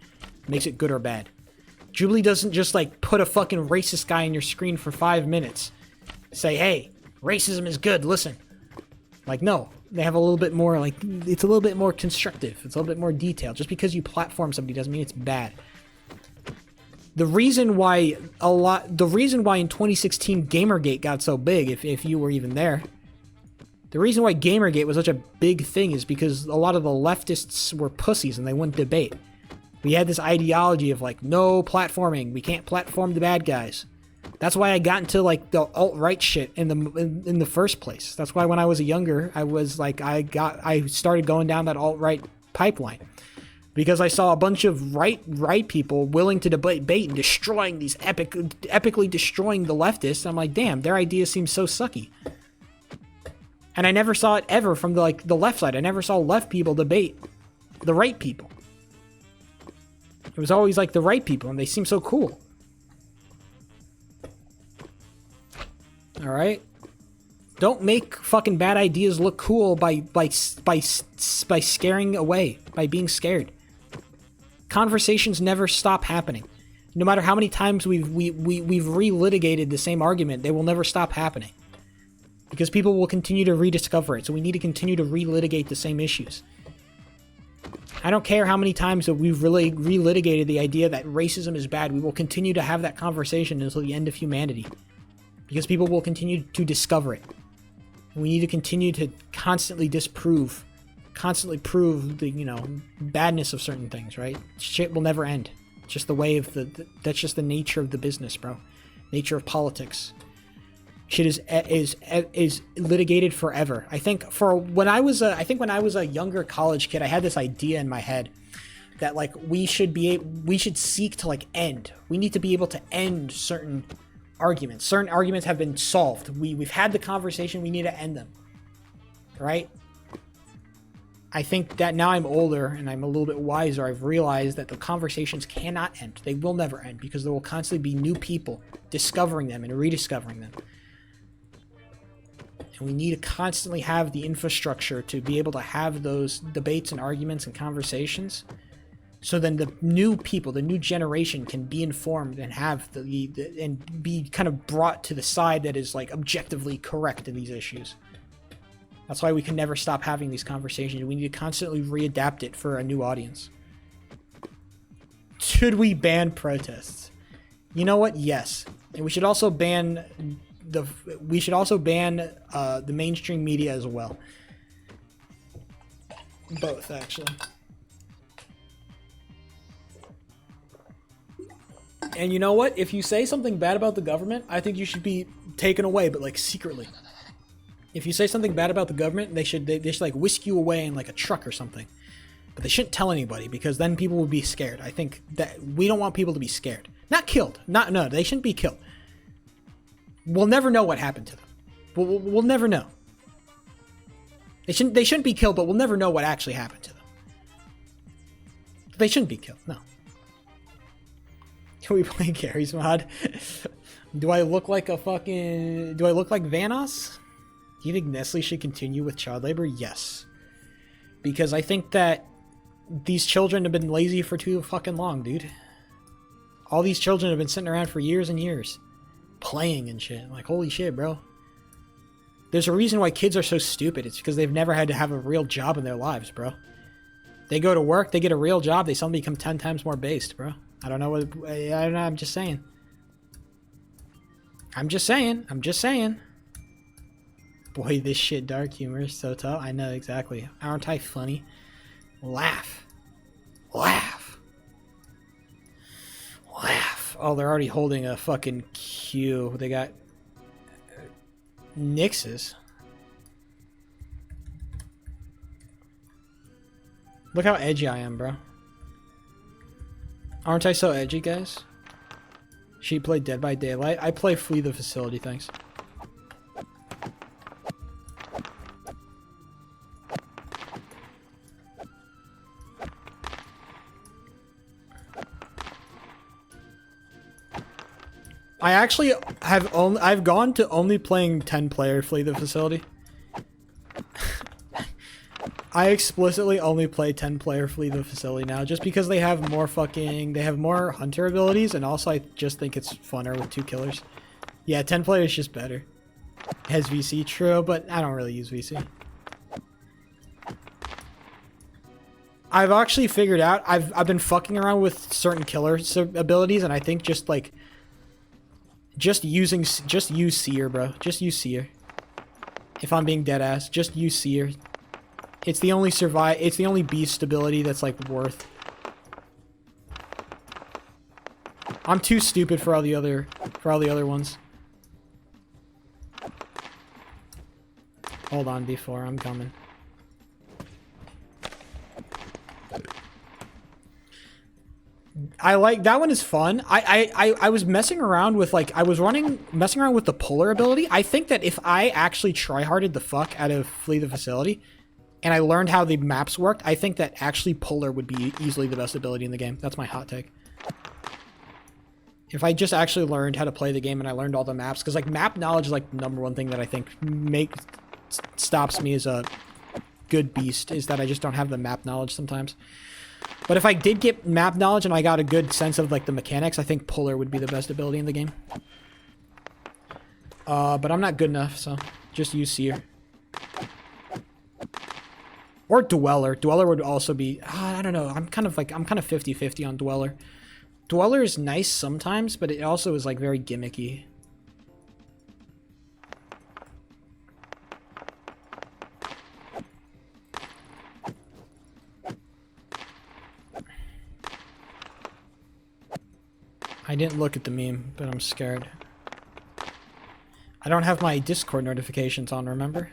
Makes it good or bad. Jubilee doesn't just, like, put a fucking racist guy on your screen for 5 minutes. Say, hey, racism is good, listen. Like, no. They have a little bit more, like, it's a little bit more constructive. It's a little bit more detailed. Just because you platform somebody doesn't mean it's bad. The reason why in 2016 Gamergate got so big, if you were even there, the reason why Gamergate was such a big thing is because a lot of the leftists were pussies and they wouldn't debate. We had this ideology of, like, no platforming. We can't platform the bad guys. That's why I got into, like, the alt-right shit in the first place. That's why when I was younger, I was like, I started going down that alt-right pipeline. Because I saw a bunch of right people willing to debate and destroying these epically destroying the leftists. I'm like, damn, their ideas seem so sucky. And I never saw it ever from the left side. I never saw left people debate the right people. It was always like the right people, and they seem so cool. All right, don't make fucking bad ideas look cool by scaring away, by being scared. Conversations never stop happening. No matter how many times we've relitigated the same argument, they will never stop happening. Because people will continue to rediscover it, so we need to continue to relitigate the same issues. I don't care how many times that we've really relitigated the idea that racism is bad, we will continue to have that conversation until the end of humanity. Because people will continue to discover it. And we need to continue to constantly prove the, you know, badness of certain things, right? Shit will never end. It's just the way of that's just the nature of the business, bro. Nature of politics. Shit is litigated forever. I think when I was a younger college kid, I had this idea in my head that, like, we should seek to, like, end. We need to be able to end certain arguments. Certain arguments have been solved. We've had the conversation, we need to end them. Right? I think that now I'm older and I'm a little bit wiser, I've realized that the conversations cannot end. They will never end because there will constantly be new people discovering them and rediscovering them. And we need to constantly have the infrastructure to be able to have those debates and arguments and conversations. So then the new people, the new generation can be informed and have and be kind of brought to the side that is, like, objectively correct in these issues. That's why we can never stop having these conversations. We need to constantly readapt it for a new audience. Should we ban protests? You know what? Yes. And we should also ban the mainstream media as well. Both, actually. And you know what? If you say something bad about the government, I think you should be taken away, but, like, secretly. If you say something bad about the government, they should like whisk you away in, like, a truck or something. But they shouldn't tell anybody, because then people would be scared. I think that we don't want people to be scared. Not killed. No, they shouldn't be killed. We'll never know what happened to them. We'll never know. They shouldn't be killed, but we'll never know what actually happened to them. They shouldn't be killed. No. Can we play Gary's mod? Do I look like Vanoss? Do you think Nestle should continue with child labor? Yes. Because I think that these children have been lazy for too fucking long, dude. All these children have been sitting around for years and years. Playing and shit. Like, holy shit, bro. There's a reason why kids are so stupid. It's because they've never had to have a real job in their lives, bro. They go to work, they get a real job, they suddenly become 10 times more based, bro. I don't know, I'm just saying. I'm just saying. Boy, this shit dark humor is so tough. I know, exactly. Aren't I funny? Laugh. Oh, they're already holding a fucking queue. They got Nixes. Look how edgy I am, bro. Aren't I so edgy, guys? She played Dead by Daylight. I play Flee the Facility, thanks. I actually I've gone to only playing 10-player Flee the Facility. I explicitly only play 10-player Flee the Facility now, just because they have more hunter abilities, and also I just think it's funner with 2 killers. Yeah, 10 player is just better. It has VC, true, but I don't really use VC. I've actually figured out, I've been fucking around with certain killer abilities, and I think just like, just use Seer, bro. Just use Seer. If I'm being dead ass, just use Seer. It's the only beast ability that's like worth. I'm too stupid for all the other ones. Hold on, B4, I'm coming. I like that one is fun. I was messing around with like messing around with the puller ability. I think that if I actually tryharded the fuck out of Flee the Facility and I learned how the maps worked, I think that actually puller would be easily the best ability in the game. That's my hot take. If I just actually learned how to play the game and I learned all the maps, because like map knowledge is like the #1 thing that I think stops me as a good beast, is that I just don't have the map knowledge sometimes. But if I did get map knowledge and I got a good sense of like the mechanics, I think puller would be the best ability in the game. But I'm not good enough, so just use Seer. Or Dweller. Dweller would also be, I don't know, I'm kind of 50-50 on Dweller. Dweller is nice sometimes, but it also is like very gimmicky. I didn't look at the meme, but I'm scared. I don't have my Discord notifications on, remember?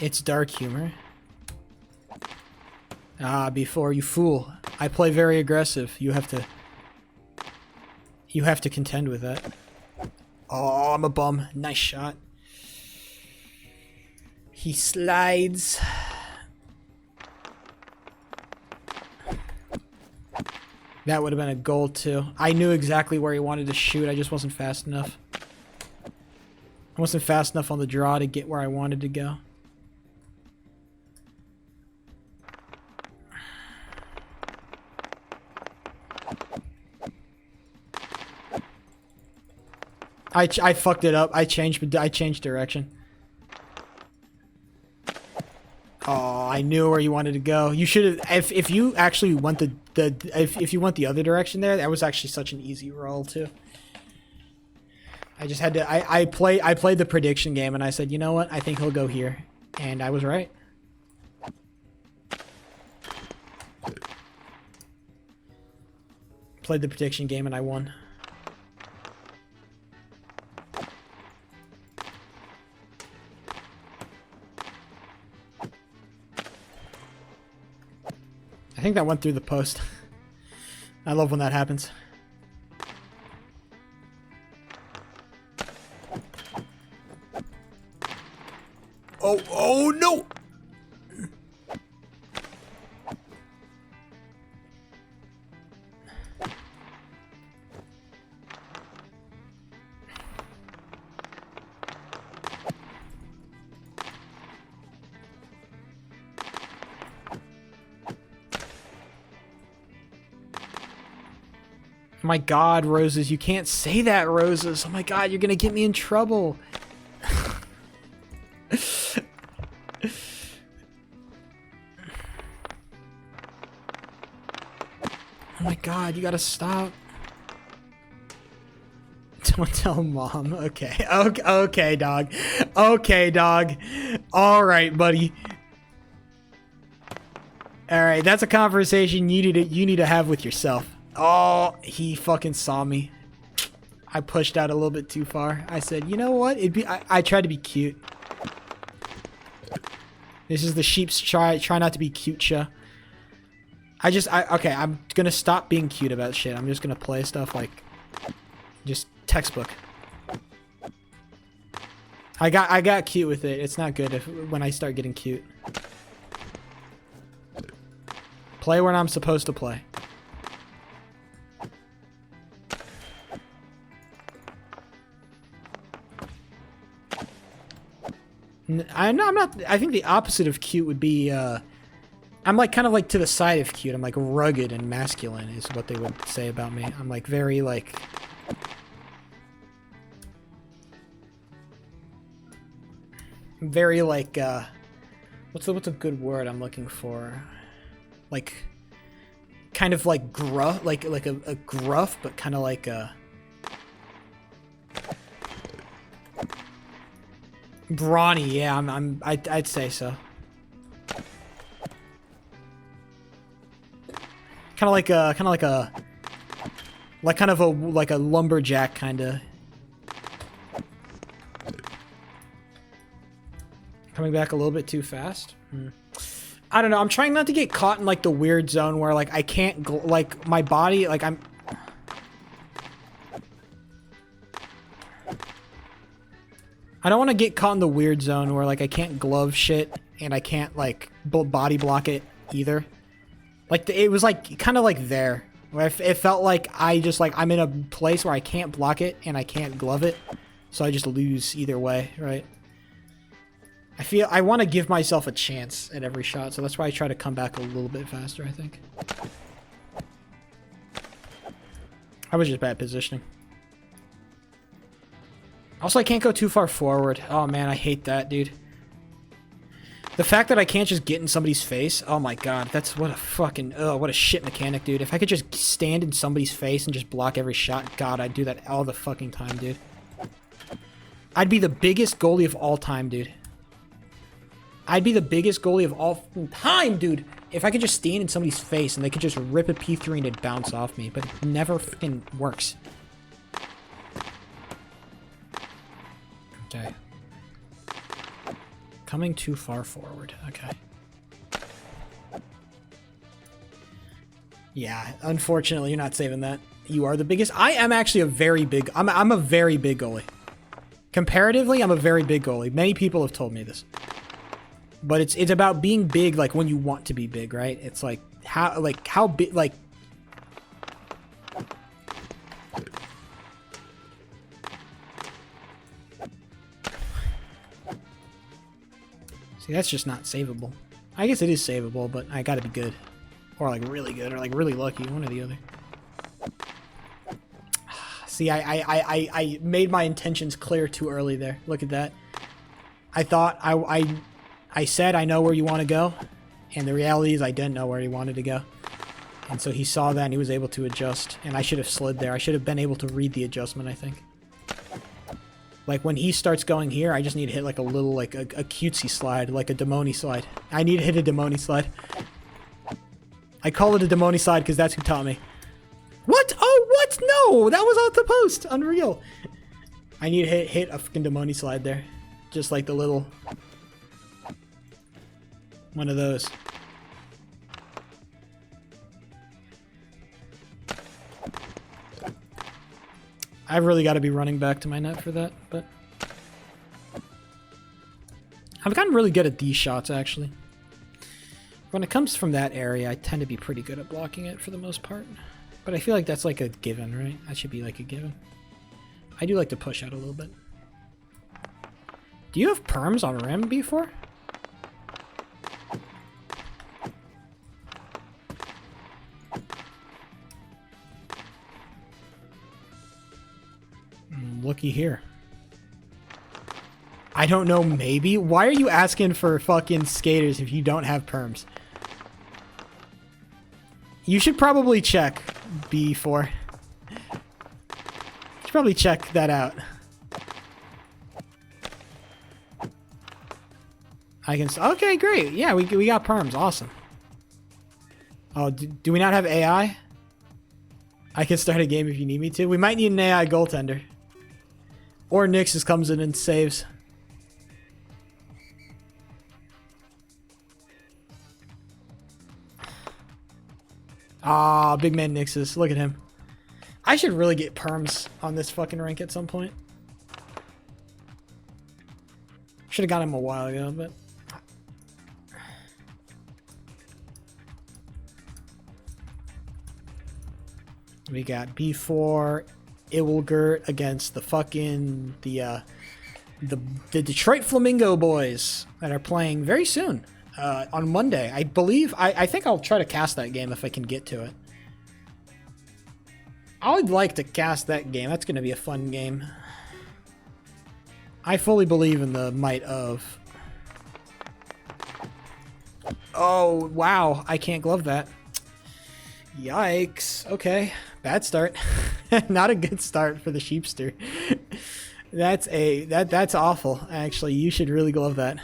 It's dark humor. Ah, before you fool. I play very aggressive. You have to contend with that. Oh, I'm a bum. Nice shot. He slides. That would have been a goal too. I knew exactly where he wanted to shoot. I just wasn't fast enough. I wasn't fast enough on the draw to get where I wanted to go. I fucked it up. I changed direction. Oh, I knew where you wanted to go. You should have. If you actually went if you went the other direction there, that was actually such an easy roll too. I just had to. I played the prediction game and I said, you know what? I think he'll go here, and I was right. Played the prediction game and I won. I think that went through the post. I love when that happens. Oh no! Oh my god, Roses, you can't say that, Roses. Oh my god, you're gonna get me in trouble. Oh my god, you gotta stop. Don't tell mom. Okay. Okay, dog. Okay, dog. Alright, buddy. Alright, that's a conversation you need to have with yourself. Oh, he fucking saw me. I pushed out a little bit too far. I said, you know what? I tried to be cute. This is the sheep's try not to be cute show. Okay, I'm gonna stop being cute about shit. I'm just gonna play stuff like just textbook. I got cute with it. It's not good when I start getting cute. Play when I'm supposed to play. I'm not. I think the opposite of cute would be. I'm like kind of like to the side of cute. I'm like rugged and masculine is what they would say about me. I'm like very like. Very like. What's a good word I'm looking for? Like. Kind of like gruff, like a gruff, but kind of like a. Brawny, yeah, I'd say so. Kind of like a lumberjack kind of. Coming back a little bit too fast. I don't know. I'm trying not to get caught in like the weird zone where like I can't like my body like I'm. I don't want to get caught in the weird zone where like I can't glove shit and I can't like body block it either. Like it was like kind of like there where it felt like I just like I'm in a place where I can't block it and I can't glove it, so I just lose either way, right? I feel I want to give myself a chance at every shot, so that's why I try to come back a little bit faster, I think. I was just bad positioning. Also, I can't go too far forward. Oh man, I hate that, dude. The fact that I can't just get in somebody's face, oh my god, that's what a fucking, what a shit mechanic, dude. If I could just stand in somebody's face and just block every shot, god, I'd do that all the fucking time, dude. I'd be the biggest goalie of all time, dude. I'd be the biggest goalie of all time, dude, if I could just stand in somebody's face and they could just rip a P3 and it'd bounce off me, but it never fucking works. Okay. Coming too far forward. Okay. Yeah, unfortunately, you're not saving that. You are the biggest. I am actually a very big. I'm a very big goalie. Comparatively, I'm a very big goalie. Many people have told me this. But it's about being big, like when you want to be big, right? It's like how big, like. See, that's just not savable. I guess it is savable, but I gotta be good. Or like really good, or like really lucky, one or the other. See, I made my intentions clear too early there. Look at that. I thought I said I know where you want to go, and the reality is I didn't know where he wanted to go. And so he saw that and he was able to adjust, and I should have slid there. I should have been able to read the adjustment, I think. Like, when he starts going here, I just need to hit, like, a little, like, a cutesy slide, like a Demoni slide. I need to hit a Demoni slide. I call it a Demoni slide because that's who taught me. What? Oh, what? No! That was off the post! Unreal. I need to hit a fucking Demoni slide there. Just like the little... one of those. I've really got to be running back to my net for that, but... I've gotten really good at these shots, actually. When it comes from that area, I tend to be pretty good at blocking it for the most part. But I feel like that's like a given, right? That should be like a given. I do like to push out a little bit. Do you have perms on rim before? Looky here. I don't know, maybe? Why are you asking for fucking skaters if you don't have perms? You should probably check B4. You should probably check that out. I can... Okay, great. Yeah, we got perms. Awesome. Oh, do we not have AI? I can start a game if you need me to. We might need an AI goaltender. Or Nyx just comes in and saves. Ah, big man Nixus. Look at him. I should really get perms on this fucking rank at some point. Should have got him a while ago, but... We got B4 Ilgert against the fucking... The Detroit Flamingo boys that are playing very soon. On Monday, I believe. I think I'll try to cast that game if I can get to it. I would like to cast that game. That's going to be a fun game. I fully believe in the might of... Oh, wow. I can't glove that. Yikes. Okay. Bad start. Not a good start for the Sheepster. That's awful. Actually, you should really glove that.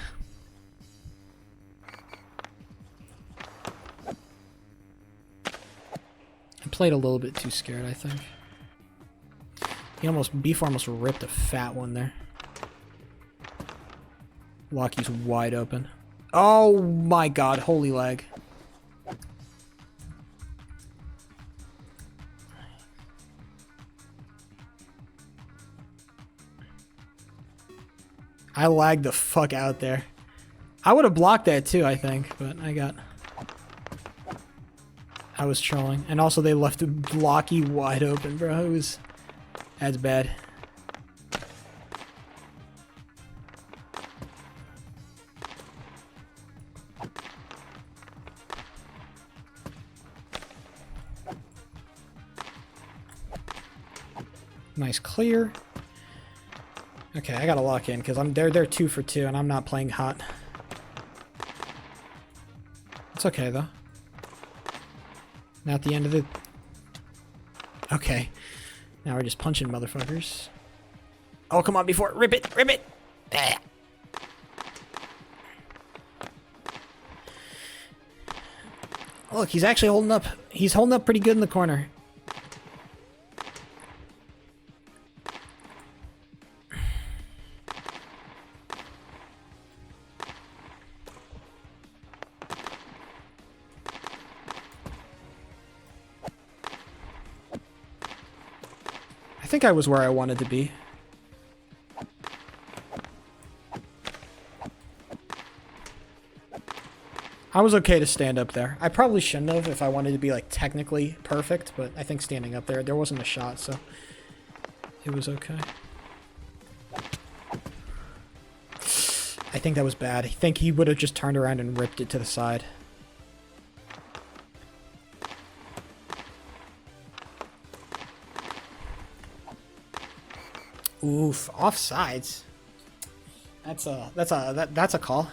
I played a little bit too scared, I think. B4 almost ripped a fat one there. Lockie's wide open. Oh my god, holy lag. I lagged the fuck out there. I would have blocked that too, I think, but I was trolling. And also they left Lockie wide open, bro. That's bad. Nice clear. Okay, I gotta lock in because they're 2 for 2 and I'm not playing hot. It's okay though. Not the end of the... Okay. Now we're just punching motherfuckers. Oh, come on, before. Rip it! Rip it! Ah. Look, he's actually holding up. He's holding up pretty good in the corner. I think I was where I wanted to be. I was okay to stand up there. I probably shouldn't have if I wanted to be like technically perfect, but I think standing up there wasn't a shot, so it was okay. I think that was bad. I think he would have just turned around and ripped it to the side. Oof, offsides. That's a call.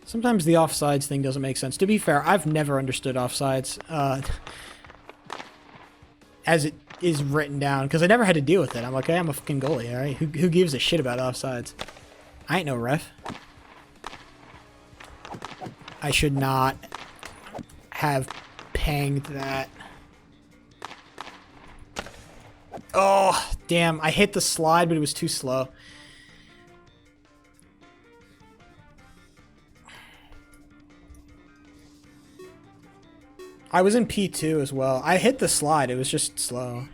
Sometimes the offsides thing doesn't make sense. To be fair, I've never understood offsides as it is written down because I never had to deal with it. I'm like, hey, I'm a fucking goalie, all right? Who gives a shit about offsides? I ain't no ref. I should not have panged that. Oh, damn. I hit the slide, but it was too slow. I was in P2 as well. I hit the slide. It was just slow.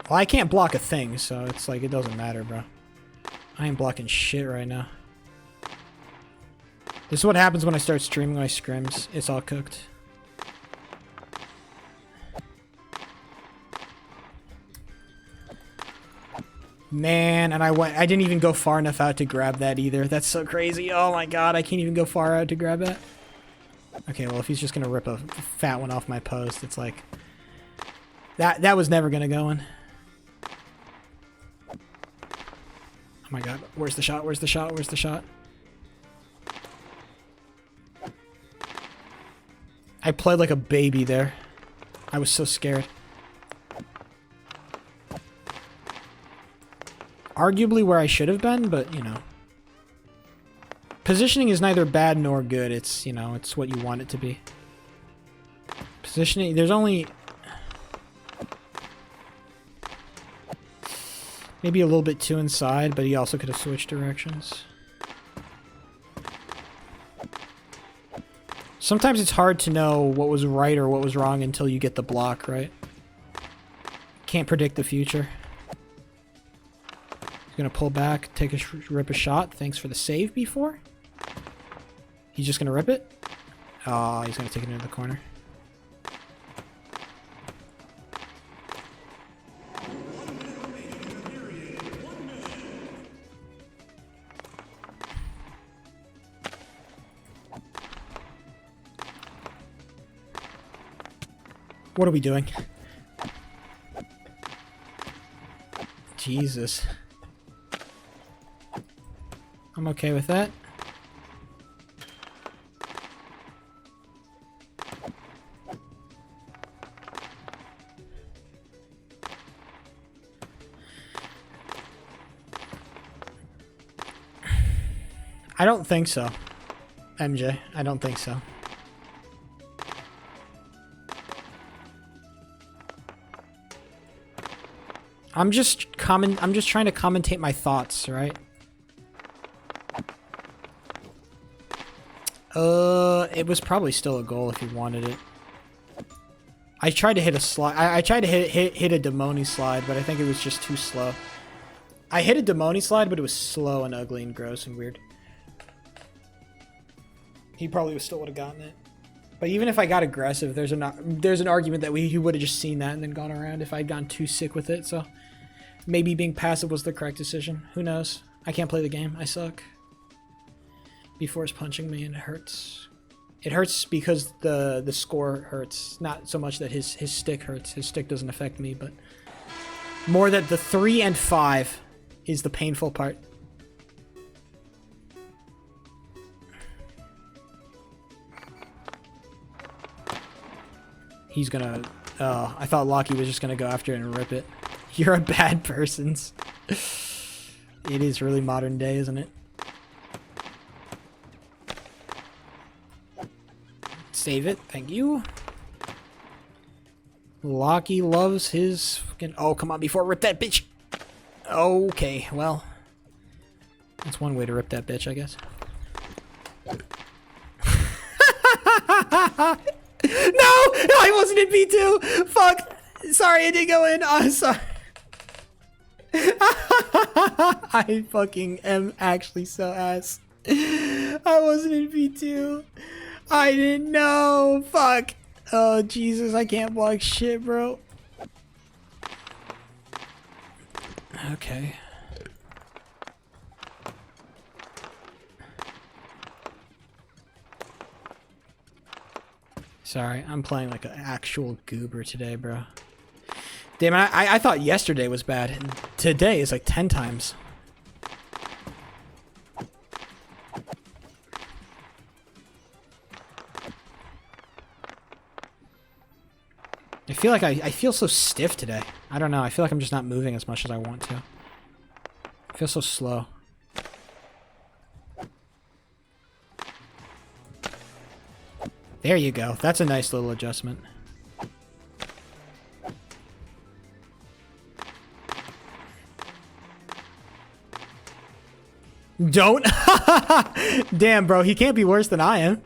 Well, I can't block a thing, so it's like it doesn't matter, bro. I ain't blocking shit right now. This is what happens when I start streaming my scrims. It's all cooked. Man, and I didn't even go far enough out to grab that either. That's so crazy. Oh my god, I can't even go far out to grab that. Okay, well, if he's just gonna rip a fat one off my post, it's like... That was never gonna go in. Oh my god, where's the shot? Where's the shot? Where's the shot? I played like a baby there. I was so scared. Arguably where I should have been, but you know. Positioning is neither bad nor good. It's, you know, it's what you want it to be. Positioning, there's only maybe a little bit too inside, but he also could have switched directions. Sometimes it's hard to know what was right or what was wrong until you get the block, right? Can't predict the future. He's gonna pull back, take a rip a shot. Thanks for the save before. He's just gonna rip it. Oh, he's gonna take it into the corner. What are we doing? Jesus. I'm okay with that. I don't think so, MJ. I don't think so. I'm just trying to commentate my thoughts, right? It was probably still a goal if you wanted it. I tried to hit a slide. I tried to hit a Demoni slide, but I think it was just too slow. I hit a Demoni slide, but it was slow and ugly and gross and weird. He probably still would have gotten it. But even if I got aggressive, there's an argument that he would have just seen that and then gone around if I'd gone too sick with it. So maybe being passive was the correct decision. Who knows? I can't play the game. I suck. B4 is punching me and it hurts. It hurts because the score hurts. Not so much that his stick hurts. His stick doesn't affect me, but more that the 3 and 5 is the painful part. He's gonna... Oh, I thought Lockie was just gonna go after it and rip it. You're a bad person. It is really modern day, isn't it? Save it. Thank you. Lockie loves his fucking... Oh, come on, before rip that bitch. Okay, well. That's one way to rip that bitch, I guess. No! I wasn't in B2! Fuck! Sorry, I didn't go in. I'm sorry. I fucking am actually so ass. I wasn't in B2. I didn't know. Fuck. Oh, Jesus. I can't block shit, bro. Okay. Sorry, I'm playing like an actual goober today, bro. Damn, I thought yesterday was bad. Today is like 10 times. I feel like I feel so stiff today. I don't know. I feel like I'm just not moving as much as I want to. I feel so slow. There you go. That's a nice little adjustment. Don't? Damn, bro. He can't be worse than I am.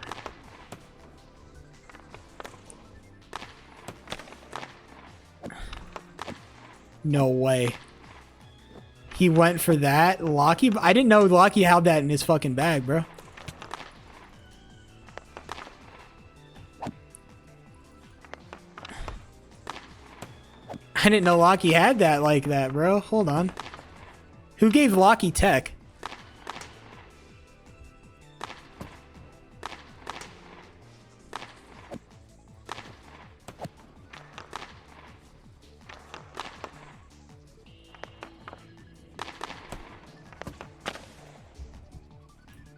No way. He went for that? Lockie? I didn't know Lockie had that in his fucking bag, bro. I didn't know Lockie had that like that, bro. Hold on. Who gave Lockie tech?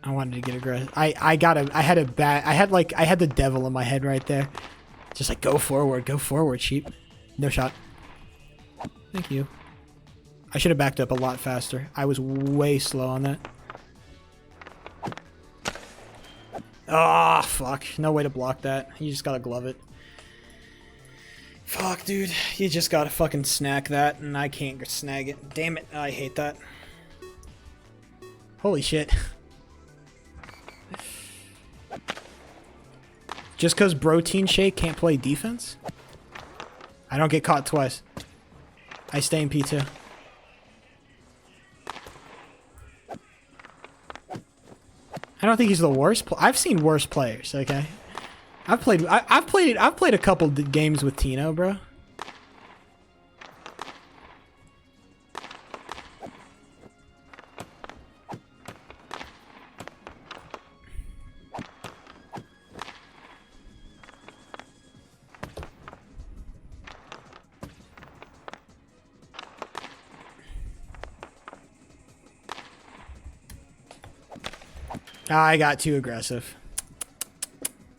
I wanted to get aggressive. I had the devil in my head right there. Just like, go forward, sheep. No shot. Thank you. I should have backed up a lot faster. I was way slow on that. Ah, fuck. No way to block that. You just gotta glove it. Fuck, dude. You just gotta fucking snag that, and I can't snag it. Damn it. I hate that. Holy shit. Just because Protein Shake can't play defense? I don't get caught twice. I stay in P2. I don't think he's the worst. I've seen worse players. Okay, I've played a couple games with Tino, bro. I got too aggressive.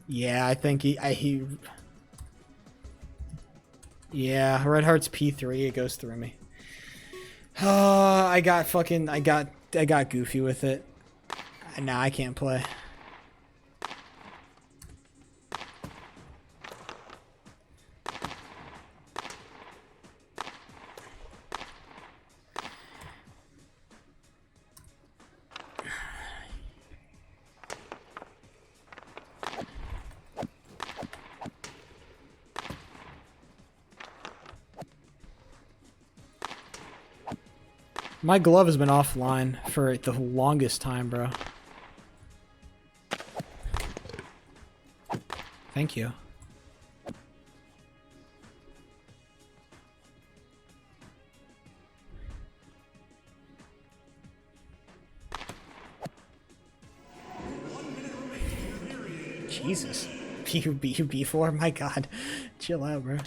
Yeah, I think he. Yeah, Red Heart's P3. It goes through me. I got goofy with it. Nah, I can't play. My glove has been offline for the longest time, bro. Thank you. Jesus. B4? My god. Chill out, bro.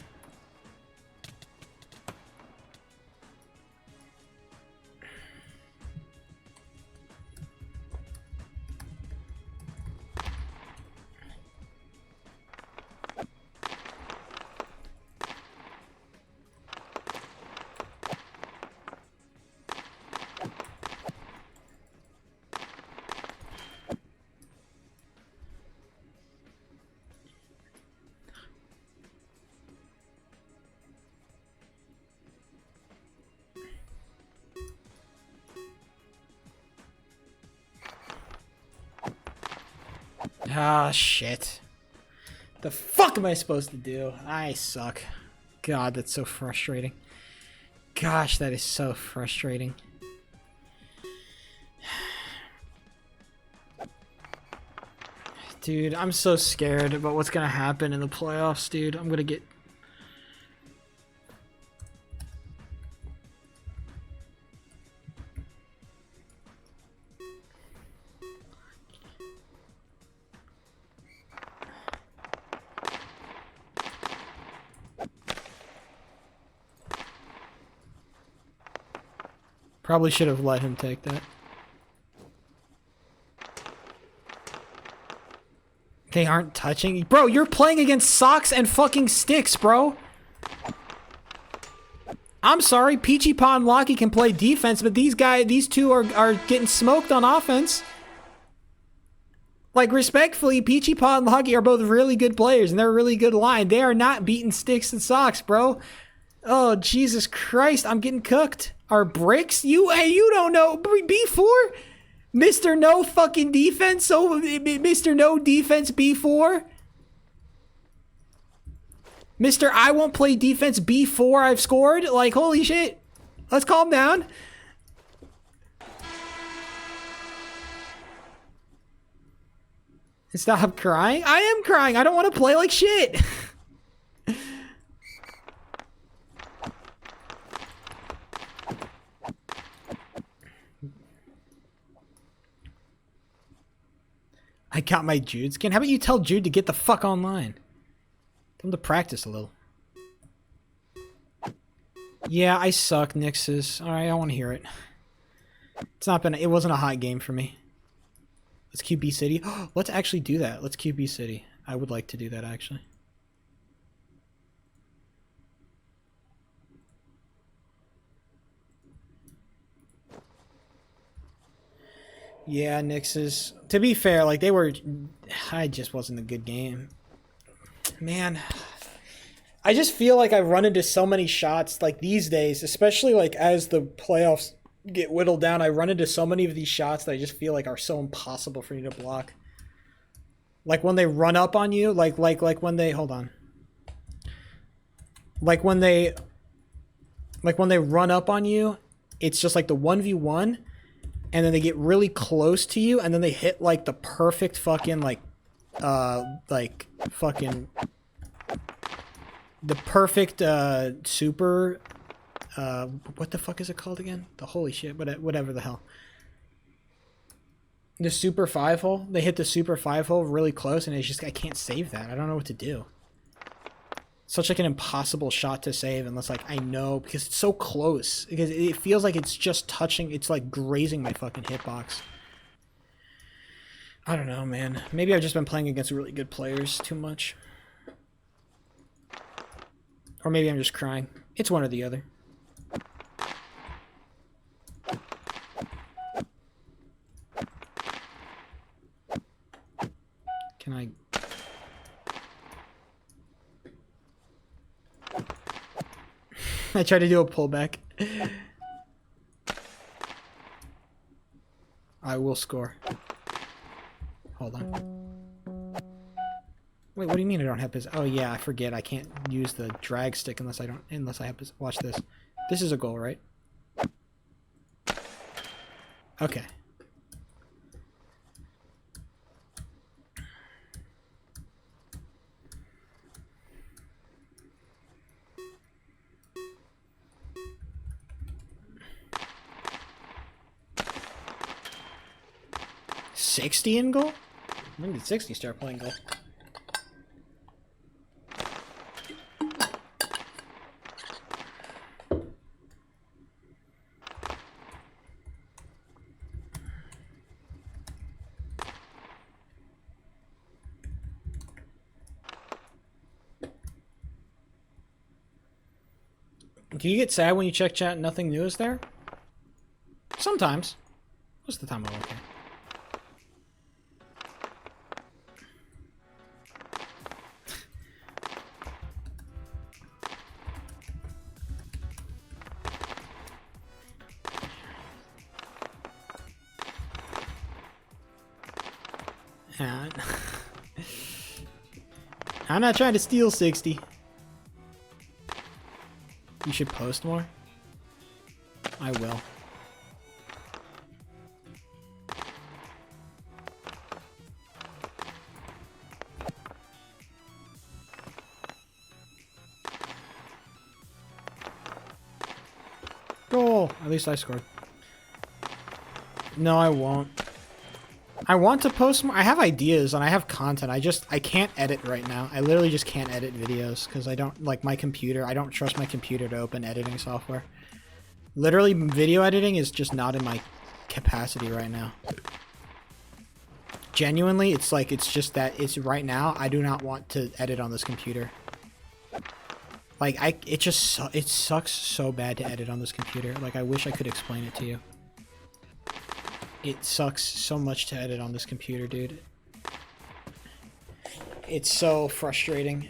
Ah, shit. The fuck am I supposed to do? I suck. God, that's so frustrating. Gosh, that is so frustrating. Dude, I'm so scared about what's gonna happen in the playoffs, dude. I'm gonna get... Probably should have let him take that. They aren't touching. Bro, you're playing against socks and fucking sticks, bro. I'm sorry, Peachy Paw and Locky can play defense, but these two are getting smoked on offense. Like, respectfully, Peachy Paw and Locky are both really good players, and they're a really good line. They are not beating sticks and socks, bro. Oh, Jesus Christ, I'm getting cooked. Are bricks? Hey, you don't know. B4? Mr. No fucking defense? So, Mr. No defense B4? Mr. I won't play defense B4 I've scored? Like, holy shit. Let's calm down. Stop crying. I am crying. I don't want to play like shit. I got my Jude skin. How about you tell Jude to get the fuck online? Tell him to practice a little. Yeah, I suck, Nixes. Alright, I want to hear it. It wasn't a hot game for me. Let's QB City. Let's actually do that. Let's QB City. I would like to do that, actually. Yeah, Nixes. To be fair, like, they were... I just wasn't a good game. Man, I just feel like I run into so many shots like these days, especially like as the playoffs get whittled down, I run into so many of these shots that I just feel like are so impossible for me to block. Like when they run up on you, like when they hold on. Like when they run up on you, it's just like the 1v1 and then they get really close to you and then they hit like the perfect fucking fucking the perfect super what the fuck is it called again? The holy shit, whatever the hell. The super 5-hole. They hit the super 5-hole really close and it's just I can't save that. I don't know what to do. Such like an impossible shot to save unless like I know because it's so close. Because it feels like it's just touching, it's like grazing my fucking hitbox. I don't know, man. Maybe I've just been playing against really good players too much. Or maybe I'm just crying. It's one or the other. Can I... I tried to do a pullback. I will score. Hold on. Wait, what do you mean I don't have his? Oh yeah, I forget. I can't use the drag stick unless I have his. Watch this. This is a goal, right? Okay. $60 in goal? When did 60 start playing goal? Do you get sad when you check chat and nothing new is there? Sometimes. Most of the time I'm okay. I'm not trying to steal 60. You should post more. I will. Goal! At least I scored. No, I won't. I want to post more. I have ideas and I have content. I can't edit right now. I literally just can't edit videos because I don't like my computer. I don't trust my computer to open editing software. Literally, video editing is just not in my capacity right now. Genuinely, it's like it's just that it's right now. I do not want to edit on this computer. Like it sucks so bad to edit on this computer. Like I wish I could explain it to you. It sucks so much to edit on this computer, dude. It's so frustrating.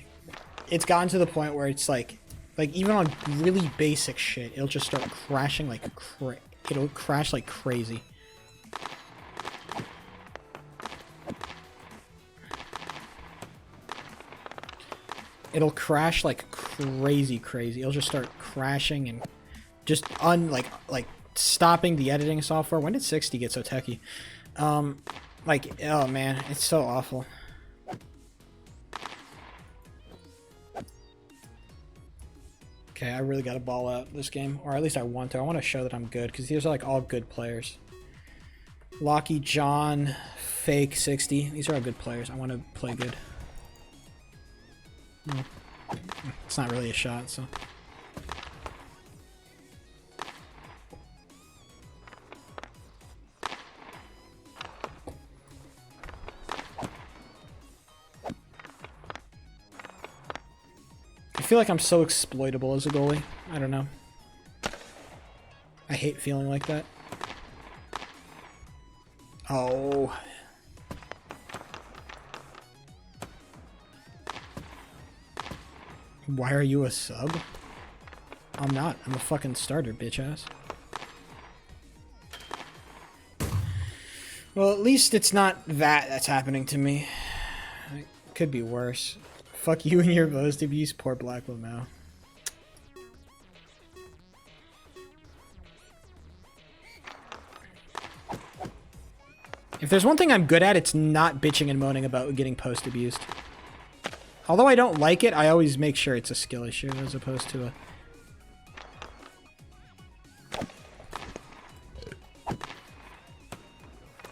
It's gotten to the point where it's like even on really basic shit, it'll just start crashing like it'll crash like crazy. It'll crash like crazy. It'll just start crashing and just like stopping the editing software. When did 60 get so techie? Like, oh man, it's so awful. Okay, I really gotta ball out this game, or at least I want to. I want to show that I'm good, because these are like all good players. Locky, John, Fake, 60. These are all good players. I want to play good. It's not really a shot, so... I feel like I'm so exploitable as a goalie. I don't know. I hate feeling like that. Oh. Why are you a sub? I'm not. I'm a fucking starter, bitch ass. Well, at least it's not that's happening to me. It could be worse. Fuck you and your post abuse, poor Black Lamau. If there's one thing I'm good at, it's not bitching and moaning about getting post abused. Although I don't like it, I always make sure it's a skill issue as opposed to a...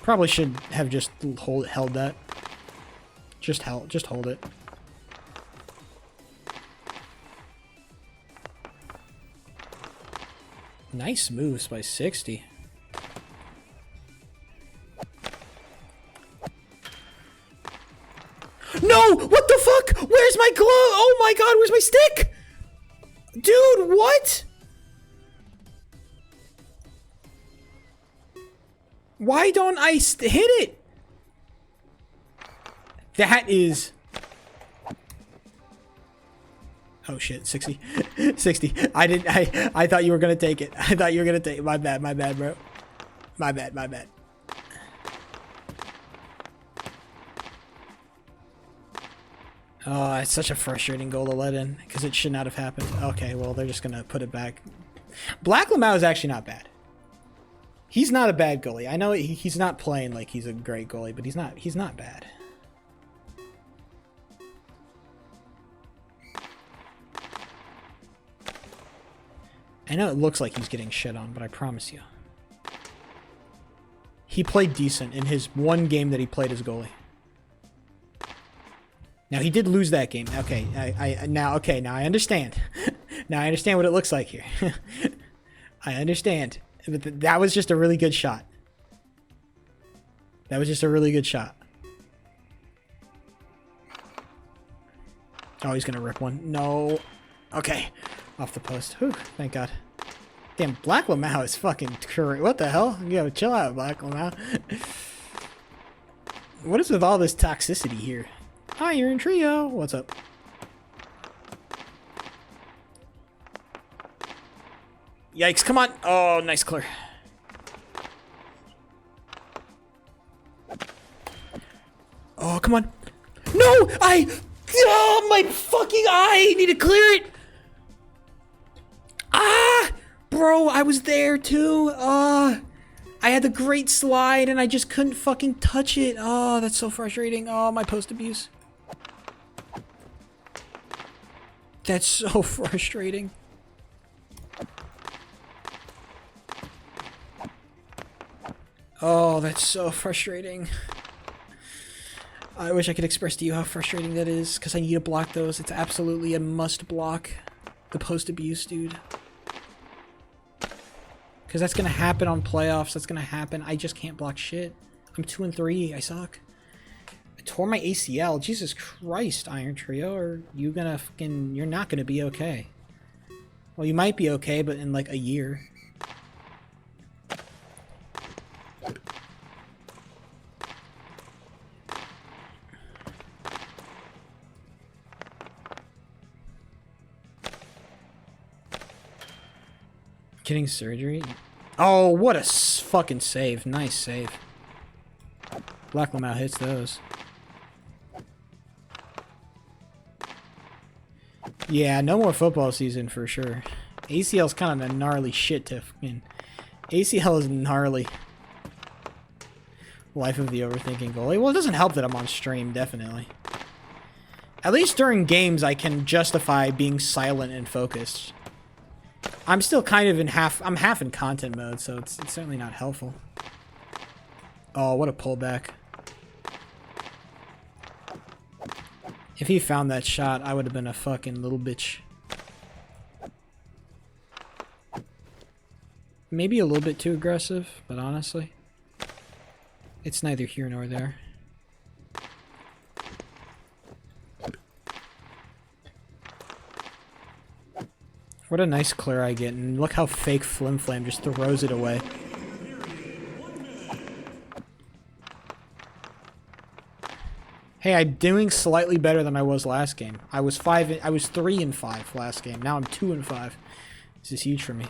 Probably should have just held that. Just hold it. Nice moves by 60. No! What the fuck? Where's my glove? Oh my god, where's my stick? Dude, what? Why don't I hit it? That is... Oh shit, 60. 60. I thought you were gonna take it. I thought you were gonna take it. My bad, bro. My bad. Oh, it's such a frustrating goal to let in, because it should not have happened. Okay, well, they're just gonna put it back. Black Lamau is actually not bad. He's not a bad goalie. I know he's not playing like he's a great goalie, but he's not bad. I know it looks like he's getting shit on, but I promise you. He played decent in his one game that he played as goalie. Now, he did lose that game. Okay, now I understand. Now I understand what it looks like here. I understand. But that was just a really good shot. That was just a really good shot. Oh, he's gonna rip one. No. Okay. Off the post. Whew, thank God. Damn, Black Lamau is fucking current. What the hell? Yo, chill out, Black Lamau. What is with all this toxicity here? Hi, you're in trio. What's up? Yikes, come on. Oh, nice clear. Oh, come on. No, oh, my fucking eye. I need to clear it. Ah, bro, I was there too. I had the great slide and I just couldn't fucking touch it. Oh, that's so frustrating. Oh, my post abuse. That's so frustrating. Oh, that's so frustrating. I wish I could express to you how frustrating that is, because I need to block those. It's absolutely a must block. The post abuse, dude. Because that's going to happen on playoffs. That's going to happen. I just can't block shit. I'm 2-3. I suck. I tore my ACL. Jesus Christ, Iron Trio. Are you going to fucking... You're not going to be okay. Well, you might be okay, but in like a year. Getting surgery? Oh, what a fucking save. Nice save. Black Lamau hits those. Yeah, no more football season for sure. ACL's kind of a gnarly shit to fucking... ACL is gnarly. Life of the overthinking goalie. Well, it doesn't help that I'm on stream, definitely. At least during games, I can justify being silent and focused. I'm still kind of in I'm half in content mode, so it's certainly not helpful. Oh, what a pullback. If he found that shot, I would have been a fucking little bitch. Maybe a little bit too aggressive, but honestly, it's neither here nor there. What a nice clear I get, and look how fake Flim Flam just throws it away. Hey, I'm doing slightly better than I was last game. I was 3-5 last game. Now I'm 2-5. This is huge for me.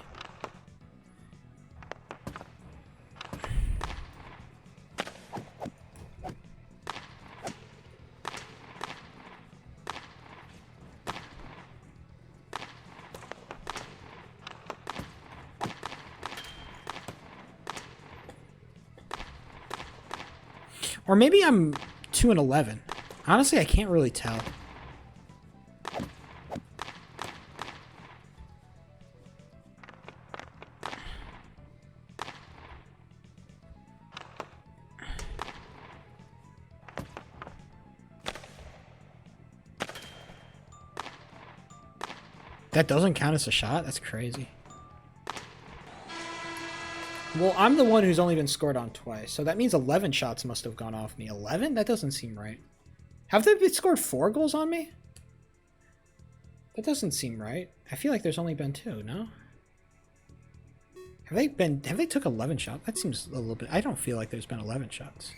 Or maybe I'm 2-11. Honestly, I can't really tell. That doesn't count as a shot? That's crazy. Well, I'm the one who's only been scored on twice, so that means 11 shots must have gone off me. 11? That doesn't seem right. Have they scored 4 goals on me? That doesn't seem right. I feel like there's only been 2, no? Have they took 11 shots? That seems a little bit... I don't feel like there's been 11 shots.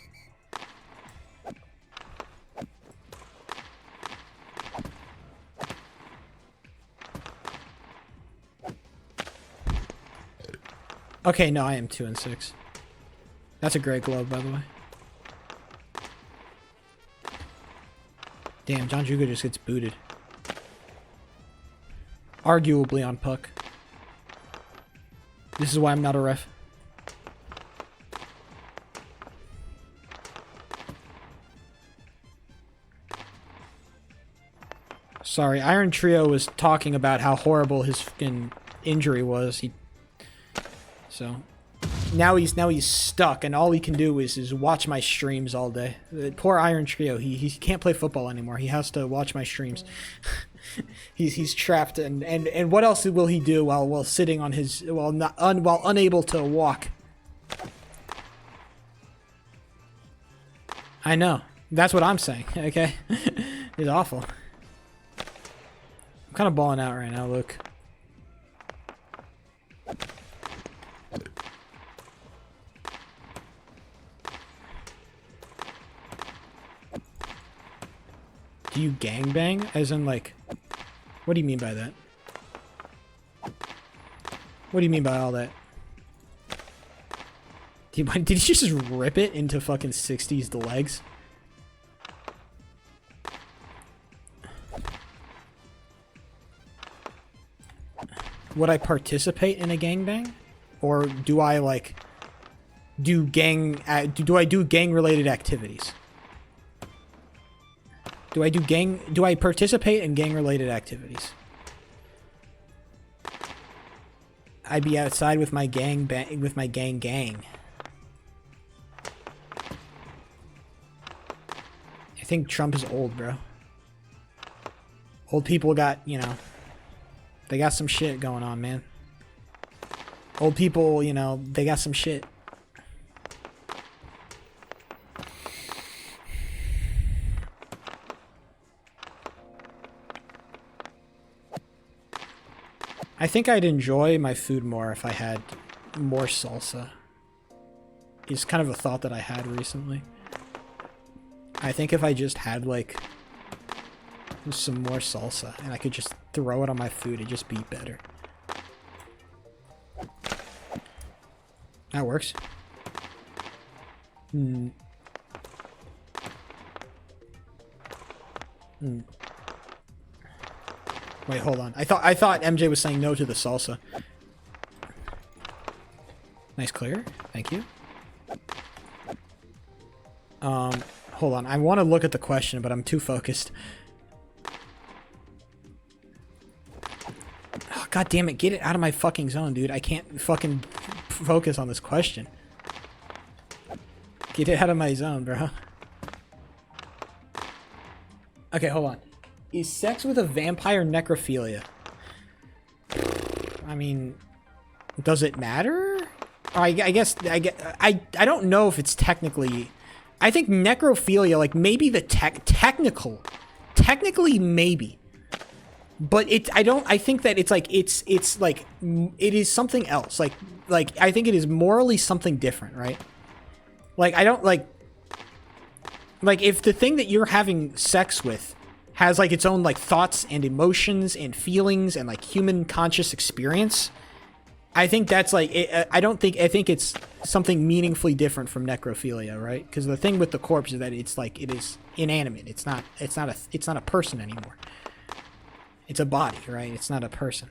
Okay, no, I am 2-6. That's a great glove, by the way. Damn, John Juga just gets booted. Arguably on puck. This is why I'm not a ref. Sorry, Iron Trio was talking about how horrible his fucking injury was. So now he's stuck, and all he can do is watch my streams all day. The poor Iron Trio, he can't play football anymore. He has to watch my streams. he's trapped, and what else will he do while sitting on his while unable to walk? I know. That's what I'm saying. Okay, it's awful. I'm kind of balling out right now. Look. Do you gangbang? As in, like, what do you mean by that? What do you mean by all that? Did you just rip it into fucking 60s the legs? Would I participate in a gangbang? Or do I, like, do I do gang-related activities? Do I participate in gang-related activities? I'd be outside with my gang. I think Trump is old, bro. Old people got, you know, they got some shit going on, man. Old people, you know, they got some shit. I think I'd enjoy my food more if I had more salsa. It's kind of a thought that I had recently. I think if I just had, like, some more salsa and I could just throw it on my food, it'd just be better. That works. Wait, hold on. I thought MJ was saying no to the salsa. Nice clear. Thank you. Hold on. I want to look at the question, but I'm too focused. Oh, God damn it. Get it out of my fucking zone, dude. I can't fucking focus on this question. Get it out of my zone, bro. Okay, hold on. Is sex with a vampire necrophilia? I mean, does it matter? I guess I don't know if it's technically. I think necrophilia, like maybe the technically maybe, but I think that it's like it's like it is something else. Like I think it is morally something different, right? Like I don't like. Like, if the thing that you're having sex with has, like, its own, like, thoughts and emotions and feelings and, like, human conscious experience, I think that's, like, I think it's something meaningfully different from necrophilia, right? Because the thing with the corpse is that it's, like, it is inanimate. It's not a person anymore. It's a body, right? It's not a person.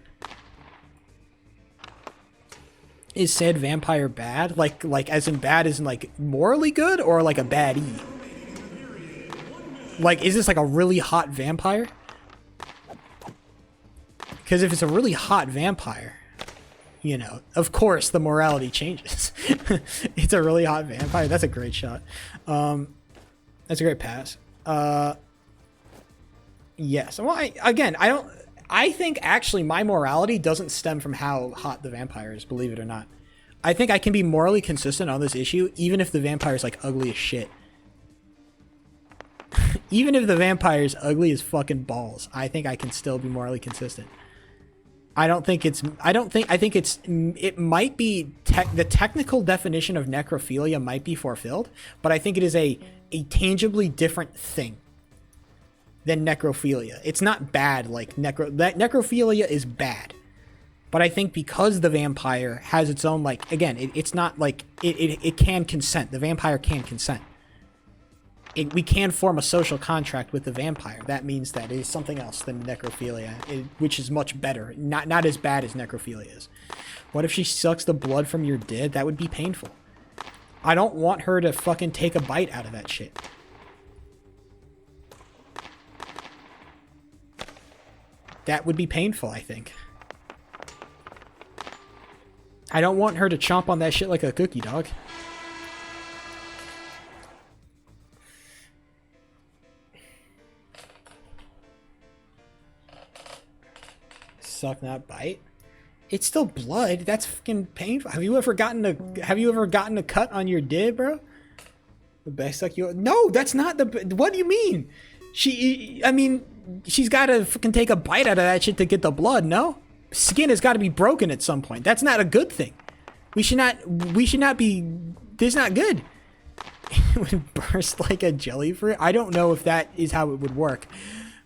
Is said vampire bad? Like as in bad as in, like, morally good, or like a baddie? Like, is this like a really hot vampire? Because if it's a really hot vampire, you know, of course the morality changes. It's a really hot vampire. That's a great shot. That's a great pass. Yes. Well, I think actually my morality doesn't stem from how hot the vampire is, believe it or not. I think I can be morally consistent on this issue, even if the vampire is, like, ugly as shit. Even if the vampire is ugly as fucking balls, I think I can still be morally consistent. I think it might be, the technical definition of necrophilia might be fulfilled, but I think it is a tangibly different thing than necrophilia. It's not bad like necrophilia is bad. But I think because the vampire has its own, like, again, it's not like it can consent. The vampire can consent. We can form a social contract with the vampire. That means that it is something else than necrophilia, which is much better. Not as bad as necrophilia is. What if she sucks the blood from your did? That would be painful. I don't want her to fucking take a bite out of that shit. That would be painful, I think. I don't want her to chomp on that shit like a cookie, dog. Suck, not bite. It's still blood. That's fucking painful. Have you ever gotten a cut on your did, bro? The best suck you. No, that's not the. What do you mean? She's got to fucking take a bite out of that shit to get the blood. No, skin has got to be broken at some point. That's not a good thing. We should not be. This is not good. It would burst like a jellyfish. I don't know if that is how it would work.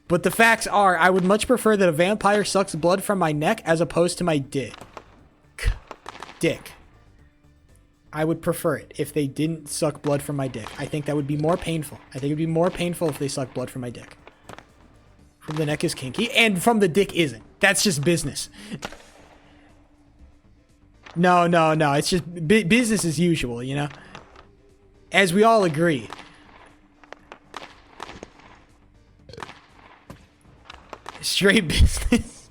But the facts are, I would much prefer that a vampire sucks blood from my neck as opposed to my dick. I would prefer it if they didn't suck blood from my dick. I think that would be more painful. I think it would be more painful if they suck blood from my dick. From the neck is kinky, and from the dick isn't. That's just business. No. It's just business as usual, you know? As we all agree. Straight business.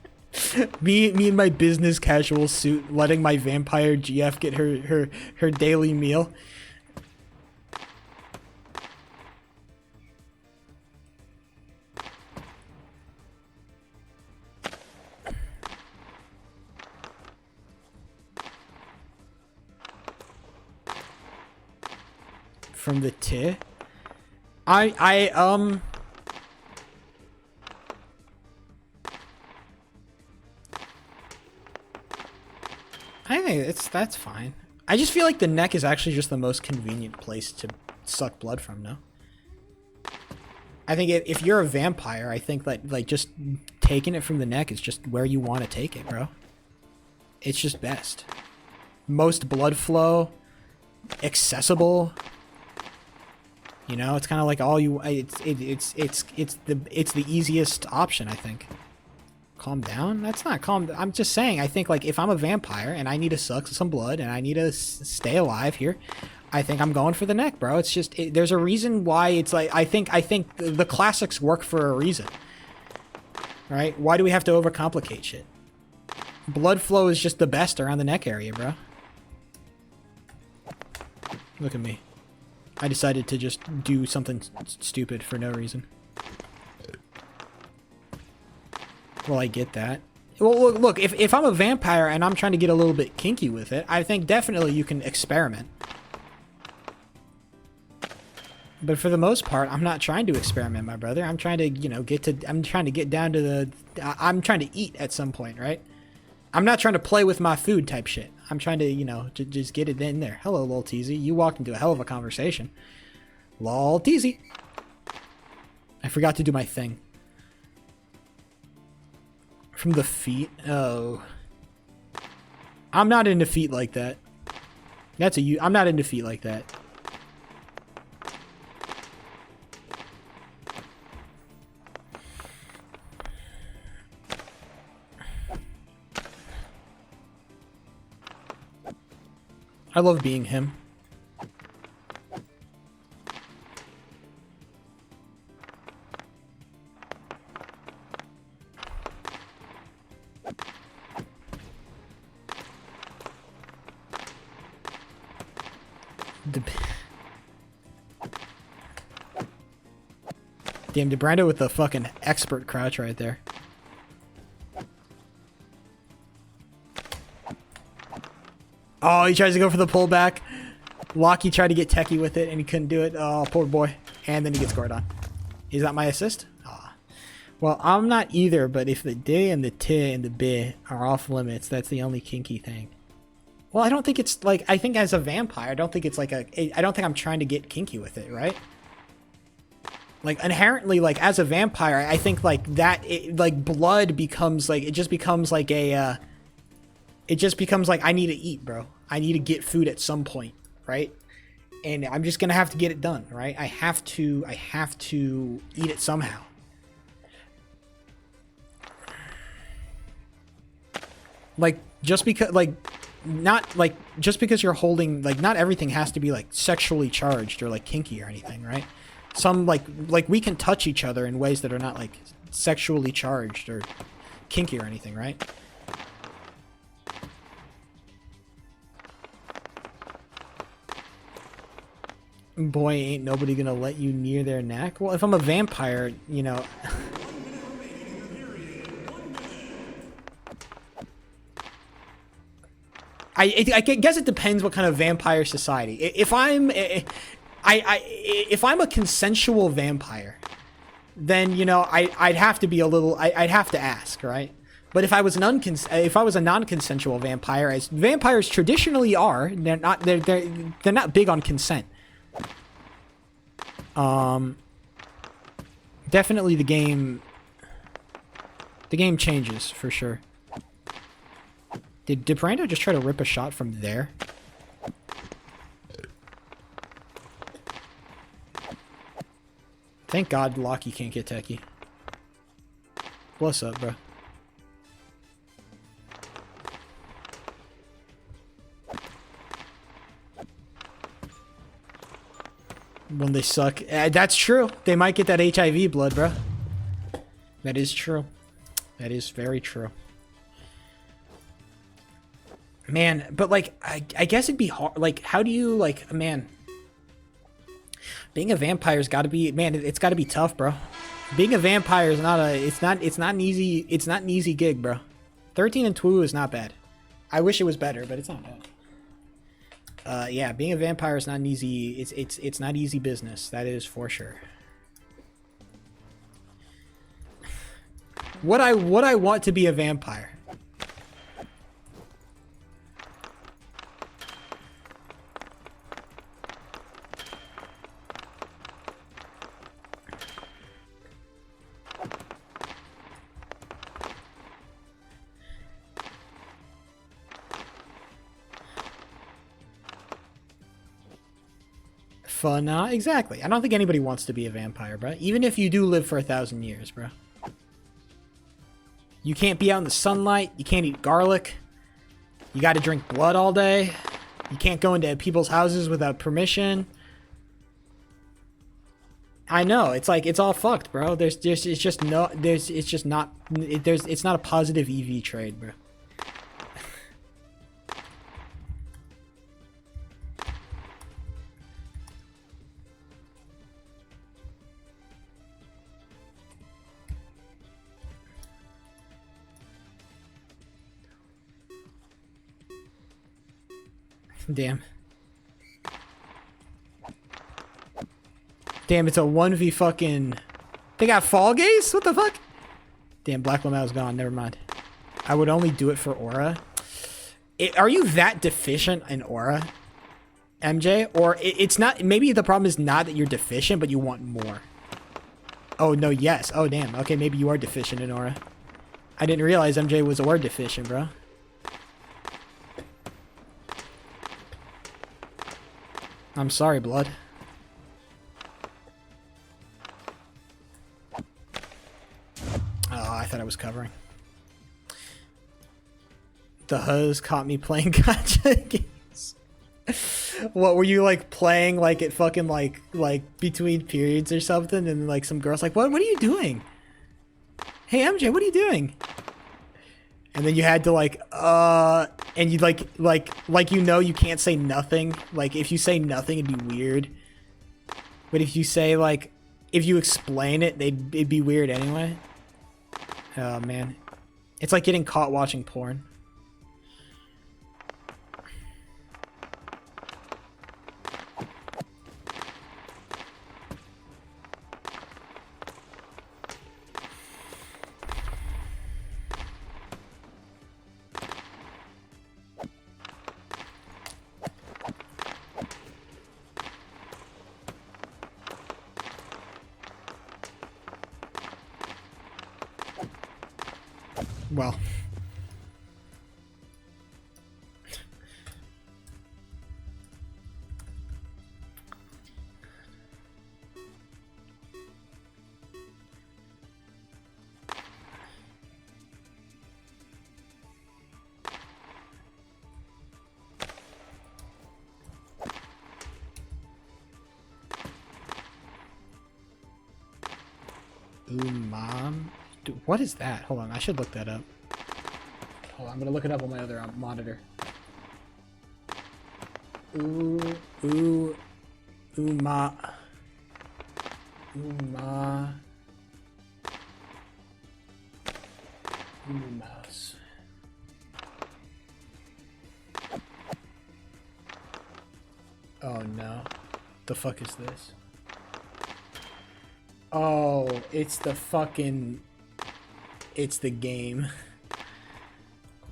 me in my business casual suit, letting my vampire GF get her daily meal. From the tit? I think that's fine. I just feel like the neck is actually just the most convenient place to suck blood from, no? I think if you're a vampire, I think that, like, just taking it from the neck is just where you want to take it, bro. It's just best. Most blood flow, accessible. You know, it's kind of like all you. It's the easiest option, I think. Calm down? That's not calm. I'm just saying, I think, like, if I'm a vampire and I need to suck some blood and I need to stay alive here, I think I'm going for the neck, bro. It's just, there's a reason why it's like, I think the classics work for a reason. Right? Why do we have to overcomplicate shit? Blood flow is just the best around the neck area, bro. Look at me. I decided to just do something stupid for no reason. Well, I get that. Well, look, if I'm a vampire and I'm trying to get a little bit kinky with it, I think definitely you can experiment. But for the most part, I'm not trying to experiment, my brother. I'm trying to, you know, I'm trying to get down to the, I'm trying to eat at some point, right? I'm not trying to play with my food type shit. I'm trying to, you know, just get it in there. Hello, Lil Teasy. You walked into a hell of a conversation. Lol, teasy. I forgot to do my thing. From the feet? Oh. I'm not into feet like that. I'm not into feet like that. I love being him. Damn, DeBrando with the fucking expert crouch right there. Oh, he tries to go for the pullback. Locky tried to get techie with it, and he couldn't do it. Oh, poor boy. And then he gets scored on. Is that my assist? Oh. Well, I'm not either, but if the D and the T and the B are off limits, that's the only kinky thing. Well, I don't think it's like, I think as a vampire, I don't think it's like I don't think I'm trying to get kinky with it, right? Like, inherently, like, as a vampire, I think, like, that, like, blood becomes, like, it just becomes, like, I need to eat, bro. I need to get food at some point, right? And I'm just gonna have to get it done, right? I have to eat it somehow. Like, just because, like, not, like, just because you're holding, like, not everything has to be, like, sexually charged or, like, kinky or anything, right? Some, like we can touch each other in ways that are not, like, sexually charged or kinky or anything, right? Boy, ain't nobody gonna let you near their neck. Well, if I'm a vampire, you know... I guess it depends what kind of vampire society. If I'm a consensual vampire, then, you know, I'd have to be a little... I'd have to ask, right? But if I was a non-consensual vampire, as vampires traditionally are, they're not big on consent. Definitely the game changes for sure. Did Brando just try to rip a shot from there? Thank God Locky can't get techie. What's up, bro? When they suck. That's true. They might get that HIV blood, bro. That is true. That is very true. Man, but, like, I guess it'd be hard. Like, how do you, like, man... Being a vampire's gotta be... Man, it's gotta be tough, bro. Being a vampire is not a... It's not an easy gig, bro. 13 and 2 is not bad. I wish it was better, but it's not bad. Yeah, being a vampire is not an easy... It's not easy business. That is for sure. What I want to be a vampire. Fun, exactly. I don't think anybody wants to be a vampire, bro. Even if you do live for 1,000 years, bro. You can't be out in the sunlight. You can't eat garlic. You got to drink blood all day. You can't go into people's houses without permission. I know. It's like, it's all fucked, bro. It's not a positive EV trade, bro. Damn. Damn, it's a 1v fucking... They got Fall Guys? What the fuck? Damn, Black Lamel's gone. Never mind. I would only do it for aura. Are you that deficient in aura? MJ, or it's not. Maybe the problem is not that you're deficient, but you want more. Oh no, yes. Oh damn. Okay, maybe you are deficient in aura. I didn't realize MJ was a word deficient, bro. I'm sorry, blood. Oh, I thought I was covering. The Huzz caught me playing gacha games. What were you like playing like at fucking like between periods or something, and like some girls like, what are you doing? Hey MJ, what are you doing? And then you had to like and you like you know you can't say nothing. Like if you say nothing it'd be weird. But if you say like if you explain it, it'd be weird anyway. Oh man. It's like getting caught watching porn. Well, mom. Dude, what is that? Hold on, I should look that up. Hold on, I'm gonna look it up on my other monitor. Mouse. Oh no. The fuck is this? Oh, it's the fucking... It's the game.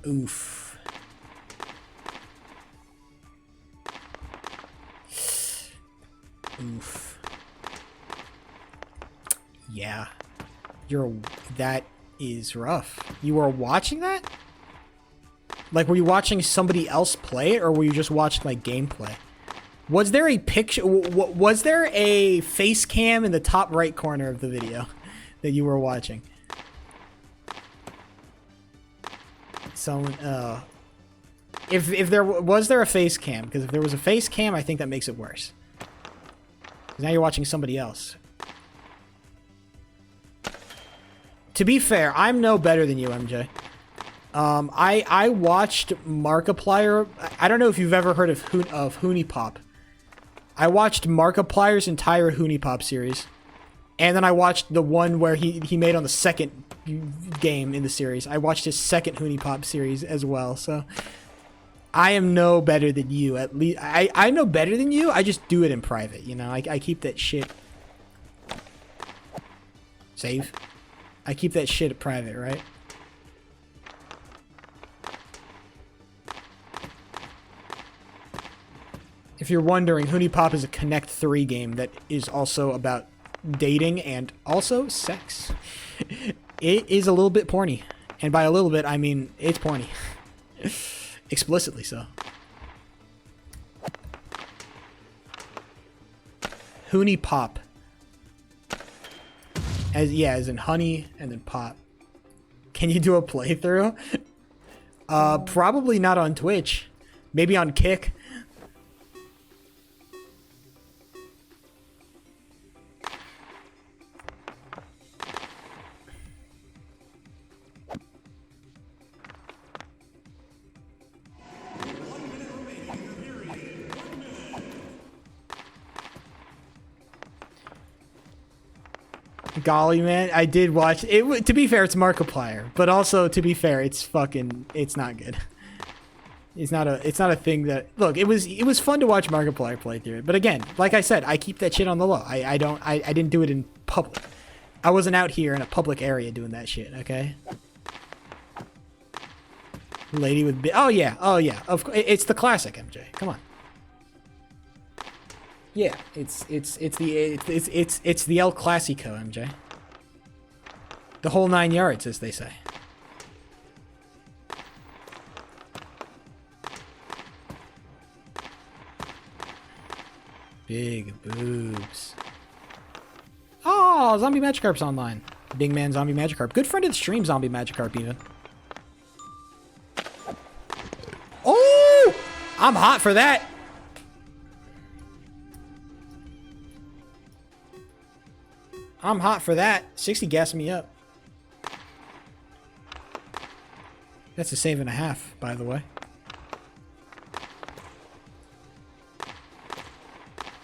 Oof. Oof. Yeah. That is rough. You were watching that? Like, were you watching somebody else play it, or were you just watching, like, gameplay? Was there a picture... Was there a face cam in the top right corner of the video that you were watching? Someone... If there... Was there a face cam? Because if there was a face cam, I think that makes it worse. Because now you're watching somebody else. To be fair, I'm no better than you, MJ. I watched Markiplier. I don't know if you've ever heard of HuniePop. I watched Markiplier's entire HuniePop series. And then I watched the one where he made on the second game in the series. I watched his second HuniePop series as well, so... I am no better than you, at least... I know better than you, I just do it in private, you know? I keep that shit... Save? I keep that shit private, right? If you're wondering, HuniePop is a Connect 3 game that is also about dating and also sex. It is a little bit porny. And by a little bit, I mean it's porny. Explicitly so. HuniePop. As in honey and then pop. Can you do a playthrough? Probably not on Twitch. Maybe on Kick. Golly, man, I did watch it. To be fair, it's Markiplier, but also to be fair, it's not good. It's not a thing that, look, it was fun to watch Markiplier play through it, but again, like I said, I keep that shit on the low. I didn't do it in public. I wasn't out here in a public area doing that shit. Okay. Lady with oh yeah, of course, it's the classic MJ. Come on. Yeah, it's the El Clasico, MJ. The whole 9 yards, as they say. Big boobs. Oh, Zombie Magikarp's online. Big man Zombie Magikarp. Good friend of the stream, Zombie Magikarp, even. Oh! I'm hot for that. I'm hot for that. 60 gassed me up. That's a save and a half, by the way.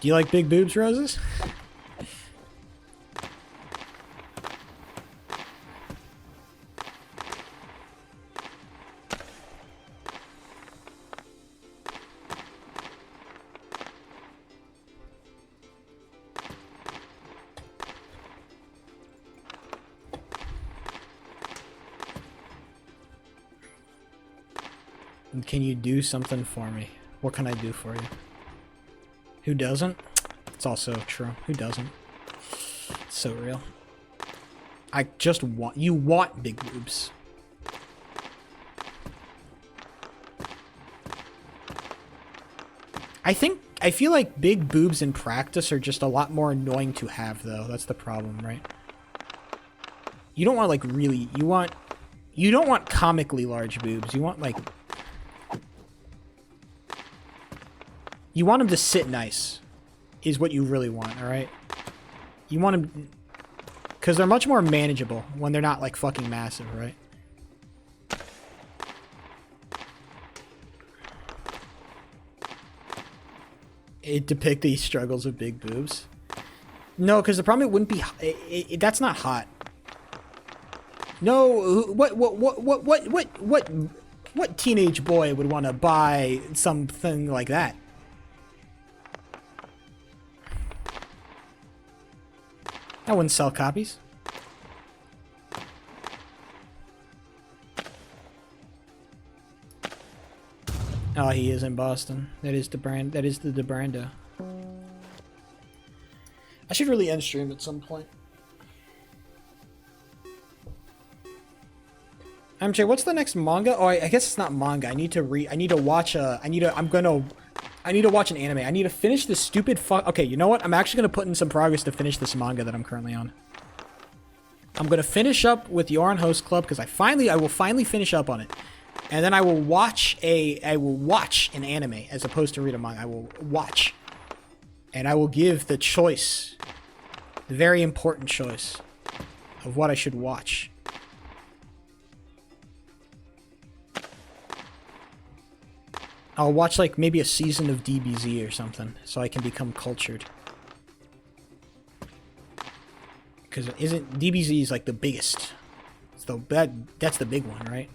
Do you like big boobs, Roses? Can you do something for me? What can I do for you? Who doesn't? It's also true. Who doesn't? It's so real. I just want... You want big boobs. I feel like big boobs in practice are just a lot more annoying to have, though. That's the problem, right? You don't want, like, really... You don't want comically large boobs. You want, like... You want them to sit nice, is what you really want, alright? You want them... Because they're much more manageable when they're not, like, fucking massive, right? It depict the struggles of big boobs. No, because the problem, it wouldn't be... that's not hot. No, what teenage boy would want to buy something like that? I wouldn't sell copies. Oh, he is in Boston. That is the brand. That is the DeBrando. I should really end stream at some point. MJ, what's the next manga? Oh, I guess it's not manga. I need to watch a. I need to watch an anime. I need to finish this stupid Okay, you know what? I'm actually gonna put in some progress to finish this manga that I'm currently on. I'm gonna finish up with Yoran Host Club because I will finally finish up on it, and then I will watch an anime as opposed to read a manga. I will watch, and I will give the choice, the very important choice, of what I should watch. I'll watch, like, maybe a season of DBZ or something, so I can become cultured. Because DBZ is, like, the biggest. That's the big one, right?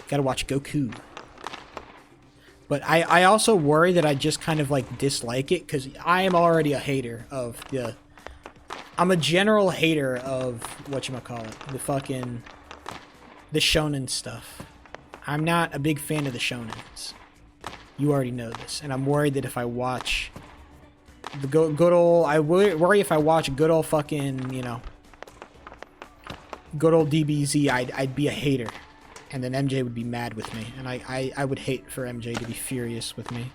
Gotta watch Goku. But I also worry that I just kind of, like, dislike it, because I am already a hater of the... I'm a general hater of, whatchamacallit, the shonen stuff. I'm not a big fan of the shonens. You already know this, and I'm worried that if I watch the good old, I worry if I watch good old fucking, you know, good old DBZ, I'd be a hater, and then MJ would be mad with me, and I would hate for MJ to be furious with me.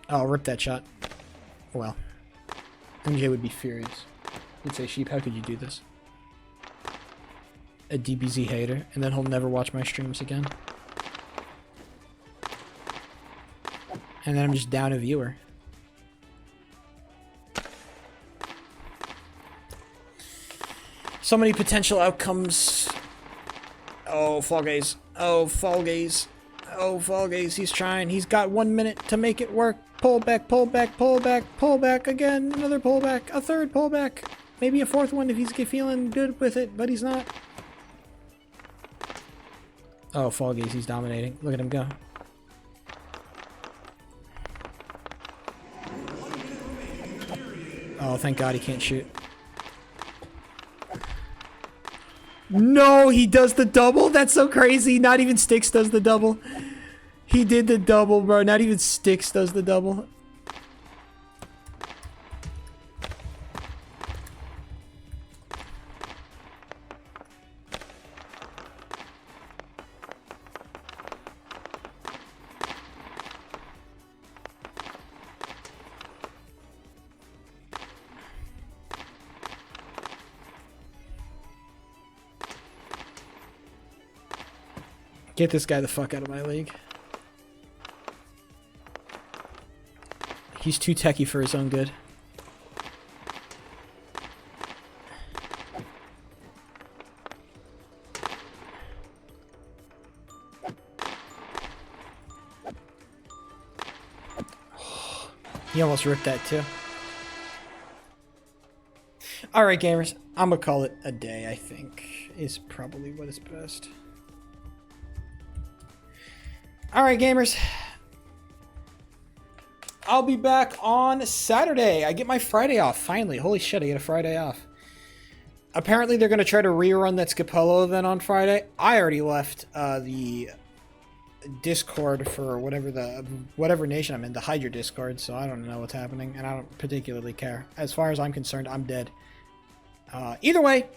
Oh, rip that shot. Well, MJ would be furious. He'd say, "Sheep, how could you do this?" A DBZ hater, and then he'll never watch my streams again. And then I'm just down a viewer. So many potential outcomes. Oh, Fall Guys. Oh, Fall Guys. Oh, Fall Guys. He's trying. He's got 1 minute to make it work. Pull back, pull back, pull back, pull back again. Another pull back. A third pull back. Maybe a fourth one if he's feeling good with it, but he's not. Oh, Fall Guys, he's dominating. Look at him go. Oh, thank God he can't shoot. No, he does the double? That's so crazy. Not even Styx does the double. He did the double, bro. Not even Styx does the double. Get this guy the fuck out of my league. He's too techie for his own good. He almost ripped that too. Alright gamers, I'm gonna call it a day, I think. Is probably what is best. Alright gamers. I'll be back on Saturday. I get my Friday off, finally. Holy shit, I get a Friday off. Apparently they're going to try to rerun that Scapolo event on Friday. I already left the Discord for whatever nation I'm in, the Hydra Discord, so I don't know what's happening, and I don't particularly care. As far as I'm concerned, I'm dead. Either way,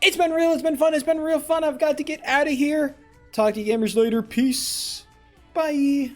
it's been real, it's been fun, it's been real fun. I've got to get out of here. Talk to you gamers later. Peace. Bye.